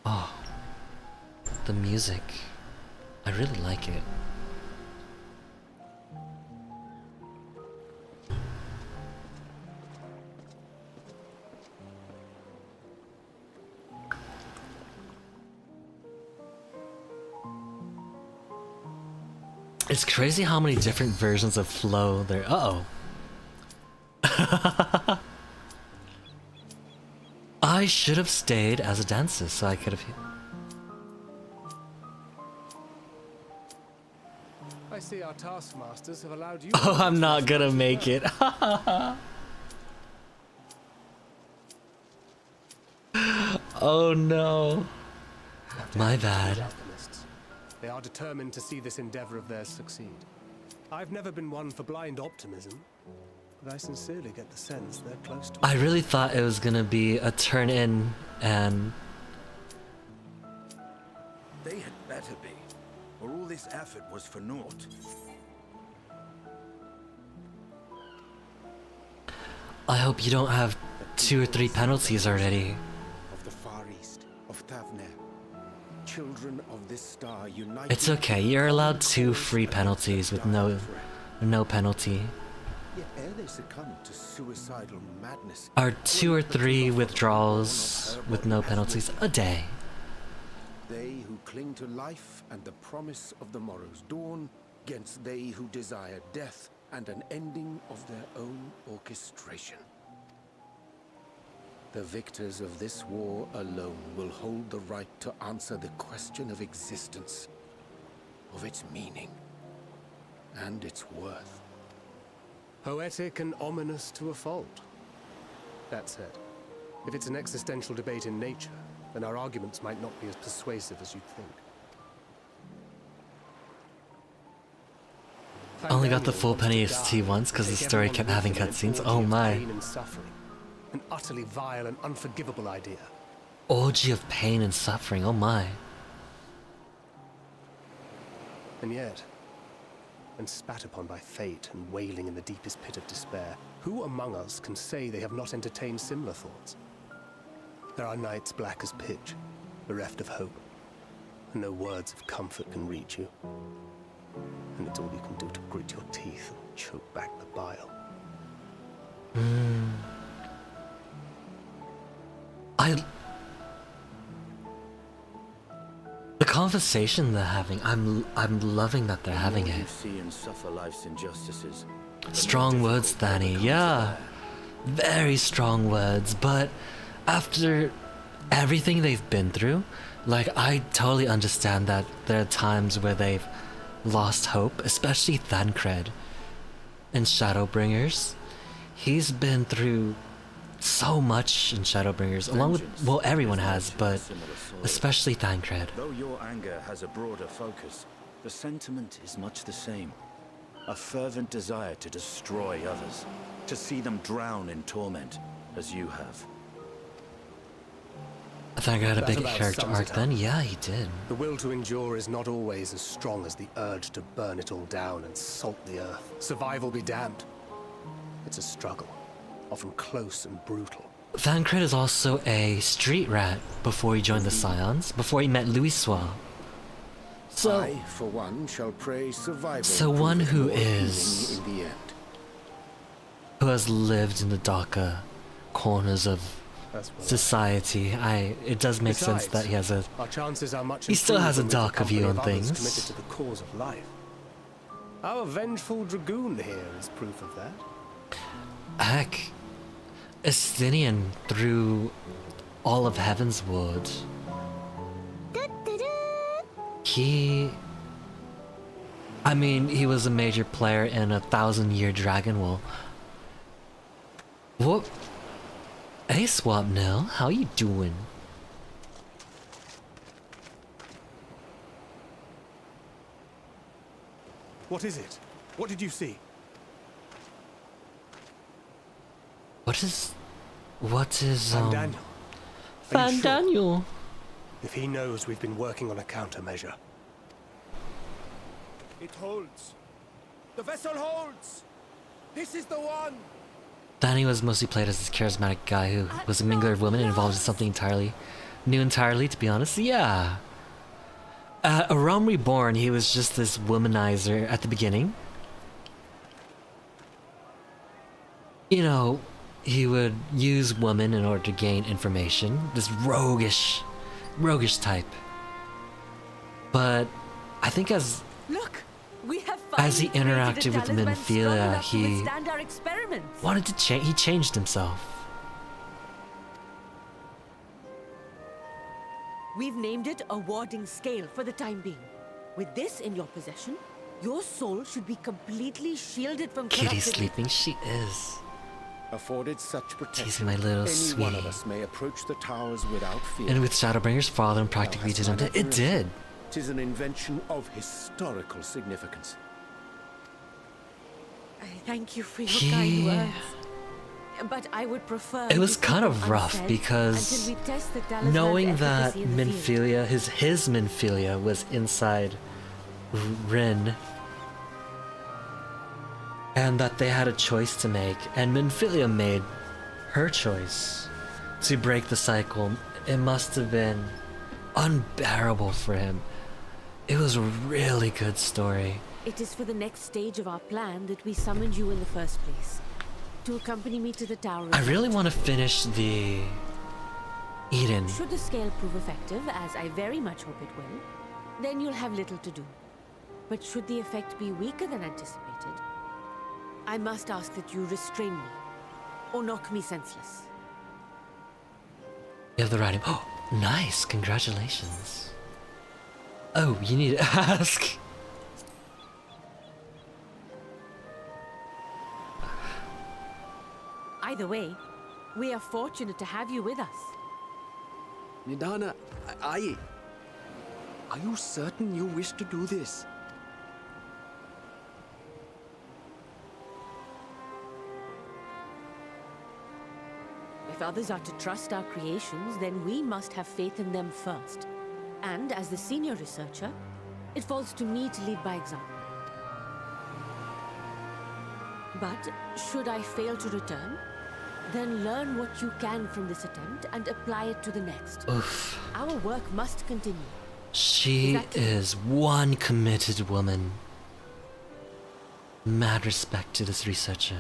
Oh, the music. I really like it. It's crazy how many different versions of flow there. Uh-oh. I should have stayed as a dancer so I could have... I see our taskmasters have allowed you... Oh, I'm not gonna make it. Oh no. My bad. They are determined to see this endeavor of theirs succeed. I've never been one for blind optimism, but I sincerely get the sense they're close to... I really thought it was gonna be a turn in and... They had better be, or all this effort was for naught. I hope you don't have 2 or 3 penalties already. Of the Far East, of Thavner, children of this star united... It's okay, you're allowed 2 free penalties with no penalty. Yet ere they succumb to suicidal madness... Or 2 or 3 withdrawals with no penalties a day. They who cling to life and the promise of the morrow's dawn, against they who desire death and an ending of their own orchestration. The victors of this war alone will hold the right to answer the question of existence, of its meaning, and its worth. Poetic and ominous to a fault. That said, if it's an existential debate in nature, then our arguments might not be as persuasive as you'd think. I only got the full penny ST once because the story kept having cutscenes. Oh my. An utterly vile and unforgivable idea. Orgy of pain and suffering, oh my. And yet, when spat upon by fate and wailing in the deepest pit of despair, who among us can say they have not entertained similar thoughts? There are nights black as pitch, bereft of hope, and no words of comfort can reach you. And it's all you can do to grit your teeth and choke back the bile. The conversation they're having, I'm loving that they're having it. You see and suffer life's injustices. Strong words, Danny. Yeah, very strong words. But after everything they've been through, like, I totally understand that there are times where they've lost hope, especially Thancred in Shadowbringers. He's been through so much in Shadowbringers, along with, well, everyone has, but especially Thancred. Though your anger has a broader focus, the sentiment is much the same. A fervent desire to destroy others, to see them drown in torment, as you have. Thancred had a big character arc then? Yeah, he did. The will to endure is not always as strong as the urge to burn it all down and salt the earth. Survival be damned. It's a struggle, often close and brutal. Thancred is also a street rat before he joined the Scions, before he met Louisoix. So, I, for one, shall praise survival. So one who is, in the end. who has lived in the darker corners of society, it does make sense that he has a, our chances are much he still has a darker view on things. Committed to the cause of life. Our vengeful dragoon here is proof of that. Heck, Estinian through all of Heaven's Wood. I mean, he was a major player in 1,000-Year Dragon War. What? Hey, Swapnil, how you doing? What is it? What did you see? What is Daniel. Van Daniel. If he knows we've been working on a countermeasure. It holds. The vessel holds. This is the one. Danny was mostly played as this charismatic guy who was a mingler of women and involved in something entirely new, to be honest. Yeah. A Realm Reborn, he was just this womanizer at the beginning. You know, he would use women in order to gain information. This roguish type. But I think as he interacted with Minfilia, he wanted to change. He changed himself. We've named it a warding scale for the time being. With this in your possession, your soul should be completely shielded from Kitty's sleeping. She is. Afforded such protection, she's my little any sweetie. One of us may approach the towers without fear. And with Shadowbringer's father and practically did it did. 'Tis an invention of historical significance. Thank you for your kind words. But I would prefer... It was kind of rough because knowing that Minfilia, his Minfilia was inside Rin, and that they had a choice to make, and Minfilia made her choice to break the cycle. It must have been unbearable for him. It was a really good story. It is for the next stage of our plan that we summoned you in the first place. To accompany me to the tower. I really want to finish the Eden. Should the scale prove effective, as I very much hope it will, then you'll have little to do. But should the effect be weaker than anticipated, I must ask that you restrain me, or knock me senseless. You have the right... Oh, nice! Congratulations. Oh, you need to ask. Either way, we are fortunate to have you with us. Nidana, are you certain you wish to do this? If others are to trust our creations, then we must have faith in them first. And as the senior researcher, it falls to me to lead by example. But should I fail to return, then learn what you can from this attempt and apply it to the next. Oof. Our work must continue. She is one committed woman. Mad respect to this researcher.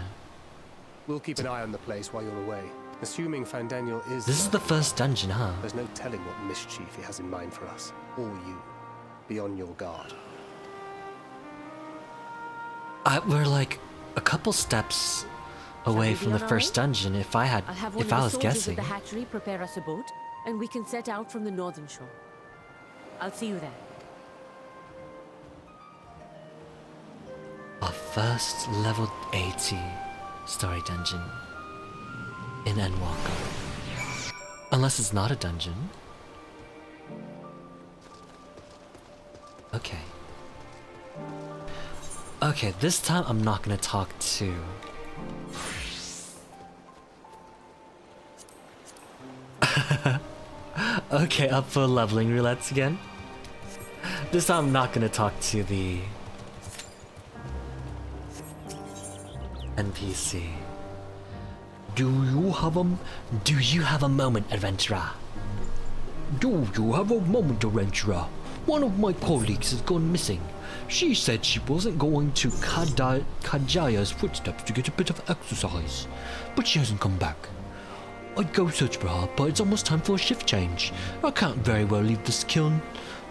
We'll keep an eye on the place while you're away. Assuming Fandaniel is... This is the first dungeon, huh? There's no telling what mischief he has in mind for us. Or you. Be on your guard. We're like a couple steps away from the first dungeon. If I was guessing. At the hatchery prepare us a boat, and we can set out from the northern shore. I'll see you there. Our first level 80 story dungeon in Endwalker. Unless it's not a dungeon. Okay. Okay, this time I'm not gonna talk to... Okay, up for leveling roulettes again. This time I'm not gonna talk to the NPC. Do you have a moment, adventurer? Do you have a moment, adventurer? One of my colleagues has gone missing. She said she wasn't going to Kajaya's footsteps to get a bit of exercise, but she hasn't come back. I'd go search for her, but it's almost time for a shift change. I can't very well leave this kiln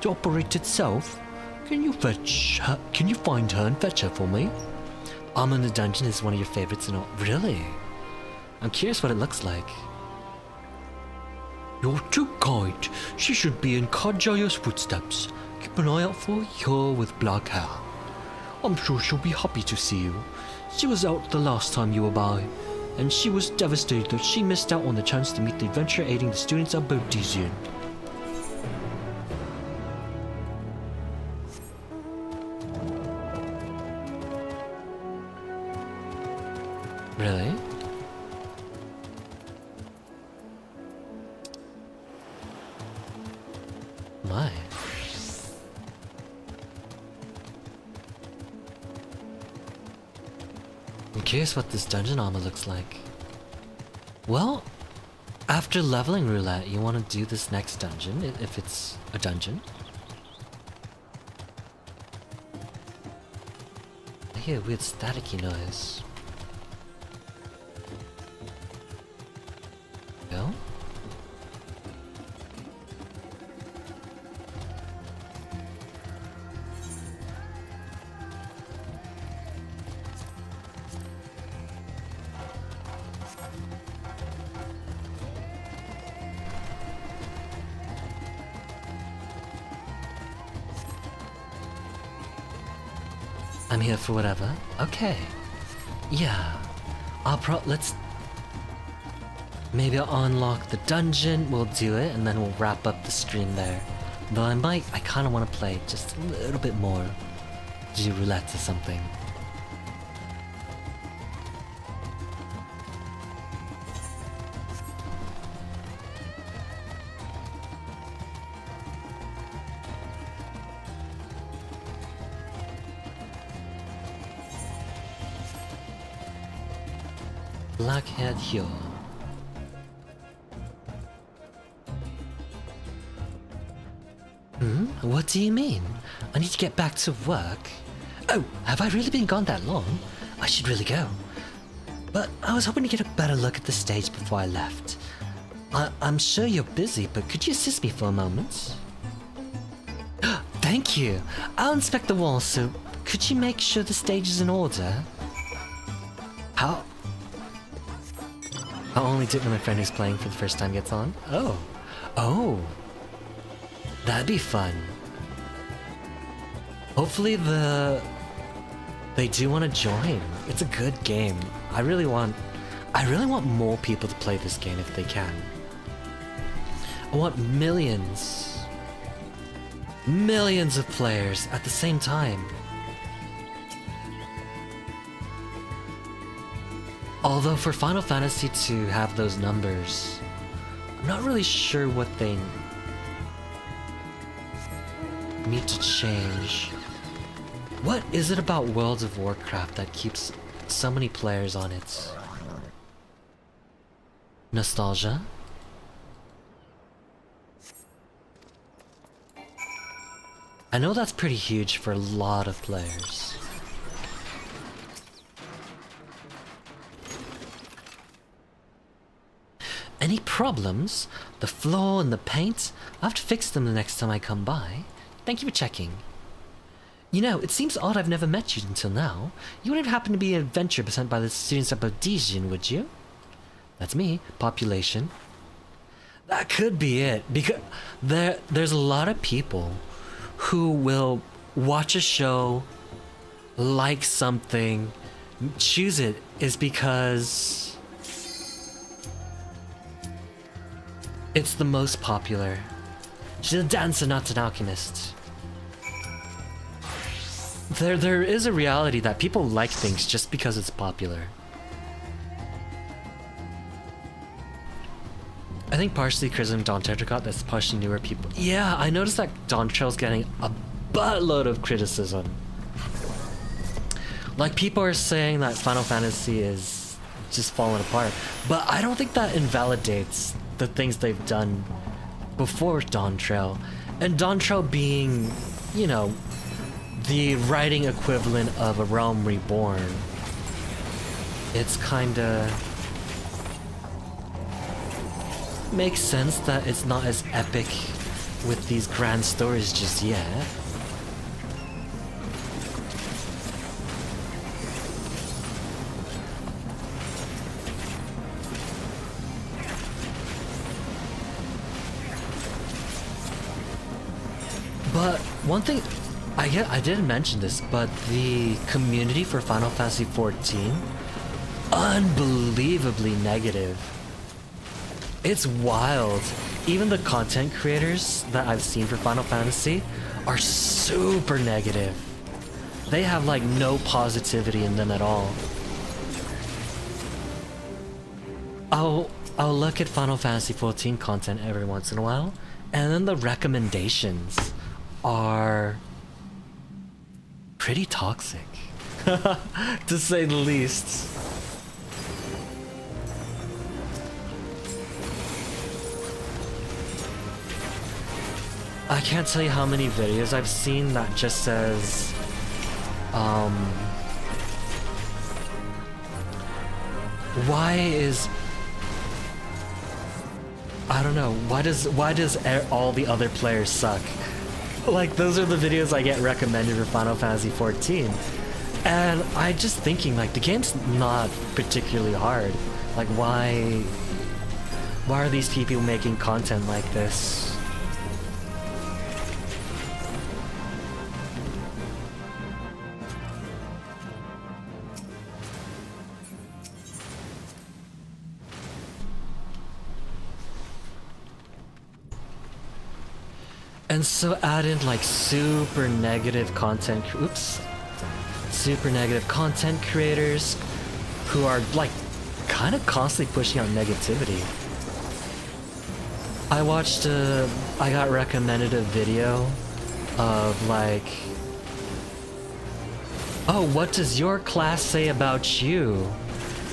to operate itself. Can you find her and fetch her for me? Alma in the Dungeon is one of your favorites and all. Really? I'm curious what it looks like. You're too kind. She should be in Kajaya's footsteps. Keep an eye out for her with black hair. I'm sure she'll be happy to see you. She was out the last time you were by, and she was devastated that she missed out on the chance to meet the adventure aiding the students at Bodisian. Really? My. I'm curious what this dungeon armor looks like. Well, after leveling roulette, you want to do this next dungeon, if it's a dungeon. I hear a weird staticky noise. Go? I'm here for whatever. Okay. Yeah. Maybe I'll unlock the dungeon, we'll do it, and then we'll wrap up the stream there. Though I kind of want to play just a little bit more. Do roulette or something. Black-haired here. What do you mean? I need to get back to work. Oh, have I really been gone that long? I should really go. But I was hoping to get a better look at the stage before I left. I'm sure you're busy, but could you assist me for a moment? Thank you. I'll inspect the wall, so could you make sure the stage is in order? How only do it when my friend who's playing for the first time gets on? Oh. That'd be fun. Hopefully they do want to join. It's a good game. I really want more people to play this game if they can. I want millions of players at the same time. Although for Final Fantasy to have those numbers, I'm not really sure what they need to change. What is it about World of Warcraft that keeps so many players on it? Nostalgia? I know that's pretty huge for a lot of players. Any problems? The floor and the paint? I'll have to fix them the next time I come by. Thank you for checking. You know, it seems odd I've never met you until now. You wouldn't happen to be an adventurer sent by the students at Bodesian, would you? That's me. Population. That could be it, because there's a lot of people who will watch a show, like something, choose it is because it's the most popular. She's a dancer, not an alchemist. There is a reality that people like things just because it's popular. I think partially criticism Dawn Treasure got, that's partially newer people. Yeah, I noticed that Dawn Trail's getting a buttload of criticism. Like, people are saying that Final Fantasy is just falling apart, but I don't think that invalidates the things they've done before Dawn Trail. And Dawn Trail being, you know, the writing equivalent of A Realm Reborn. It's kinda makes sense that it's not as epic with these grand stories just yet. But one thing, I didn't mention this, but the community for Final Fantasy XIV, unbelievably negative. It's wild. Even the content creators that I've seen for Final Fantasy are super negative. They have like no positivity in them at all. I'll look at Final Fantasy XIV content every once in a while, and then the recommendations are pretty toxic, to say the least. I can't tell you how many videos I've seen that just says, why is, I don't know, why does all the other players suck? Like, those are the videos I get recommended for Final Fantasy XIV. And I'm just thinking, like, the game's not particularly hard. Like, why are these people making content like this? And so add in like super negative content creators who are like kind of constantly pushing out negativity. I got recommended a video of like, oh, what does your class say about you?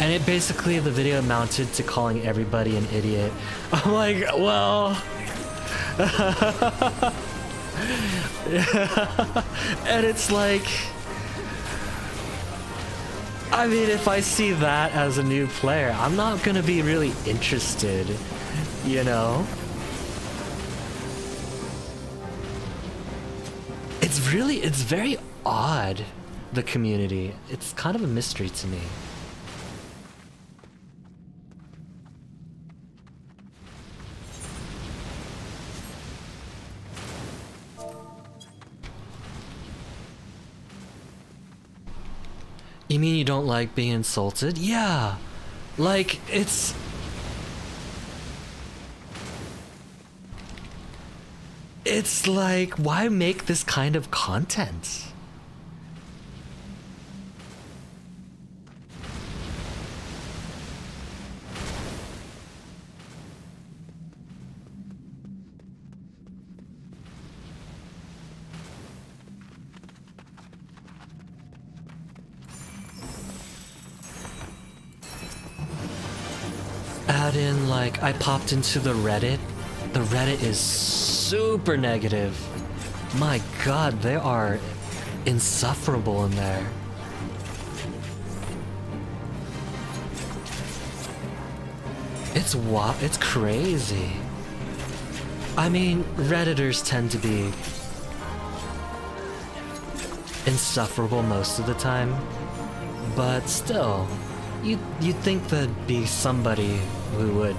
And it basically, the video amounted to calling everybody an idiot. I'm like, well... And it's like... I mean, if I see that as a new player, I'm not gonna be really interested, you know? It's very odd, the community. It's kind of a mystery to me. You mean you don't like being insulted? Yeah. Like, it's... It's like, why make this kind of content? Add in, like, I popped into the Reddit. The Reddit is super negative. My god, they are insufferable in there. It's crazy. I mean, Redditors tend to be insufferable most of the time, but still, you'd think there'd be somebody who would.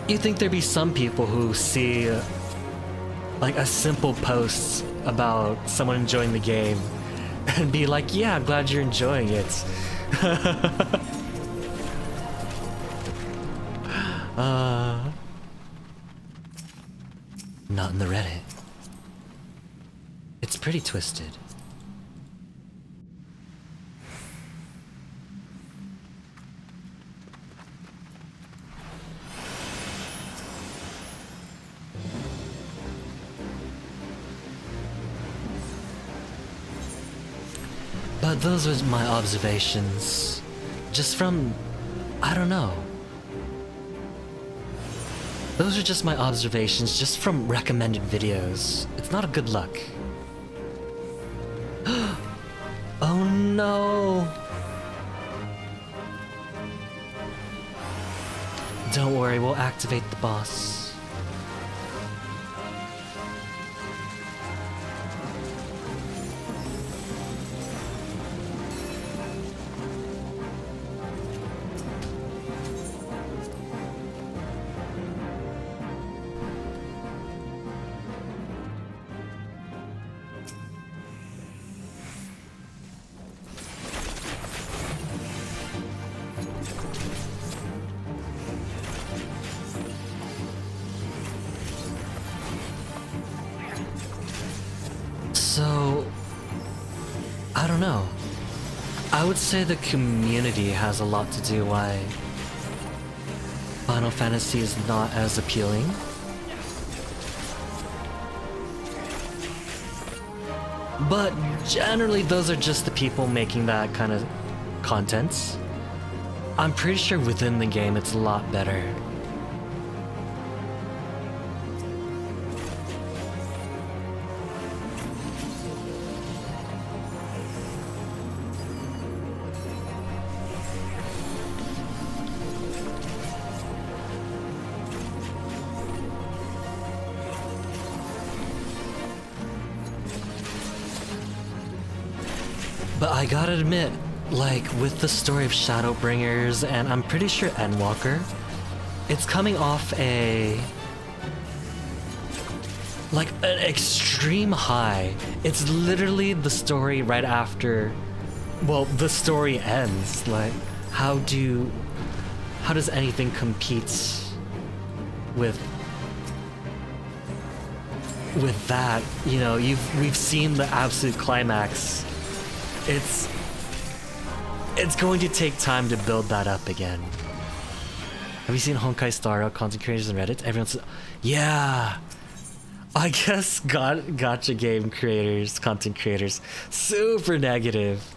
You think there'd be some people who see like a simple post about someone enjoying the game and be like, yeah, I'm glad you're enjoying it. Not in the Reddit. It's pretty twisted. But those were my observations. Just from... I don't know. Those are just my observations, just from recommended videos. It's not a good look. Oh no! Don't worry, we'll activate the boss. So, I don't know. I would say the community has a lot to do why Final Fantasy is not as appealing. But generally those are just the people making that kind of content. I'm pretty sure within the game it's a lot better. But I gotta admit, like, with the story of Shadowbringers, and I'm pretty sure Endwalker, it's coming off like an extreme high. It's literally the story right after, well, the story ends. Like, how does anything compete with that? You know, we've seen the absolute climax. It's going to take time to build that up again. Have you seen Honkai Star Rail content creators on Reddit? Everyone's... Yeah! I guess gotcha game creators, content creators, super negative.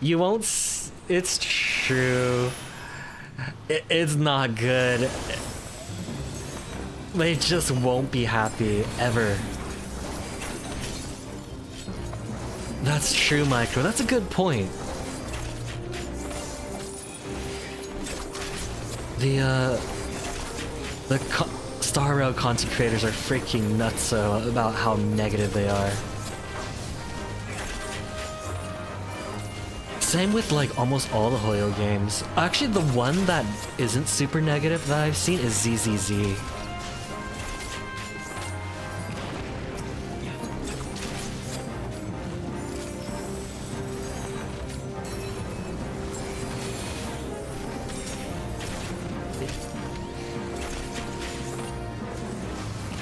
You won't. It's true. It's not good. They just won't be happy ever. That's true, Micro. That's a good point. The Star Rail content creators are freaking nutso about how negative they are. Same with like almost all the Hoyo games. Actually, the one that isn't super negative that I've seen is ZZZ.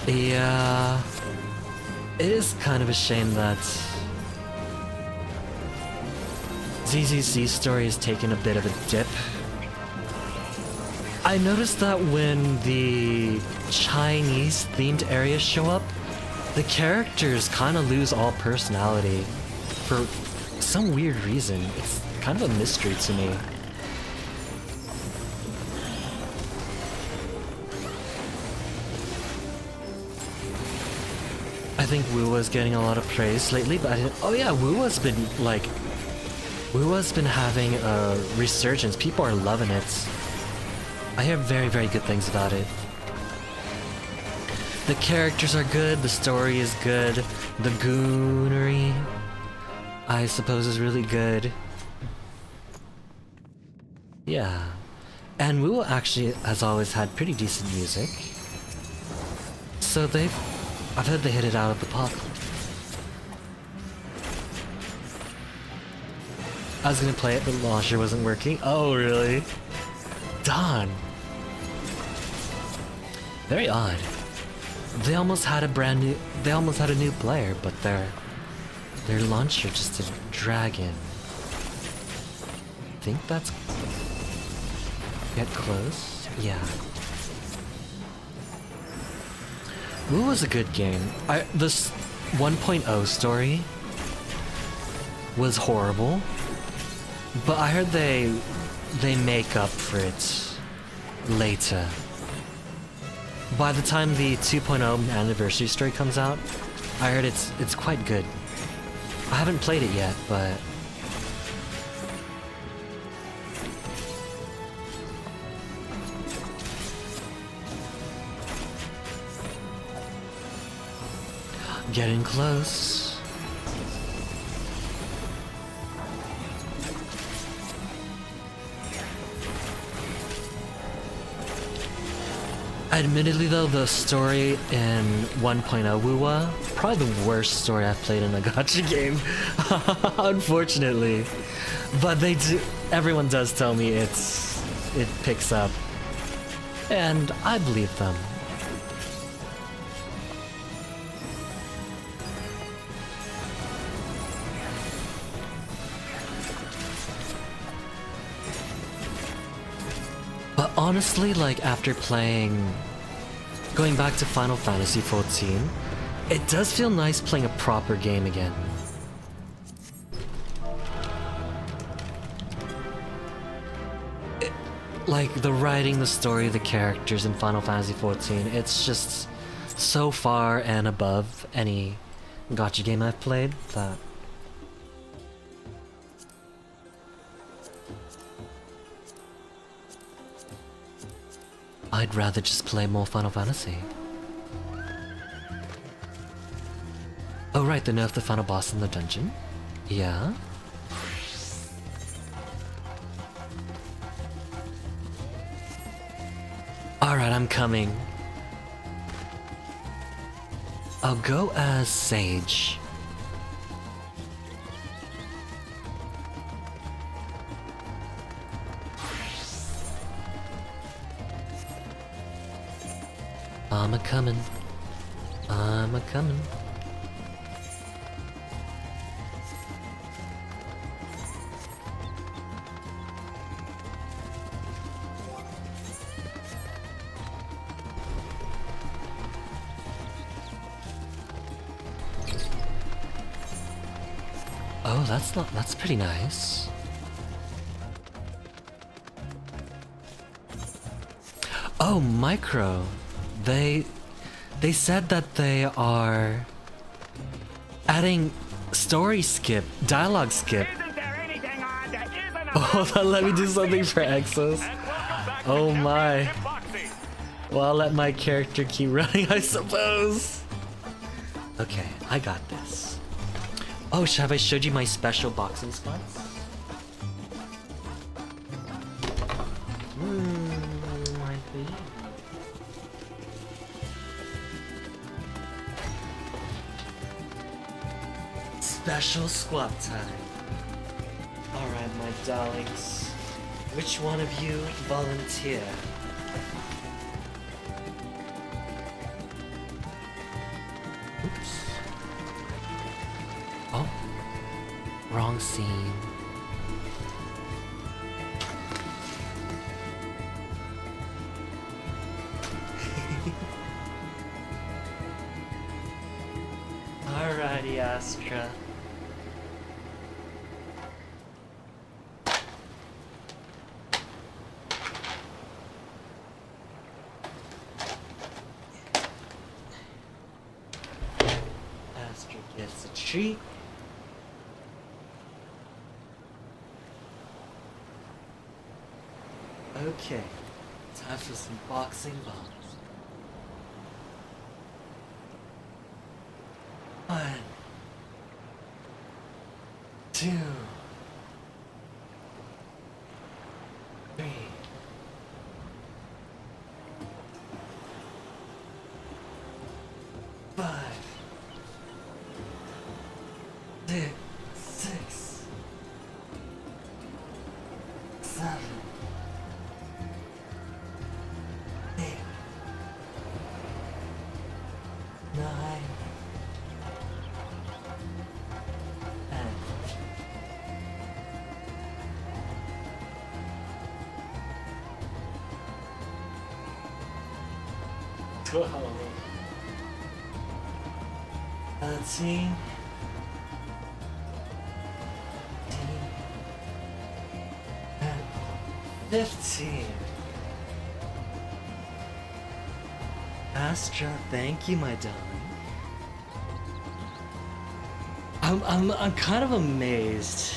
Yeah, it is kind of a shame that ZZZ's story has taken a bit of a dip. I noticed that when the Chinese themed areas show up, the characters kind of lose all personality for some weird reason. It's kind of a mystery to me. I think Wuwa's getting a lot of praise lately, but oh yeah, Wuwa's been having a resurgence. People are loving it. I hear very, very good things about it. The characters are good, the story is good, the goonery, I suppose, is really good. Yeah. And Wuwa actually has always had pretty decent music. So I've heard they hit it out of the park. I was gonna play it, but the launcher wasn't working. Oh, really? Darn. Very odd. They almost had a new player, but their launcher just didn't drag in. I think that's... Get close? Yeah. Woo was a good game. This 1.0 story was horrible, but I heard they make up for it later. By the time the 2.0 anniversary story comes out, I heard it's quite good. I haven't played it yet, but getting close. Admittedly though, the story in 1.0 Wuwa, probably the worst story I've played in a gacha game, unfortunately. But everyone does tell me it picks up, and I believe them. But honestly, like after going back to Final Fantasy XIV, it does feel nice playing a proper game again. Like the writing, the story, the characters in Final Fantasy XIV, it's just so far and above any gacha game I've played that I'd rather just play more Final Fantasy. Oh right, they nerfed the final boss in the dungeon? Yeah? Alright, I'm coming. I'll go as Sage. I'm a-comin'. I'm a-comin'. Oh, that's pretty nice. Oh, Micro. They said that they are adding story skip, dialogue skip. Oh, let me do something for Exos. Oh my. Well, I'll let my character keep running, I suppose. Okay, I got this. Oh, have I showed you my special boxing spots? Might be. Special squat time. Alright, my darlings. Which one of you volunteer? Oops. Oh. Wrong scene. Alrighty, Astra. Astra gets a treat. Okay, time for some boxing bombs. 1, 2, 3. 5, 6, 7, 8, 9, and 12, 13, 15. Astra, thank you, my darling. I'm kind of amazed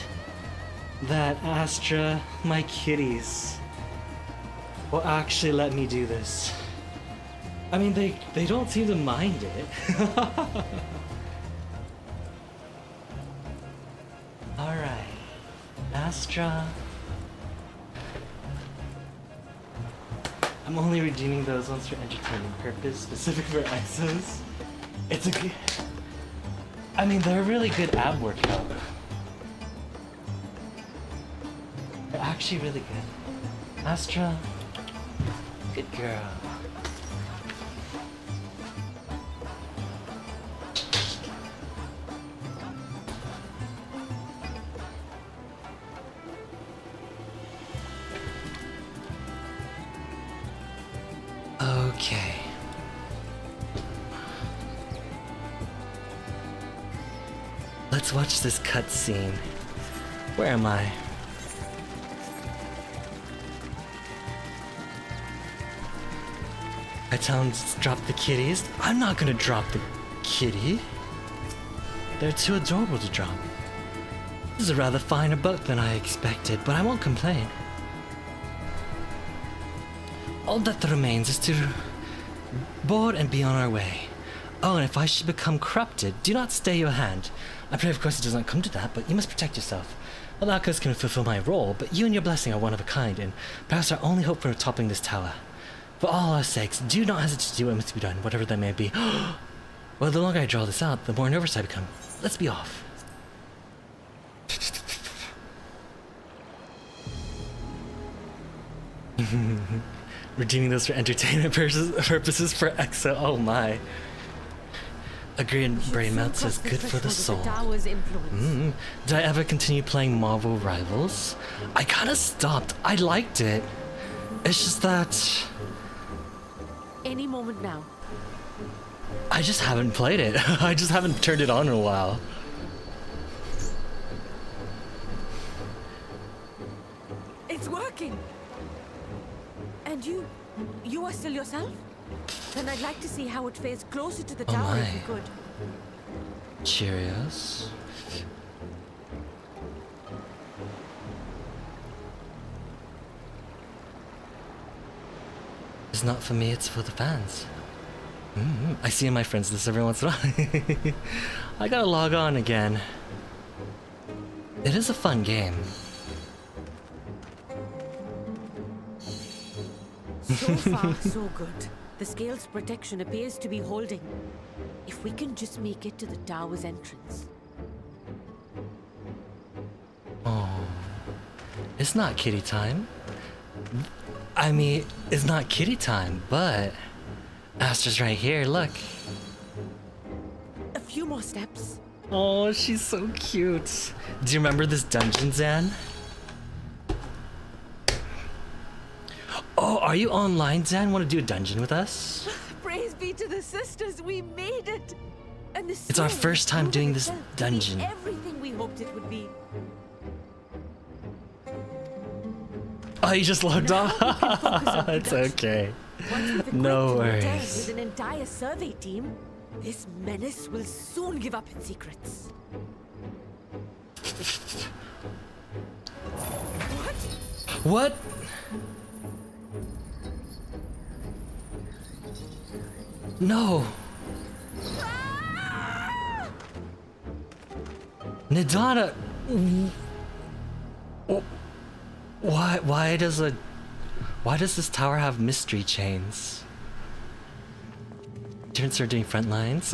that Astra, my kitties, will actually let me do this. I mean, they don't seem to mind it. Alright. Astra. I'm only redeeming those ones for entertainment purpose, specific for Exos. It's a good... I mean, they're a really good ab workout. They're actually really good. Astra, good girl. Okay. Let's watch this cutscene. Where am I? I tell him to drop the kitties. I'm not gonna drop the kitty. They're too adorable to drop. This is a rather finer boat than I expected, but I won't complain. All that remains is to board and be on our way. Oh, and if I should become corrupted, do not stay your hand. I pray, of course, it does not come to that, but you must protect yourself. Alakos can fulfill my role, but you and your blessing are one of a kind, and perhaps our only hope for toppling this tower. For all our sakes, do not hesitate to do what must be done, whatever that may be. Well, the longer I draw this out, the more nervous I become. Let's be off. Redeeming those for entertainment purposes for EXO. Oh my. Agreed, brain melts is good for the soul. Did I ever continue playing Marvel Rivals? I kind of stopped. I liked it. It's just that... Any moment now. I just haven't played it. I just haven't turned it on in a while. It's working! And you are still yourself? Then I'd like to see how it fares closer to the Oh tower my. if you could. Cheerios. It's not for me, it's for the fans. I see my friends this every once in a while. I gotta log on again. It is a fun game. So far, so good. The scale's protection appears to be holding. If we can just make it to the tower's entrance. Oh, it's not kitty time. I mean, it's not kitty time, but Astra's right here, look. A few more steps. Oh, she's so cute. Do you remember this dungeon, Zan? Oh, are you online, Zan? Want to do a dungeon with us? Praise be to the sisters, we made it! And the It's our scale first time proved doing this itself to be dungeon. Everything we hoped it would be. Oh, you just logged Now off? we can focus on It's production. okay. Once we've No equipped and returned worries. with an entire survey team, this menace will soon give up its secrets. What? No. Nidana. Why does this tower have mystery chains? Didn't start doing front lines?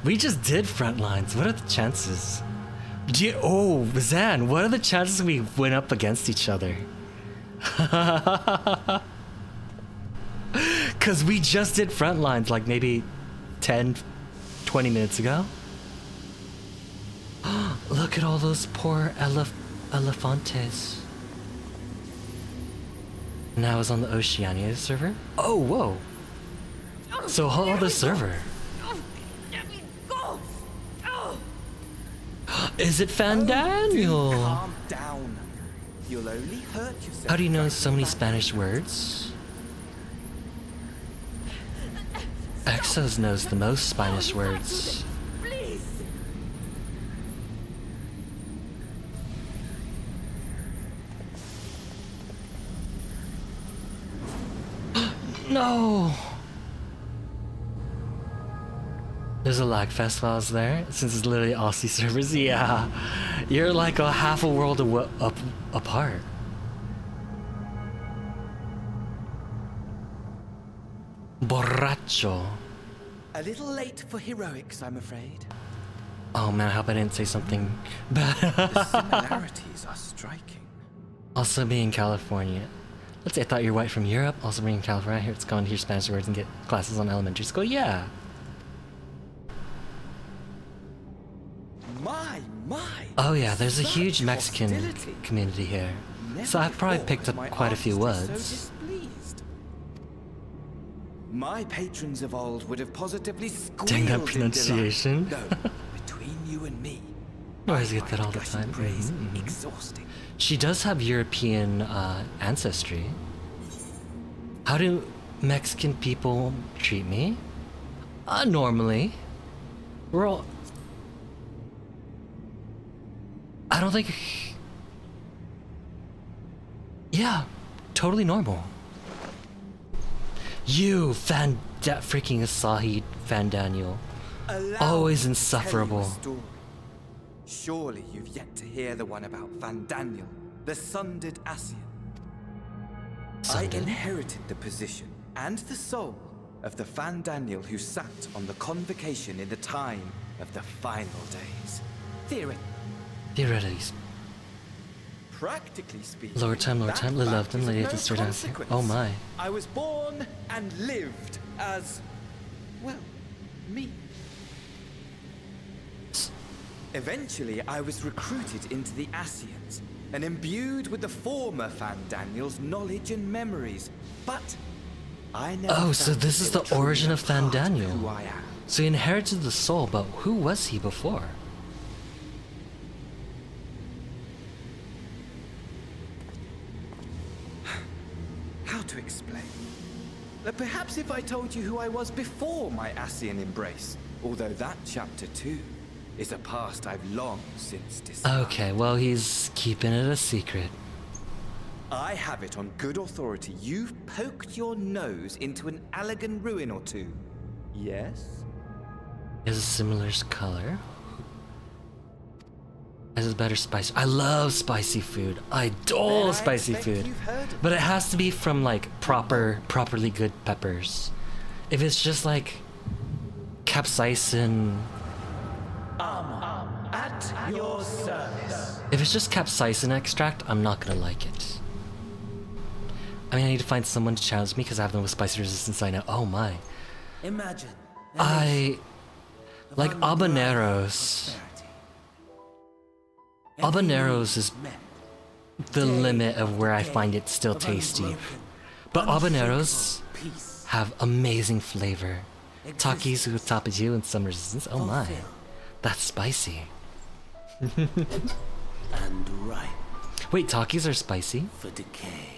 We just did front lines. What are the chances? Oh, Zan, what are the chances we went up against each other? Cause we just did front lines like maybe 10, 20 minutes ago. Look at all those poor elefantes. And I was on the Oceania server. Oh, whoa. So how old the server? Let me go! Is it Fandaniel? Calm down. You'll only hurt yourself. How do you know so many Spanish words? Exos knows the most Spanish words. Please! No! There's a lag fest while I was there, since it's literally Aussie servers. Yeah, you're like a half a world apart. Borracho. A little late for heroics, I'm afraid. Oh man, I hope I didn't say something bad. The similarities are striking. Also being in California. Let's say I thought you're white from Europe. Also being in California, here it's going to hear Spanish words and get classes on elementary school. Yeah. My. Oh yeah, there's a Such huge Mexican hostility. community here. Never So I've probably before picked was up my quite a few artist so words. displeased. My patrons of old would have positively squealed Dang that in delight. pronunciation. No, between you and me, I always get find that all the gushing time. praise Mhm. exhausting. She does have European ancestry. How do Mexican people treat me? Normally. We're all... I don't think... Yeah, totally normal. You, freaking Asahi Fandaniel. Allow Always me to insufferable. tell you a story. Surely you've yet to hear the one about Van Daniel, the sundered Asian. Sundered? I inherited the position and the soul of the Van Daniel who sat on the convocation in the time of the final days. Theoretically. Practically speaking, Lower time, that Lily fact loved them, is of Lady no to start dancing. consequence. Oh my. I was born and lived as, well, me. Eventually, I was recruited into the Asians and imbued with the former Fan Daniel's knowledge and memories. But I never Oh, so felt this is they were the truly origin a of Fan part Daniel. who I am. So he inherited the soul, but who was he before? to explain. Perhaps if I told you who I was before my Ascian embrace, although that chapter too is a past I've long since discovered. Okay, well, he's keeping it a secret. I have it on good authority. You've poked your nose into an Allegan ruin or two. Yes? Is a similar color. Has a better spice. I love spicy food. I adore spicy food. But it has to be from like properly good peppers. If it's just like capsaicin. At your service. If it's just capsaicin extract, I'm not gonna like it. I mean, I need to find someone to challenge me because I have no spice resistance. I know. Oh my. Imagine. I like habaneros. Habaneros is the limit of where I find it still tasty. But habaneros have amazing flavor. Takis with tapaju and some resistance. Oh my. That's spicy. And ripe. Wait, Takis are spicy? For decay.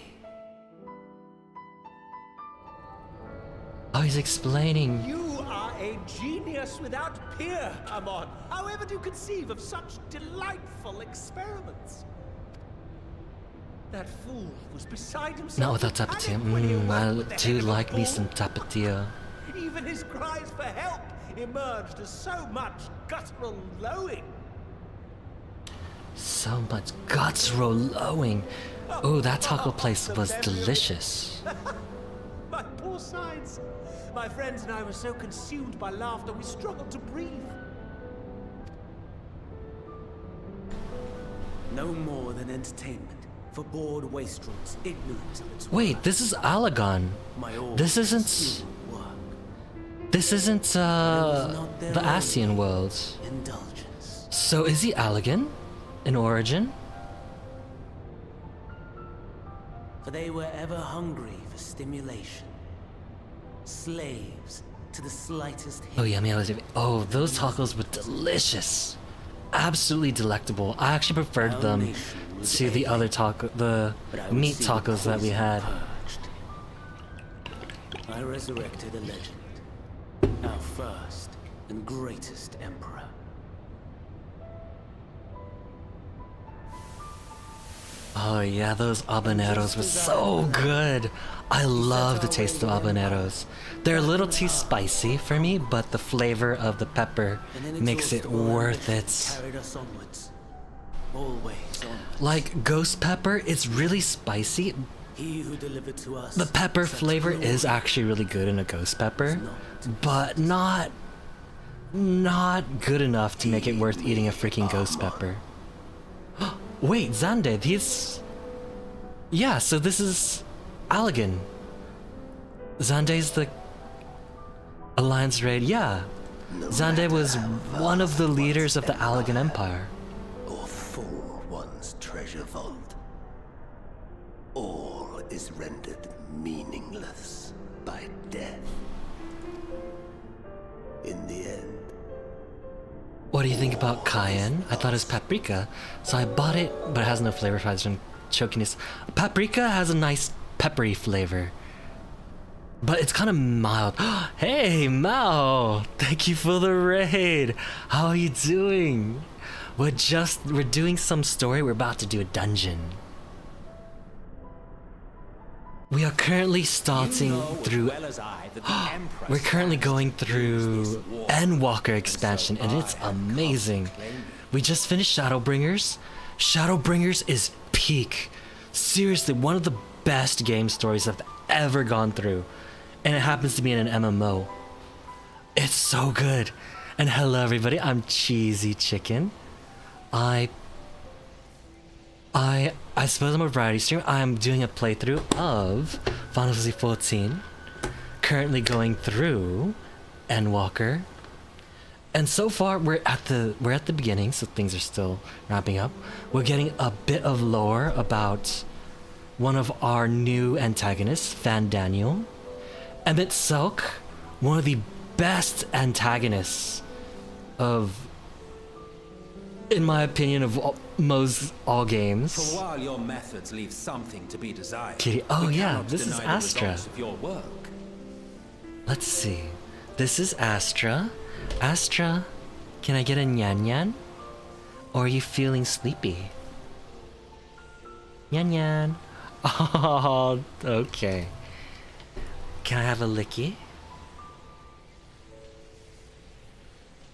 Oh, he's explaining. You are a genius without peer, Amon. However do you conceive of such delightful experiments? That fool was beside himself. Not without tapatio. I do like me some tapatio. Even his cries for help emerged as so much guttural lowing. So much guttural lowing. Oh, that taco place was delicious. My poor sides. My friends and I were so consumed by laughter we struggled to breathe. No more than entertainment for bored wastrels ignorant of its Wait, this is Alagon. This isn't the Ascian world. Indulgence. So is he Allegan in origin? For they were ever hungry for stimulation. Slaves to the slightest hint. Oh yummy! Oh, those tacos were delicious, absolutely delectable. I actually preferred them to the other taco, the meat tacos that we had. I resurrected a legend, our first and greatest emperor. Oh yeah, those habaneros were so good. I love the taste of habaneros. They're a little too spicy for me, but the flavor of the pepper makes it worth it. Carried us onwards. Always onwards. Like ghost pepper, it's really spicy. He who delivered to us The pepper flavor is actually really good in a ghost pepper, but not good enough to make it worth eating a freaking ghost pepper. Wait, Xande, these... Yeah, so this is Allegan. Xande's the Alliance raid, yeah. Xande was one of the leaders of the Allegan Empire. Or full one's treasure vault. All is rendered meaningless by death. In the end, What do you think about cayenne? I thought it was paprika, so I bought it, but it has no flavor for some chokiness. Paprika has a nice peppery flavor, but it's kind of mild. Hey, Mao! Thank you for the raid! How are you doing? We're doing some story, we're about to do a dungeon. We are currently starting through... We're currently going through Endwalker expansion, and it's amazing. We just finished Shadowbringers. Shadowbringers is peak. Seriously, one of the best game stories I've ever gone through. And it happens to be in an MMO. It's so good. And hello everybody, I'm Cheesy Chicken. I suppose I'm a variety streamer. I'm doing a playthrough of Final Fantasy XIV. Currently going through Endwalker. And so far we're at the beginning, so things are still wrapping up. We're getting a bit of lore about one of our new antagonists, Fan Daniel. Emmett Selk, one of the best antagonists of in my opinion, of most all games. For while your methods leave something to be desired, Kitty. Oh we yeah, cannot this is deny the Astra. results of your work. Let's see. This is Astra. Astra, can I get a nyan nyan? Or are you feeling sleepy? Nyan nyan. Oh, okay. Can I have a licky?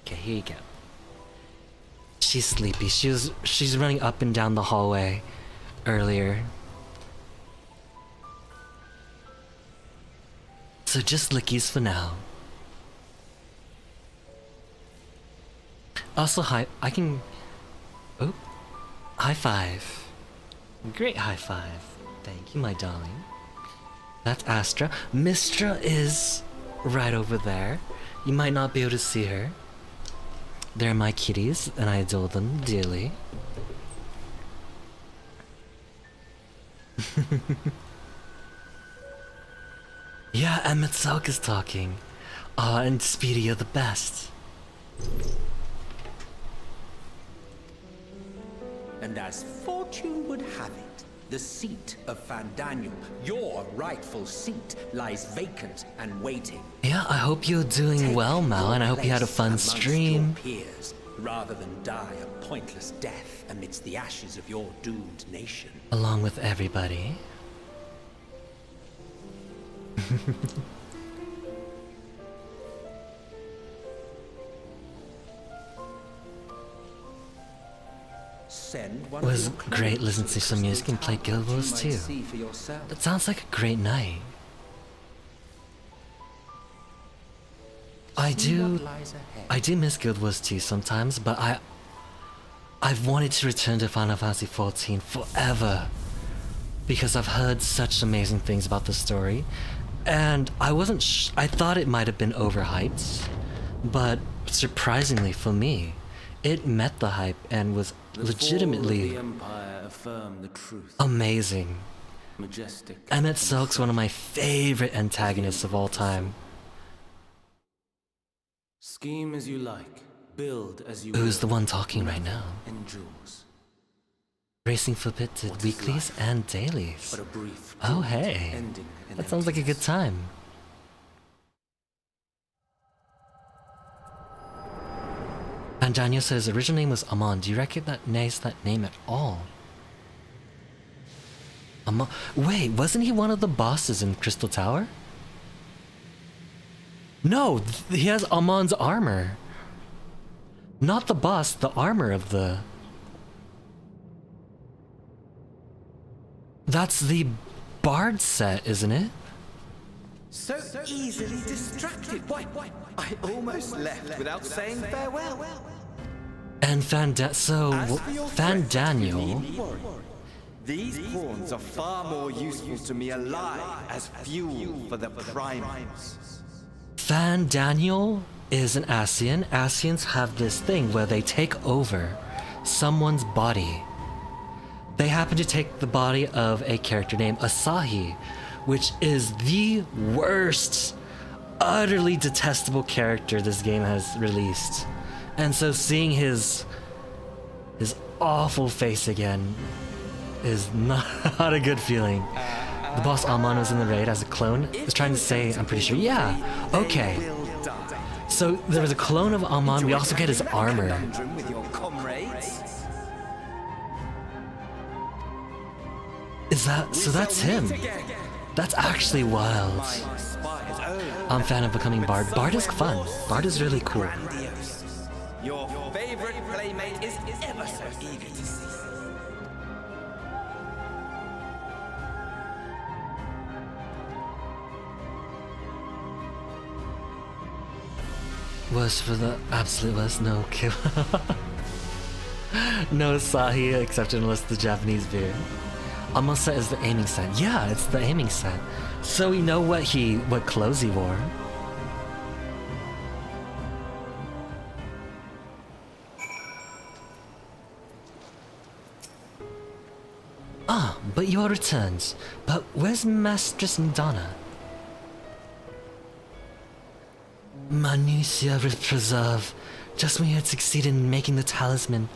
Okay, here you go. She's sleepy. She's running up and down the hallway earlier. So just lickies for now. Also, I can... Oh, high five. Great high five. Thank you, my darling. That's Astra. Mistra is right over there. You might not be able to see her. They're my kitties, and I adore them dearly. Yeah, Emmett Selk is talking. And Speedy, you're the best. And as fortune would have it, the seat of Fandaniel, your rightful seat, lies vacant and waiting. Yeah, I hope you're doing well, Mal, and I hope you had a fun stream. Peers, rather than die a pointless death amidst the ashes of your doomed nation. Along with everybody. It was great listening to some music and play Guild Wars too. That sounds like a great night. I do miss Guild Wars 2 sometimes, but I've wanted to return to Final Fantasy XIV forever because I've heard such amazing things about the story, and I thought it might have been overhyped, but surprisingly for me, it met the hype and was legitimately amazing. Emmett Selk's one of my favorite antagonists of all time. Scheme as you like, build as you Who's the one talking right now? endures. Racing Footbit did weeklies and dailies. Oh hey, that sounds like a good time. And Daniel says original name was Amon. Do you recognize that name at all? Amon. Wait, wasn't he one of the bosses in Crystal Tower? No, he has Amon's armor. Not the boss, the armor of the... That's the Bard set, isn't it? So easily distracted. Why? I almost left without saying farewell. And Fandaniel... These pawns are far more useful to me alive as fuel for the primals. Fandaniel is an Ascian. Ascians have this thing where they take over someone's body. They happen to take the body of a character named Asahi, which is the worst, utterly detestable character this game has released. And so seeing his awful face again is not a good feeling. The boss Amon was in the raid as a clone. I was trying to say, I'm pretty sure. Yeah, okay. So there was a clone of Amon. We also get his armor. Is that... so that's him. That's actually wild. I'm a fan of becoming Bard. Bard is fun. Bard is really cool. Your favorite playmate is ever so eager to see. Worst for the absolute worst, no kill. No Asahi accepted unless the Japanese beer. Almost set is the aiming set. Yeah, it's the aiming set. So we know what clothes he wore. Ah, but you are returned. But where's Mistress Ndana? Manusia with preserve. Just when you had succeeded in making the talisman,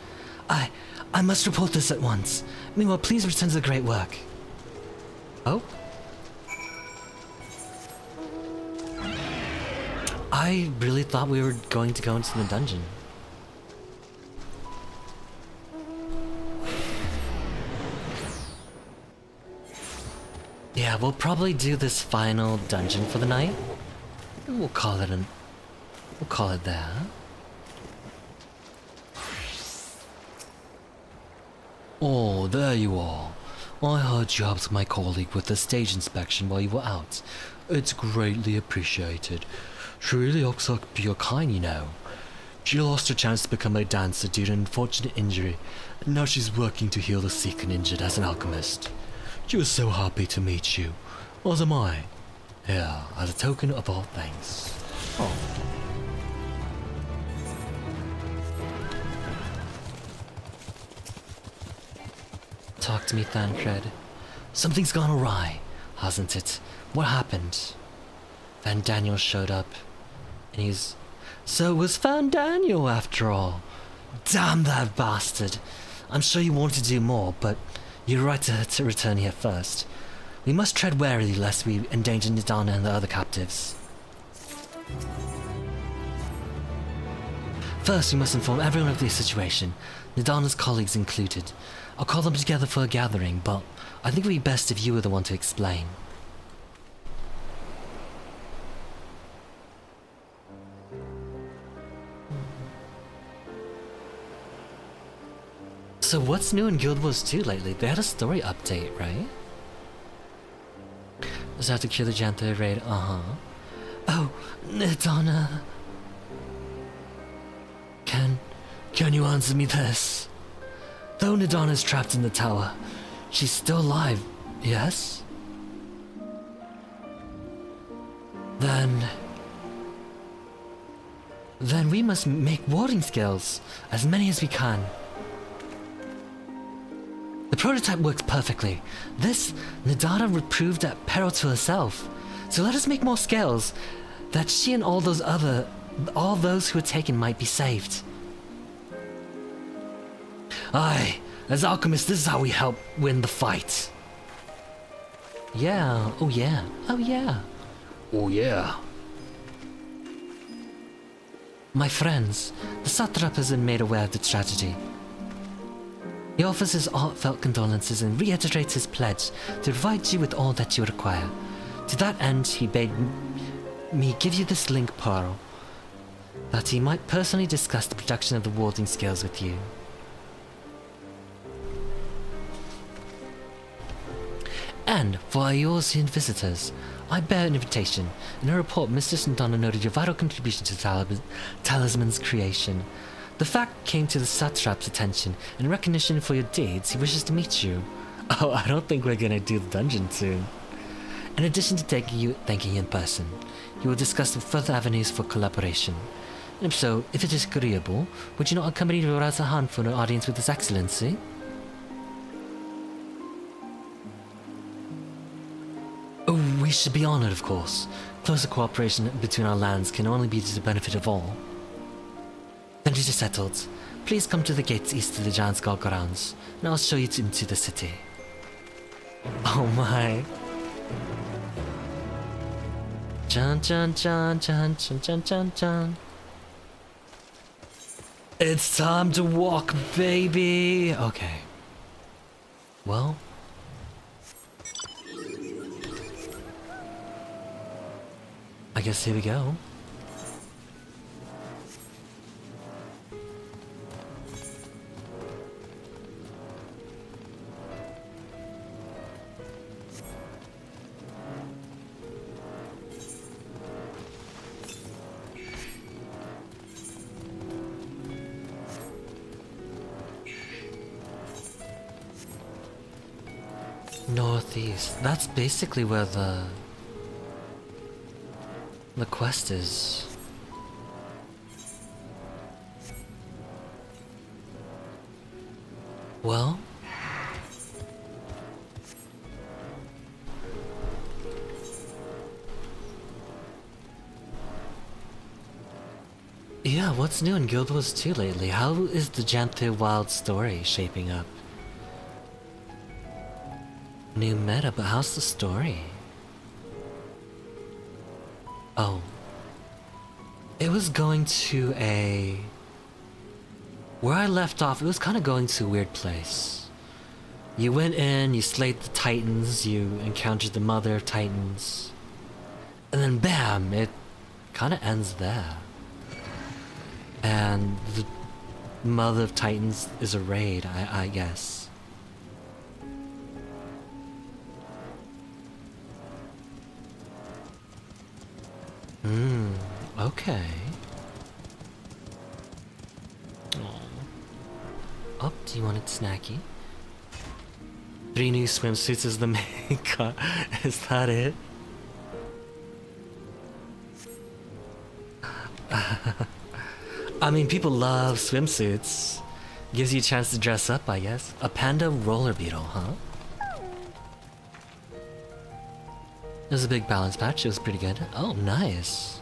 I must report this at once. Meanwhile, please return to the great work. Oh? I really thought we were going to go into the dungeon. Yeah, we'll probably do this final dungeon for the night. We'll call it that. Oh, there you are. I heard you helped my colleague with the stage inspection while you were out. It's greatly appreciated. She really looks like you're kind, you know. She lost her chance to become a dancer due to an unfortunate injury, and now she's working to heal the sick and injured as an alchemist. She was so happy to meet you, as am I. Here, as a token of our thanks. Oh. Talk to me, Thancred. Something's gone awry, hasn't it? What happened? Van Daniel showed up, and he's... So it was Van Daniel after all. Damn that bastard. I'm sure you want to do more, but you're right to return here first. We must tread warily lest we endanger Nidana and the other captives. First, we must inform everyone of the situation, Nidana's colleagues included. I'll call them together for a gathering, but I think it would be best if you were the one to explain. So what's new in Guild Wars 2 lately? They had a story update, right? Just have to cure the Jantho raid, Oh, Nidana. Can you answer me this? Though Nidana's trapped in the tower, she's still alive, yes? Then we must make warding skills, as many as we can. The prototype works perfectly. This, Nidana proved at peril to herself. So let us make more scales, that she and all those who are taken might be saved. Aye, as alchemists, this is how we help win the fight. Yeah, oh yeah, oh yeah. Oh yeah. My friends, the satrap has been made aware of the tragedy. He offers his heartfelt condolences and reiterates his pledge to provide you with all that you require. To that end, he bade me give you this link pearl, that he might personally discuss the production of the warding skills with you. And for our Eorzean visitors, I bear an invitation. In her report, Mistress Ndana noted your vital contribution to the talisman's creation. The fact came to the satrap's attention, and in recognition for your deeds, he wishes to meet you. Oh, I don't think we're gonna do the dungeon soon. In addition to thanking you in person, he will discuss the further avenues for collaboration. And if so, if it is agreeable, would you not accompany Razahan for an audience with His Excellency? Oh, we should be honored, of course. Closer cooperation between our lands can only be to the benefit of all. Then it is settled. Please come to the gates east of the Giant's Guard grounds, and I'll show you into the city. Oh my. Chan chan chan chan chan chan chan chan. It's time to walk, baby! Okay. Well. I guess here we go. Northeast. That's basically where the quest is. Well, Yeah, what's new in Guild Wars 2 lately? How is the Janthe Wild story shaping up? New meta, but how's the story? Oh. It was going to a... Where I left off, it was kind of going to a weird place. You went in, you slayed the Titans, you encountered the Mother of Titans, and then bam, it kind of ends there. And the Mother of Titans is a raid, I guess. Okay. Oh, do you want it snacky? 3 new swimsuits is the main cut. Is that it? I mean, people love swimsuits. Gives you a chance to dress up, I guess. A panda roller beetle, huh? It was a big balance patch. It was pretty good. Oh, nice.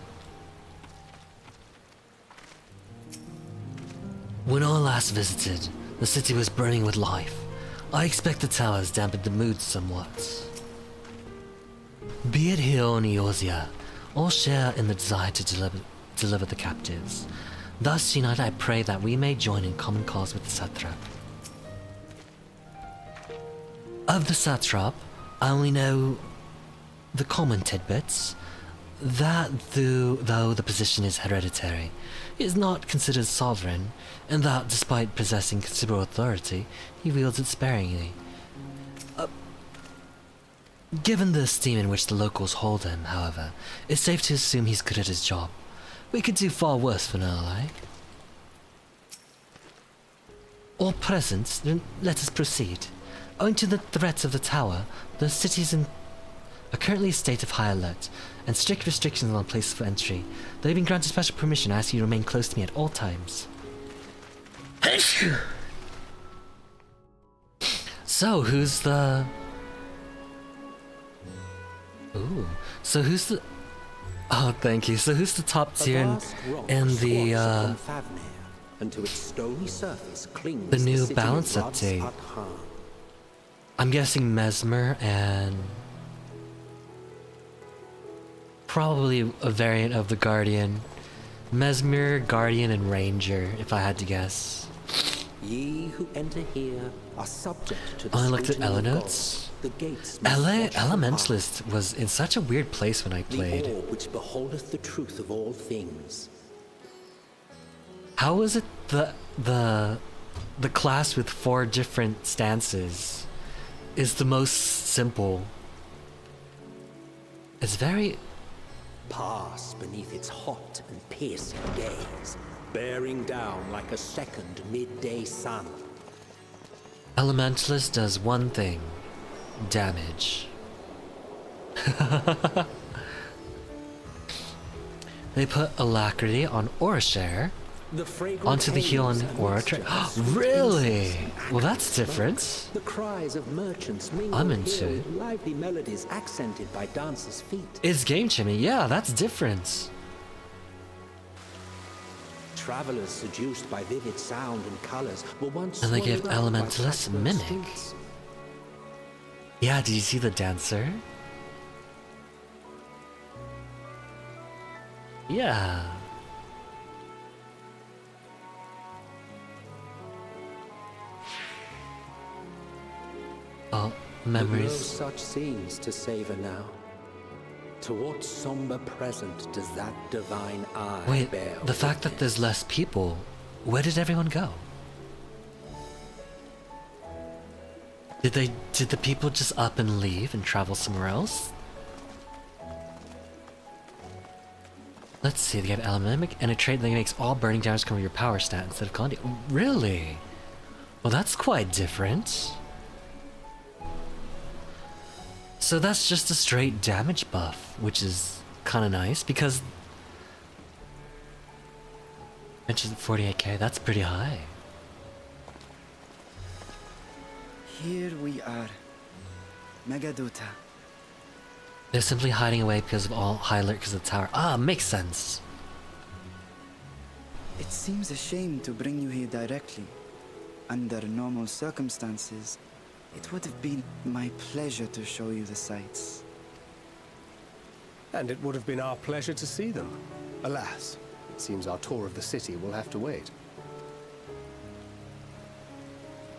When I last visited, the city was burning with life. I expect the towers dampened the mood somewhat. Be it here or in Eorzea, all share in the desire to deliver the captives. Thus united, I pray that we may join in common cause with the satrap. Of the satrap, I only know the common tidbits, that though the position is hereditary, he is not considered sovereign, and that despite possessing considerable authority, he wields it sparingly. Given the esteem in which the locals hold him, however, it's safe to assume he's good at his job. We could do far worse for now, eh? All present, then let us proceed. Owing to the threats of the tower, the city is currently a state of high alert, and strict restrictions on places for entry. Though you've been granted special permission, I ask you to remain close to me at all times. So, who's the... Ooh, so who's the... Oh, thank you. So who's the top tier in the, and to its stony surface clings the new city balance of Rod's update? Adha. I'm guessing Mesmer and... probably a variant of the Guardian. Mesmer, Guardian, and Ranger, if I had to guess. Ye who enter here are subject to the Oh, I looked at scrutiny of Ela God. notes. The gates must watch the Elementalist was in such a weird place when I path, played. the orb which beholdeth the truth of all things. How was it the class with 4 different stances is the most simple? It's very... Pass beneath its hot and piercing gaze, bearing down like a second midday sun. Elementalist does one thing. Damage. They put Alacrity on Aura Share, onto the heal on Aura Trade. Really? Well, that's different. The cries of merchants mingle I'm into here it. with lively melodies accented by dancers' feet. It's game changing. Yeah, that's different. Travelers seduced by vivid sound and colors were once And they gave swallowed up by Elementalist Patchwork Mimic. streets. Yeah, did you see the dancer? Yeah. Oh, But no memories. such scenes to savor now. To what somber present does that divine eye Wait, bear the fact that there's less people, where did everyone go? Did the people just up and leave and travel somewhere else? Let's see, they have Elemimic and a trait that makes all burning damage come from your power stat instead of Condi. Really? Well, that's quite different. So that's just a straight damage buff, which is kind of nice because... Mentioned 48k, that's pretty high. Here we are. Megadota. They're simply hiding away because of all high alert because of the tower. Ah, makes sense. It seems a shame to bring you here directly. Under normal circumstances, it would have been my pleasure to show you the sights. And it would have been our pleasure to see them. Alas, it seems our tour of the city will have to wait.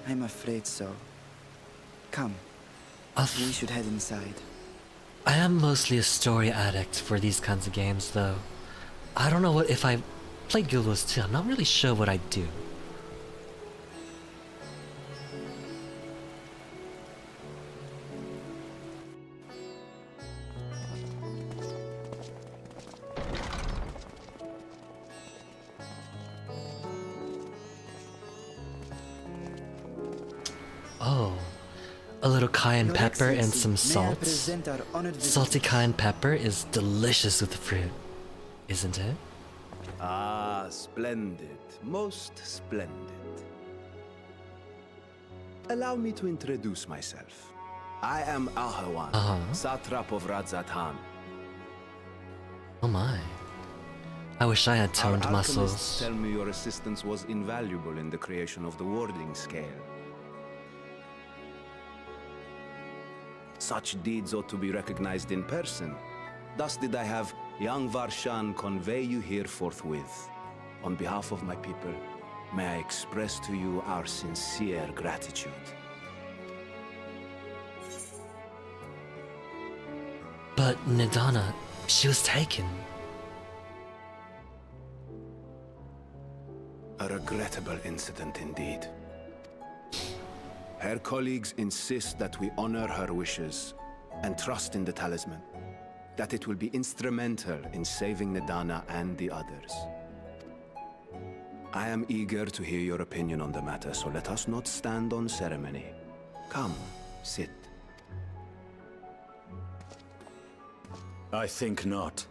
I'm afraid so. Come, we should head inside. I am mostly a story addict for these kinds of games, though. I don't know what if I play Guild Wars 2. I'm not really sure what I'd do. Oh, a little cayenne pepper and some salt. Salty cayenne pepper is delicious with the fruit, isn't it? Ah, splendid. Most splendid. Allow me to introduce myself. I am Ahawan, satrap of Radzat-Han. Oh my. I wish I had toned Our alchemists muscles. tell me your assistance was invaluable in the creation of the warding scale. Such deeds ought to be recognized in person. Thus did I have young Varshan convey you here forthwith. On behalf of my people, may I express to you our sincere gratitude. But Nidana, she was taken. A regrettable incident indeed. Her colleagues insist that we honor her wishes and trust in the talisman, that it will be instrumental in saving Nidana and the others. I am eager to hear your opinion on the matter, so let us not stand on ceremony. Come, sit. I think not.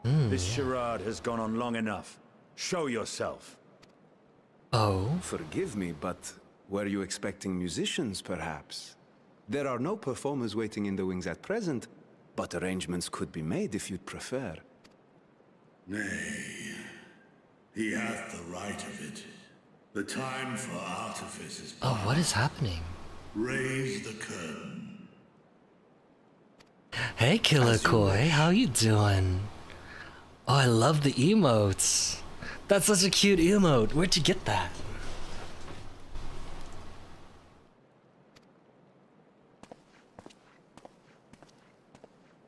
This charade has gone on long enough. Show yourself. Oh? Forgive me, but were you expecting musicians, perhaps? There are no performers waiting in the wings at present, but arrangements could be made if you'd prefer. Nay, he hath the right of it. The time for artifice is past. Oh, what is happening? Raise the curtain. Hey, Killer Koi, how you doing? Oh, I love the emotes. That's such a cute emote. Where'd you get that?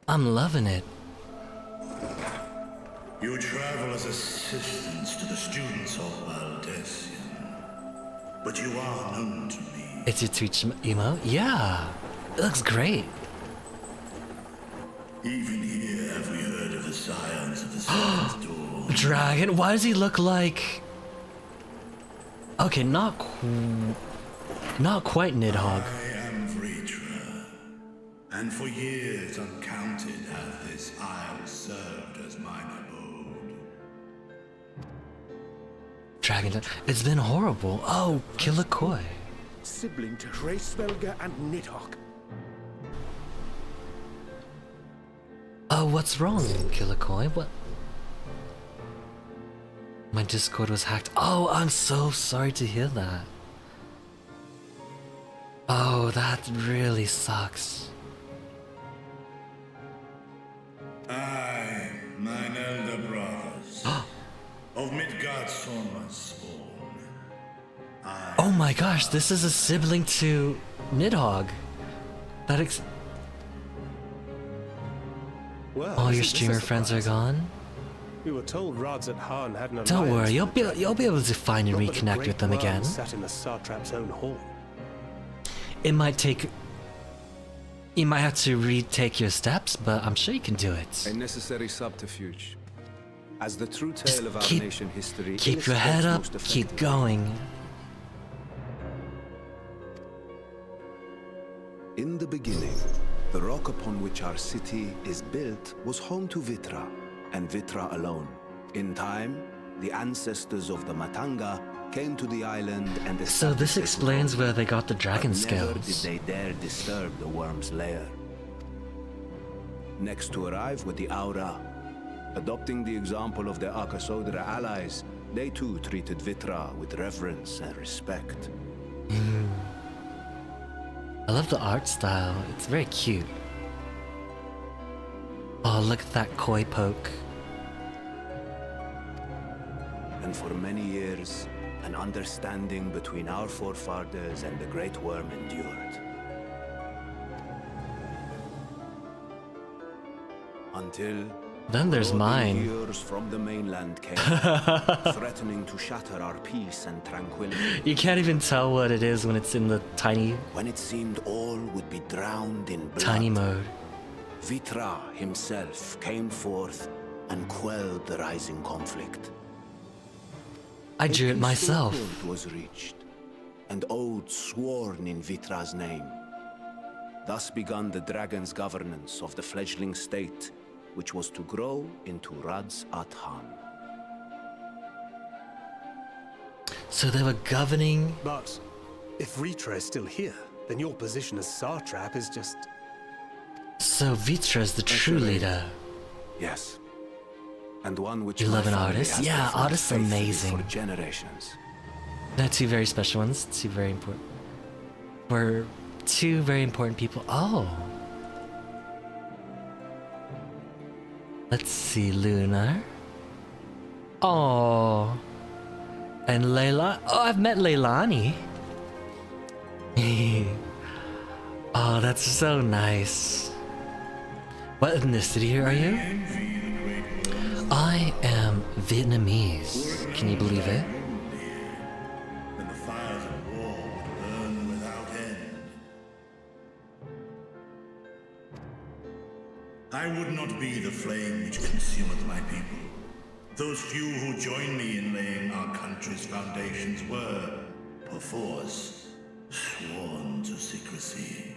I'm loving it. You travel as assistants to the students of Valdesian, but you are known to me. It's your Twitch emote? Yeah. It looks great. Even here have we heard of the scions of the seventh door. Dragon? Why does he look like... Okay, not quite Nidhogg. I am Vritra, and for years uncounted hath this isle served as mine abode. Dragon, it's been horrible. Oh, Killer Koi. Sibling to Hraesvelgr and Nidhogg. Oh, what's wrong, Killer Koi? What? My Discord was hacked. Oh, I'm so sorry to hear that. Oh, that really sucks. I, mine elder brothers, of Midgard's Sorma's spawn. Oh my gosh, this is a sibling to Nidhogg. That Well, all your isn't this a streamer friends are surprise? gone? We were told Radzat-Han had an Don't worry, alliance you'll be able to find and Not but a reconnect great with them worm again. Sat in the satrap's own hall. It might take... You might have to retake your steps, but I'm sure you can do it. A necessary subterfuge. As the true tale of our keep- nation history Keep your head up, illustrates most keep effectively. going. In the beginning, the rock upon which our city is built was home to Vitra, and Vitra alone. In time, the ancestors of the Matanga came to the island and So this established a explains colony. where they got the dragon But never scales. did they dare disturb the worm's lair. Next to arrive were the Aura, Adopting the example of their Akasodra allies, they too treated Vitra with reverence and respect. I love the art style. It's very cute. Oh, look at that koi poke. And for many years, an understanding between our forefathers and the Great Worm endured. Until then there's mine. Years from the mainland came, threatening to shatter our peace and tranquility. You can't even tell what it is when it's in the tiny... When it seemed all would be drowned in blood. Tiny mode. Vitra himself came forth and quelled the rising conflict. I drew it myself. It was reached, and oaths sworn in Vitra's name. Thus began the dragon's governance of the fledgling state, which was to grow into Radz at-Han. So they were governing... But if Vitra is still here, then your position as satrap is just... So Vitra is the true leader. Yes. And one which you love an artist? Yeah, artists are amazing. For generations. They're two very special ones. Two very important... We're two very important people. Oh! Let's see, Luna. Oh, and Layla. Oh, I've met Leilani. Oh, that's so nice. What ethnicity are you? I am Vietnamese. Can you believe it? Then the fires of war would burn without end. I would not be the flame which consumeth my people. Those few who joined me in laying our country's foundations were, perforce, sworn to secrecy.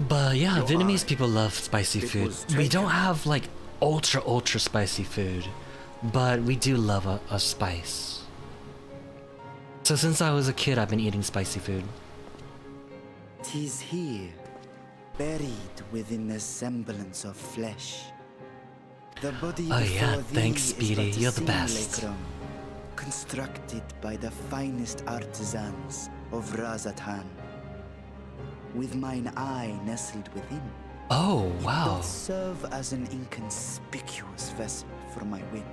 But yeah, Vietnamese people love spicy food. We don't have like ultra spicy food, but we do love a spice. So since I was a kid, I've been eating spicy food. 'Tis here, buried within the semblance of flesh. The body oh yeah, before thanks thee Speedy, is but you're the best. simulacrum, constructed by the finest artisans of Razatan, with mine eye nestled within. Oh wow! It doth serve as an inconspicuous vessel for my win.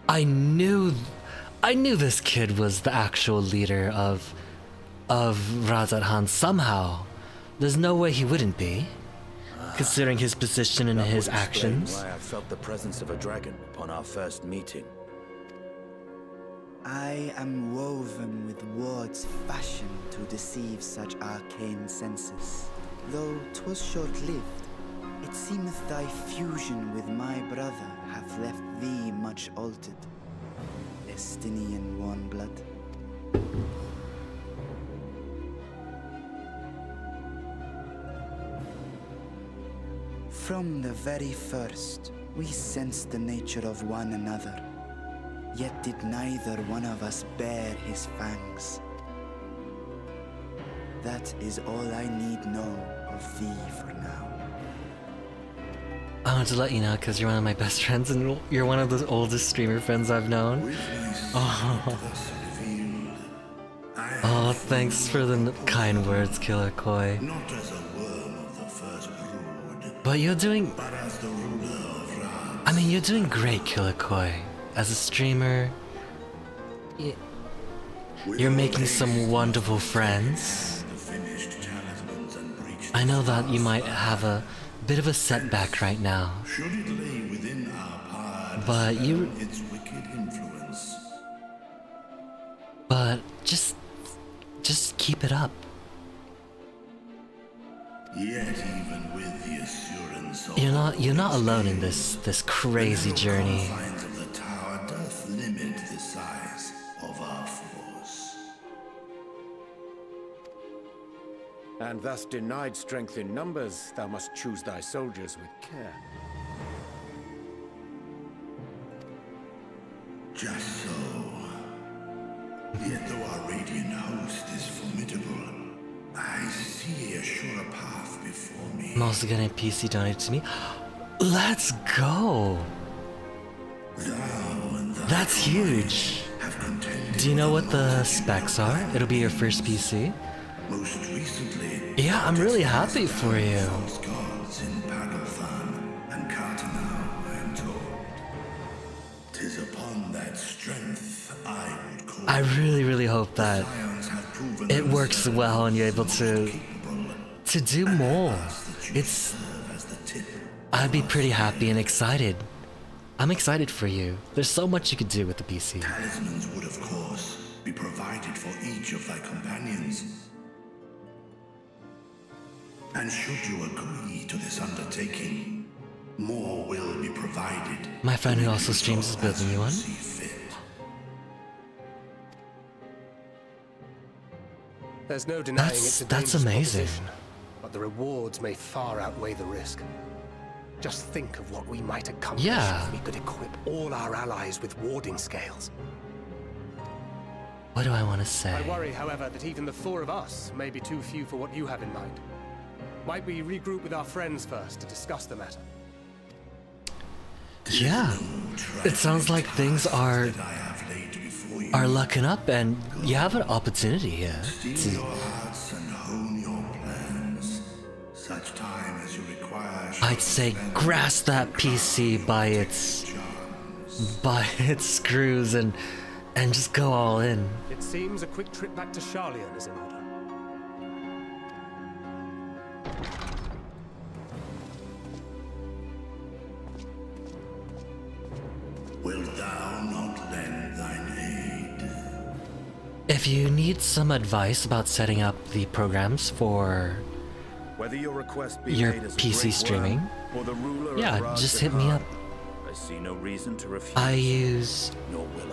I knew this kid was the actual leader of Razat-Han somehow. There's no way he wouldn't be, considering his position and his actions. Why I felt the presence of a dragon upon our first meeting. I am woven with words fashioned to deceive such arcane senses. Though 'twas short-lived, it seemeth thy fusion with my brother hath left thee much altered. Estinian warm blood. From the very first, we sensed the nature of one another. Yet did neither one of us bear his fangs. That is all I need know of thee for now. I want to let you know because you're one of my best friends and you're one of the oldest streamer friends I've known. Oh, thanks for the kind words, Killer Koi. Not as a worm of the first brood, but you're doing... but as the ruler of Radz. I mean, you're doing great, Killer Koi. As a streamer, you're making some wonderful friends. I know that you might have a bit of a setback right now, Should it lay within our power to but you... its wicked influence. But just keep it up. Yet even with the assurance of You're not alone in this crazy journey. confines of the tower doth limit the size of our force. And thus denied strength in numbers, thou must choose thy soldiers with care. Just so. Yet though our radiant host is formidable, I see a surer path before me. I'm also getting a PC donated to me. Let's go. That's huge. Do you know what the specs are? It'll be your first PC. Most recently, Yeah, I'm really happy for you. gods in Pagalthan and Cartanau, I am told. 'Tis upon that strength I would call. I really hope that it works well and you're able to do more. I'd be pretty happy and excited. I'm excited for you. There's so much you could do with the PC. Talismans would, of course, be provided for each of thy companions. And should you agree to this undertaking, more will be provided. My friend who also streams is building you one. There's no denying it's a That's dangerous amazing. proposition, but the rewards may far outweigh the risk. Just think of what we might accomplish Yeah. if we could equip all our allies with warding scales. What do I want to say? I worry, however, that even the 4 of us may be too few for what you have in mind. Might we regroup with our friends first to discuss the matter? Yeah. It sounds like things are looking up and you have an opportunity here. Steel your hearts and hone your plans. Such time as you require. I'd say grasp that PC by its screws and just go all in. It seems a quick trip back to Charlian is in order. Wilt thou not lend thine aid? If you need some advice about setting up the programs for Whether your request be your made as a PC great streaming, worm or the ruler of yeah, Ras just hit me Zakhan, up. I see no reason to refuse. I use Nor will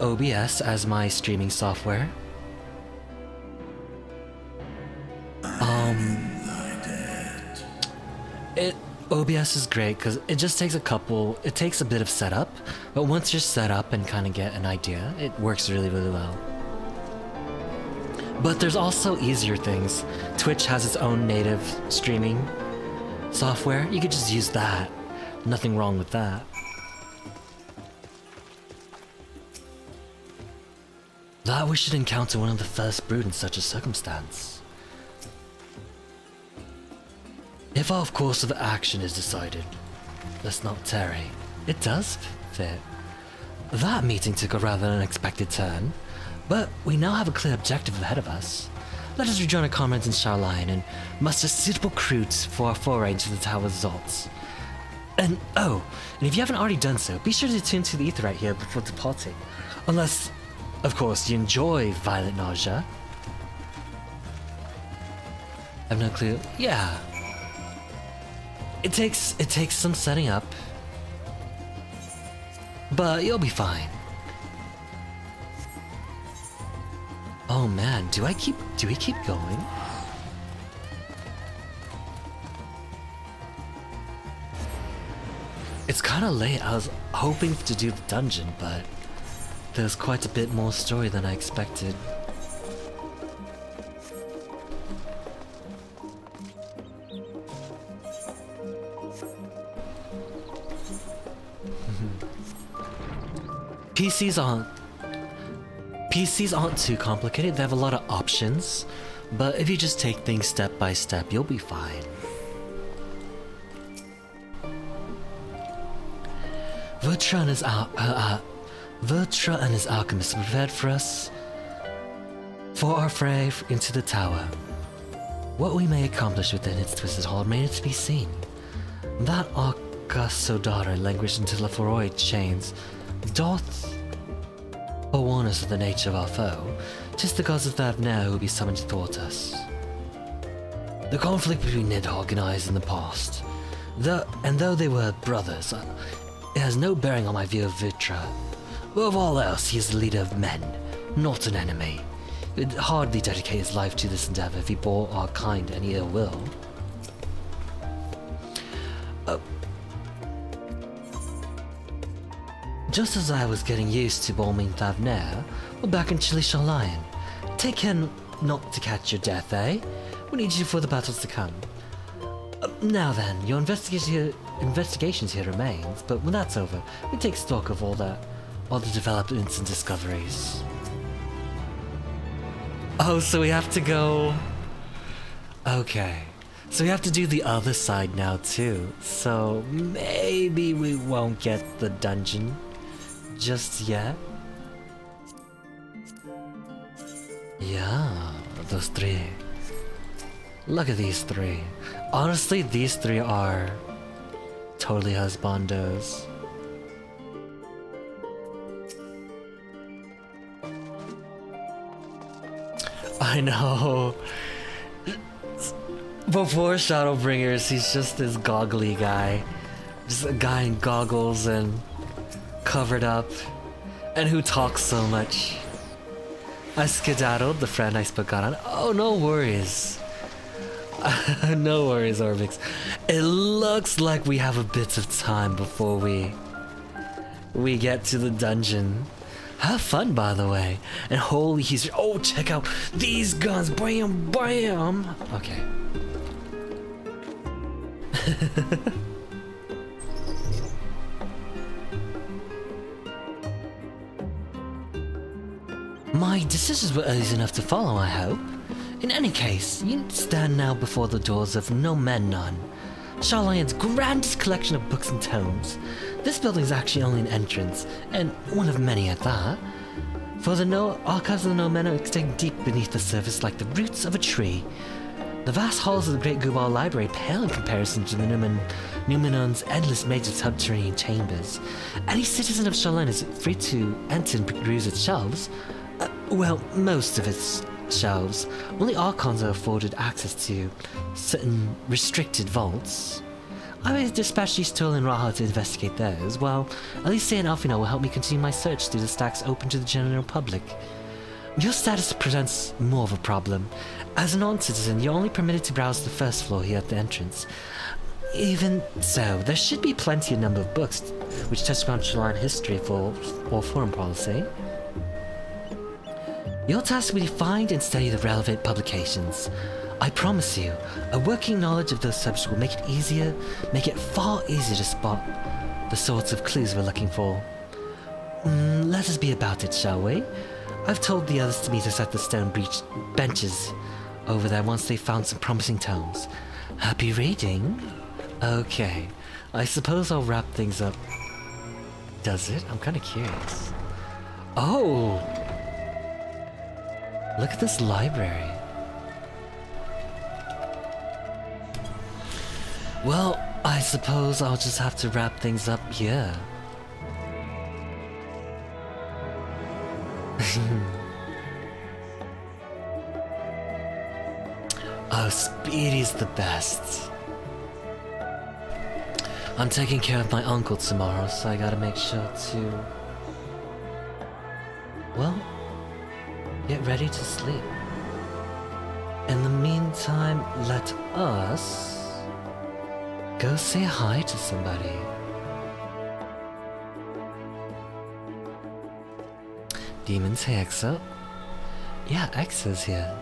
OBS as my streaming software. OBS is great because it just takes it takes a bit of setup, but once you're set up and kind of get an idea, it works really well. But there's also easier things. Twitch has its own native streaming software. You could just use that. Nothing wrong with that. That we should encounter one of the first brood in such a circumstance. If our course of action is decided, let's not tarry. It does fit. That meeting took a rather unexpected turn, but we now have a clear objective ahead of us. Let us rejoin our comrades in Charline and muster suitable crew for our foray into the Tower's Zolts. And if you haven't already done so, be sure to tune to the ether right here before departing. Unless, of course, you enjoy violent nausea. I have no clue. Yeah. It takes some setting up, but you'll be fine. Oh man, do we keep going? It's kind of late. I was hoping to do the dungeon, but there's quite a bit more story than I expected. PCs aren't too complicated. They have a lot of options, but if you just take things step by step, you'll be fine. Vertra and his alchemists are prepared for us for our foray into the tower. What we may accomplish within its twisted hall remains to be seen. That Sodara languished into the Foroi chains doth forewarn us of the nature of our foe. 'Tis the gods of Thavner who will be summoned to thwart us. The conflict between Nidhogg and I is in the past. Though they were brothers, it has no bearing on my view of Vitra. Above all else, he is the leader of men, not an enemy. He would hardly dedicate his life to this endeavor if he bore our kind any ill will. Just as I was getting used to bombing Thavner, we're back in Chili Lion. Take care not to catch your death, eh? We need you for the battles to come. Now then, your investigations here remains, but when that's over, we take stock of all the developments and discoveries. Oh, so we have to go... Okay. So we have to do the other side now too. So maybe we won't get the dungeon just yet. Yeah, those three. Look at these three. Honestly, these three are totally husbandos. I know. Before Shadowbringers, he's just this goggly guy. Just a guy in goggles and covered up. And who talks so much. I skedaddled, the friend I spoke on. Oh, no worries. No worries, Orbix. It looks like we have a bit of time before we get to the dungeon. Have fun, by the way. And holy, he's... Oh, check out these guns. Bam, bam. Okay. My decisions were easy enough to follow, I hope. In any case, you stand now before the doors of No Mennon, Sharlayon's grandest collection of books and tomes. This building is actually only an entrance, and one of many at that. For the archives of the No Mennon extend deep beneath the surface like the roots of a tree. The vast halls of the Great Gubal Library pale in comparison to the Numenon's endless maze of subterranean chambers. Any citizen of Sharlayan is free to enter and peruse its shelves. Well, most of its shelves. Only Archons are afforded access to certain restricted vaults. I will dispatch these Tull and Raha to investigate theirs, while at least Say and Alfina will help me continue my search through the stacks open to the general public. Your status presents more of a problem. As a non-citizen, you're only permitted to browse the first floor here at the entrance. Even so, there should be plenty of number of books which touch on Sharlayan history or foreign policy. Your task will be to find and study the relevant publications. I promise you, a working knowledge of those subjects will make it far easier to spot the sorts of clues we're looking for. Let us be about it, shall we? I've told the others to meet us at the stone benches over there once they've found some promising tomes. Happy reading? Okay, I suppose I'll wrap things up. Does it? I'm kind of curious. Oh! Look at this library. Well, I suppose I'll just have to wrap things up here. Oh, Speedy's the best. I'm taking care of my uncle tomorrow, so I gotta make sure to... Well, get ready to sleep. In the meantime, let us go say hi to somebody. Demons, hey Exa. Yeah, Exa's here.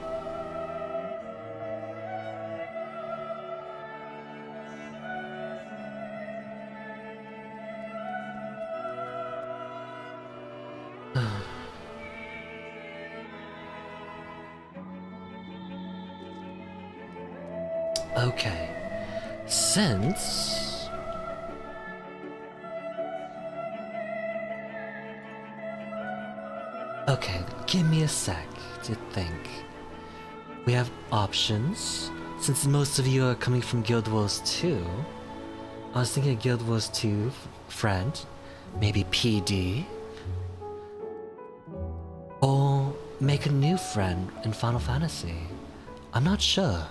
Okay, since... Okay, give me a sec to think. We have options. Since most of you are coming from Guild Wars 2, I was thinking of Guild Wars 2 friend, maybe PD, or make a new friend in Final Fantasy. I'm not sure.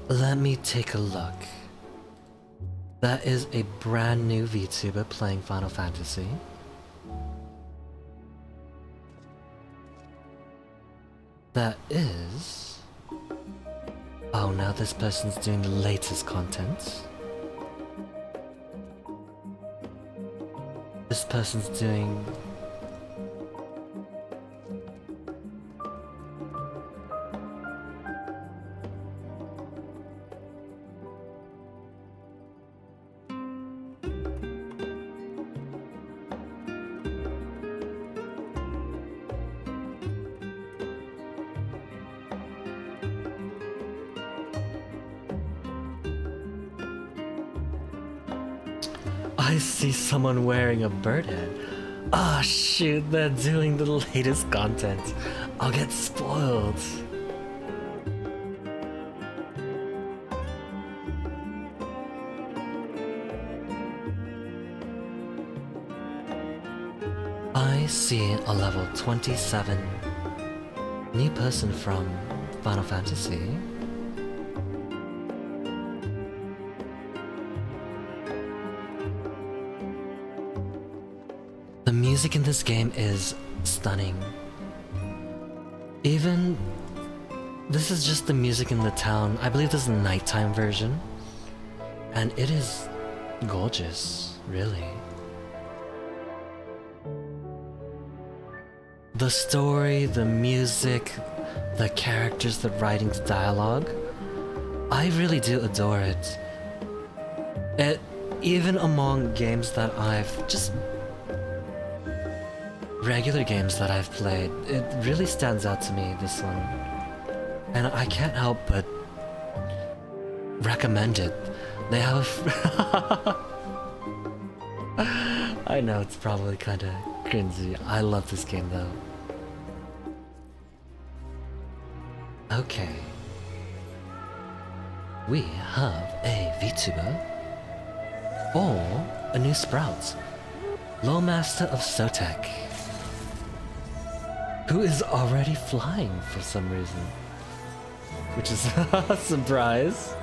Let me take a look. That is a brand new VTuber playing Final Fantasy. That is... Oh, now this person's doing the latest content. this person's doing. I see someone wearing a bird head. Ah, shoot, they're doing the latest content. I'll get spoiled. I see a level 27 new person from Final Fantasy. The music in this game is stunning. Even this is just the music in the town. I believe this is the nighttime version, and it is gorgeous, really. The story, the music, the characters, the writing, the dialogue, I really do adore it. Even among games that I've just regular games that I've played, it really stands out to me, this one. And I can't help but recommend it. They have I know it's probably kinda cringy. I love this game though. Okay. We have a VTuber or a new Sprout. Lawmaster of Sotek, who is already flying for some reason, which is a surprise.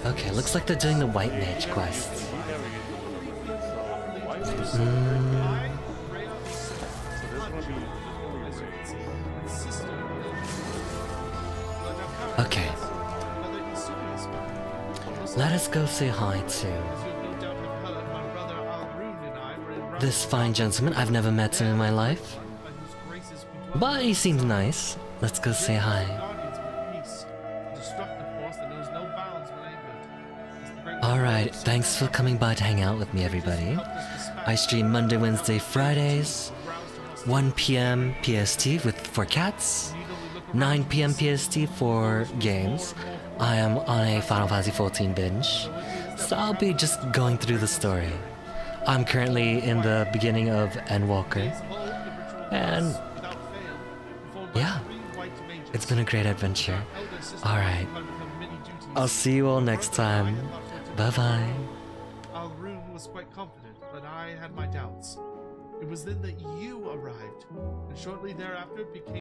Okay, looks like they're doing the White Mage quest. Okay. Let us go say hi to this fine gentleman. I've never met him in my life, but he seems nice. Let's go say hi. Alright, thanks for coming by to hang out with me, everybody. I stream Monday, Wednesday, Fridays, 1 PM PST for cats, 9 PM PST for games. I am on a Final Fantasy XIV binge, so I'll be just going through the story. I'm currently in the beginning of Endwalker, and yeah, it's been a great adventure. Alright, I'll see you all next time. Bye-bye. Alrune was quite confident, but I had my doubts. It was then that you arrived, and shortly thereafter became